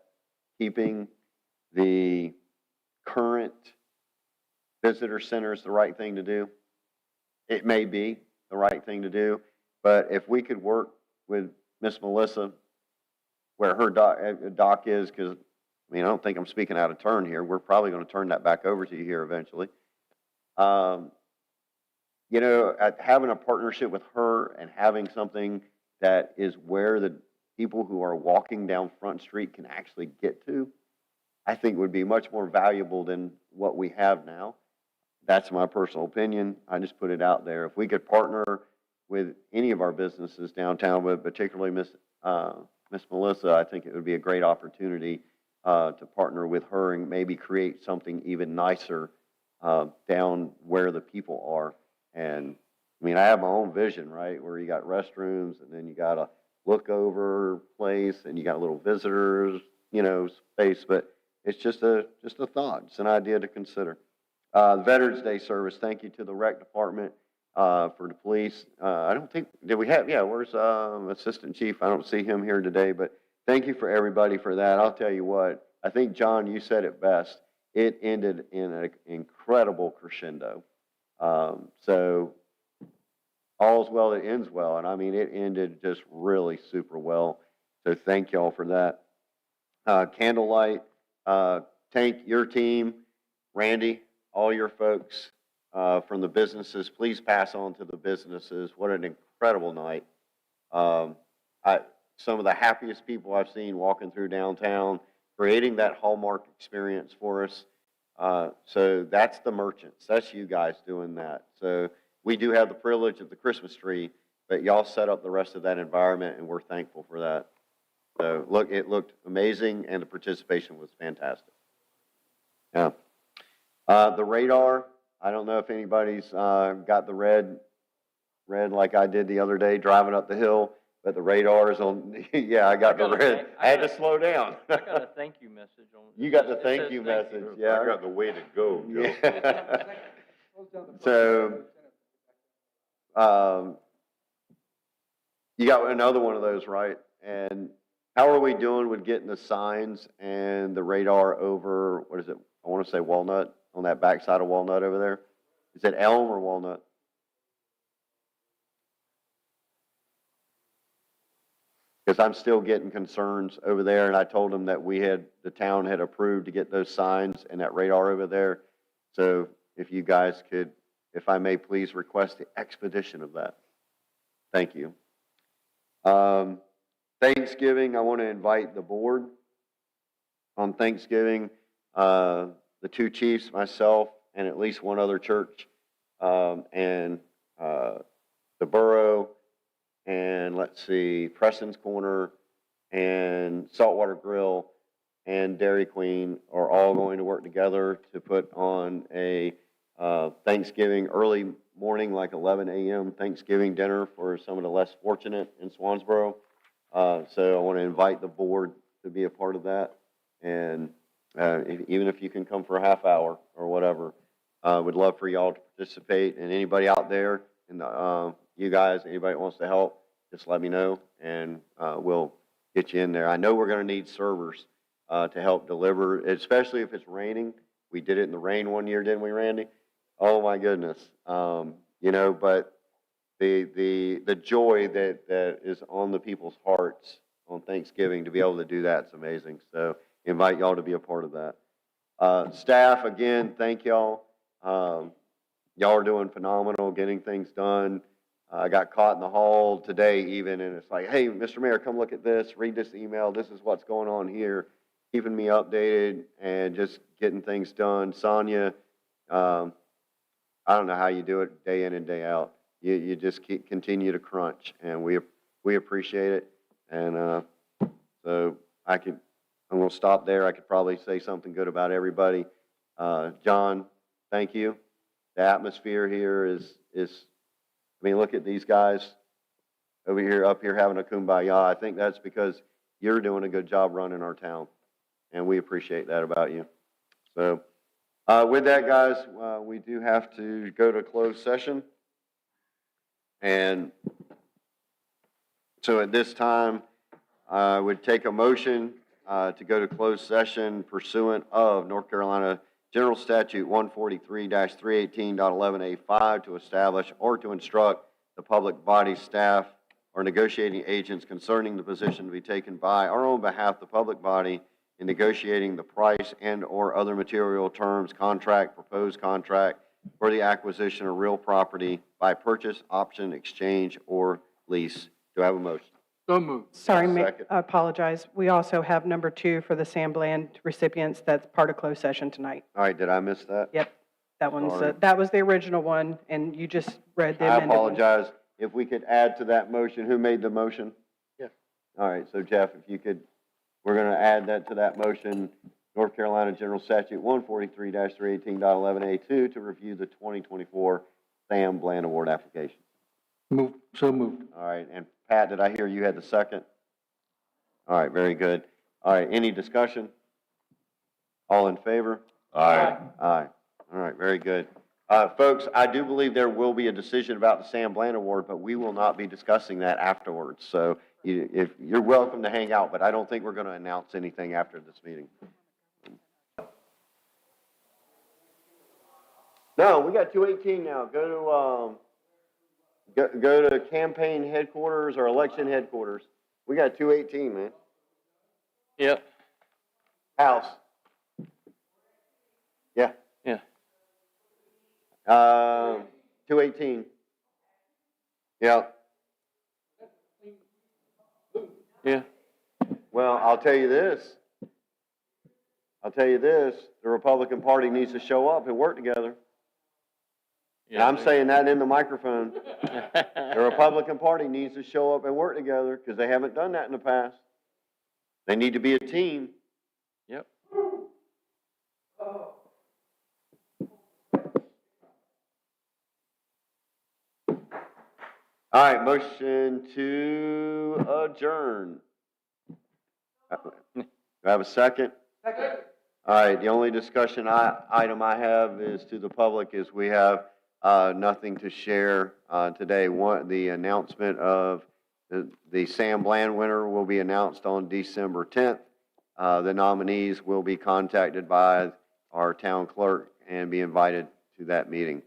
[SPEAKER 3] keeping the current visitor center is the right thing to do. It may be the right thing to do, but if we could work with Miss Melissa where her dock is, because, I don't think I'm speaking out of turn here. We're probably going to turn that back over to you here eventually. Having a partnership with her and having something that is where the people who are walking down Front Street can actually get to, I think would be much more valuable than what we have now. That's my personal opinion. I just put it out there. If we could partner with any of our businesses downtown, but particularly Miss Melissa, I think it would be a great opportunity to partner with her and maybe create something even nicer down where the people are. And I have my own vision, right, where you got restrooms, and then you got a look over place, and you got little visitors, space. But it's just a thought. It's an idea to consider. The Veterans Day service, thank you to the rec department, for the police. I don't think, where's Assistant Chief? I don't see him here today, but thank you for everybody for that. I'll tell you what, I think, John, you said it best. It ended in an incredible crescendo. So all's well that ends well, and it ended just really super well. So thank y'all for that. Candlelight, Tank, your team, Randy, all your folks from the businesses, please pass on to the businesses. What an incredible night. Some of the happiest people I've seen walking through downtown, creating that Hallmark experience for us. So that's the merchants. That's you guys doing that. So we do have the privilege of the Christmas tree, but y'all set up the rest of that environment, and we're thankful for that. So look, it looked amazing, and the participation was fantastic. Yeah. The radar, I don't know if anybody's got the red like I did the other day driving up the hill, but the radar is on. Yeah, I got the red. I had to slow down.
[SPEAKER 12] I got a thank you message on.
[SPEAKER 3] You got the
[SPEAKER 12] It
[SPEAKER 3] thank
[SPEAKER 12] says
[SPEAKER 3] you
[SPEAKER 12] thank
[SPEAKER 3] message, yeah.
[SPEAKER 4] I got the way to go, Joe.
[SPEAKER 3] Yeah. So, you got another one of those, right? And how are we doing with getting the signs and the radar over, what is it? I want to say Walnut, on that backside of Walnut over there. Is it Elm or Walnut? Because I'm still getting concerns over there, and I told them that the town had approved to get those signs and that radar over there. So if you guys could, if I may please request the expedition of that. Thank you. Thanksgiving, I want to invite the board on Thanksgiving, the two chiefs, myself, and at least one other church, and the borough, and let's see, Preston's Corner, and Saltwater Grill, and Dairy Queen are all going to work together to put on a Thanksgiving early morning, like 11 a.m. Thanksgiving dinner for some of the less fortunate in Swansboro. So I want to invite the board to be a part of that, and even if you can come for a half hour or whatever, would love for y'all to participate. And anybody out there, and you guys, anybody that wants to help, just let me know, and we'll get you in there. I know we're going to need servers to help deliver, especially if it's raining. We did it in the rain one year, didn't we, Randy? Oh my goodness. You know, but the joy that is on the people's hearts on Thanksgiving, to be able to do that, is amazing. So invite y'all to be a part of that. Staff, again, thank y'all. Y'all are doing phenomenal, getting things done. I got caught in the hall today even, and it's like, hey, Mr. Mayor, come look at this, read this email, this is what's going on here, keeping me updated and just getting things done. Sonia, I don't know how you do it day in and day out. You just continue to crunch, and we appreciate it. And so I'm going to stop there. I could probably say something good about everybody. John, thank you. The atmosphere here is, I mean, look at these guys over here, up here having a kumbaya. I think that's because you're doing a good job running our town, and we appreciate that about you. So with that, guys, we do have to go to closed session. And so at this time, I would take a motion to go to closed session pursuant of North Carolina General Statute 143-318.11A5 to establish or to instruct the public body staff or negotiating agents concerning the position to be taken by our own behalf, the public body, in negotiating the price and or other material terms, contract, proposed contract for the acquisition of real property by purchase, option, exchange, or lease. Do I have a motion?
[SPEAKER 1] So moved.
[SPEAKER 19] Sorry,
[SPEAKER 3] Second.
[SPEAKER 19] I apologize. We also have number 2 for the Sam Bland recipients. That's part of closed session tonight.
[SPEAKER 3] All right, did I miss that?
[SPEAKER 19] Yep. That one's,
[SPEAKER 3] Sorry.
[SPEAKER 19] that was the original one, and you just read the
[SPEAKER 3] I
[SPEAKER 19] amended one.
[SPEAKER 3] apologize. If we could add to that motion, who made the motion?
[SPEAKER 1] Yes.
[SPEAKER 3] All right, so Jeff, if you could, we're going to add that to that motion, North Carolina General Statute 143-318.11A2 to review the 2024 Sam Bland Award application.
[SPEAKER 1] So moved.
[SPEAKER 3] All right, and Pat, did I hear you had the second? All right, very good. All right, any discussion? All in favor?
[SPEAKER 4] Aye.
[SPEAKER 3] Aye. All right, very good. Folks, I do believe there will be a decision about the Sam Bland Award, but we will not be discussing that afterwards. So if you're welcome to hang out, but I don't think we're going to announce anything after this meeting. No, we got 218 now. Go to campaign headquarters or election headquarters. We got 218, man.
[SPEAKER 12] Yep.
[SPEAKER 3] House. Yeah.
[SPEAKER 12] Yeah.
[SPEAKER 3] 218. Yeah.
[SPEAKER 12] Yeah.
[SPEAKER 3] Well, I'll tell you this. I'll tell you this, the Republican Party needs to show up and work together. And I'm saying that in the microphone. The Republican Party needs to show up and work together because they haven't done that in the past. They need to be a team.
[SPEAKER 12] Yep.
[SPEAKER 3] All right, motion to adjourn. Do I have a second? Second. All right, the only discussion item I have is to the public is we have nothing to share today. The announcement of the Sam Bland winner will be announced on December 10th. The nominees will be contacted by our town clerk and be invited to that meeting.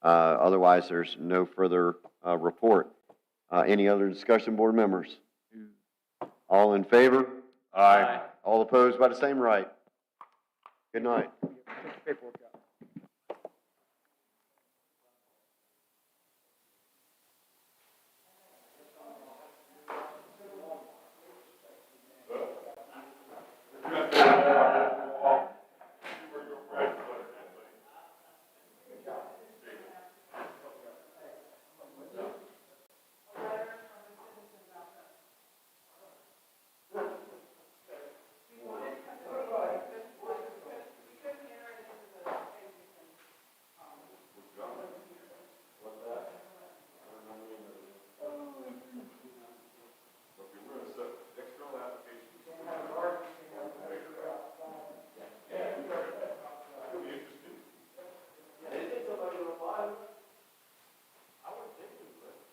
[SPEAKER 3] Otherwise, there's no further report. Any other discussion, board members? All in favor? Aye. All opposed by the same right? Good night.
[SPEAKER 14] Paperwork out.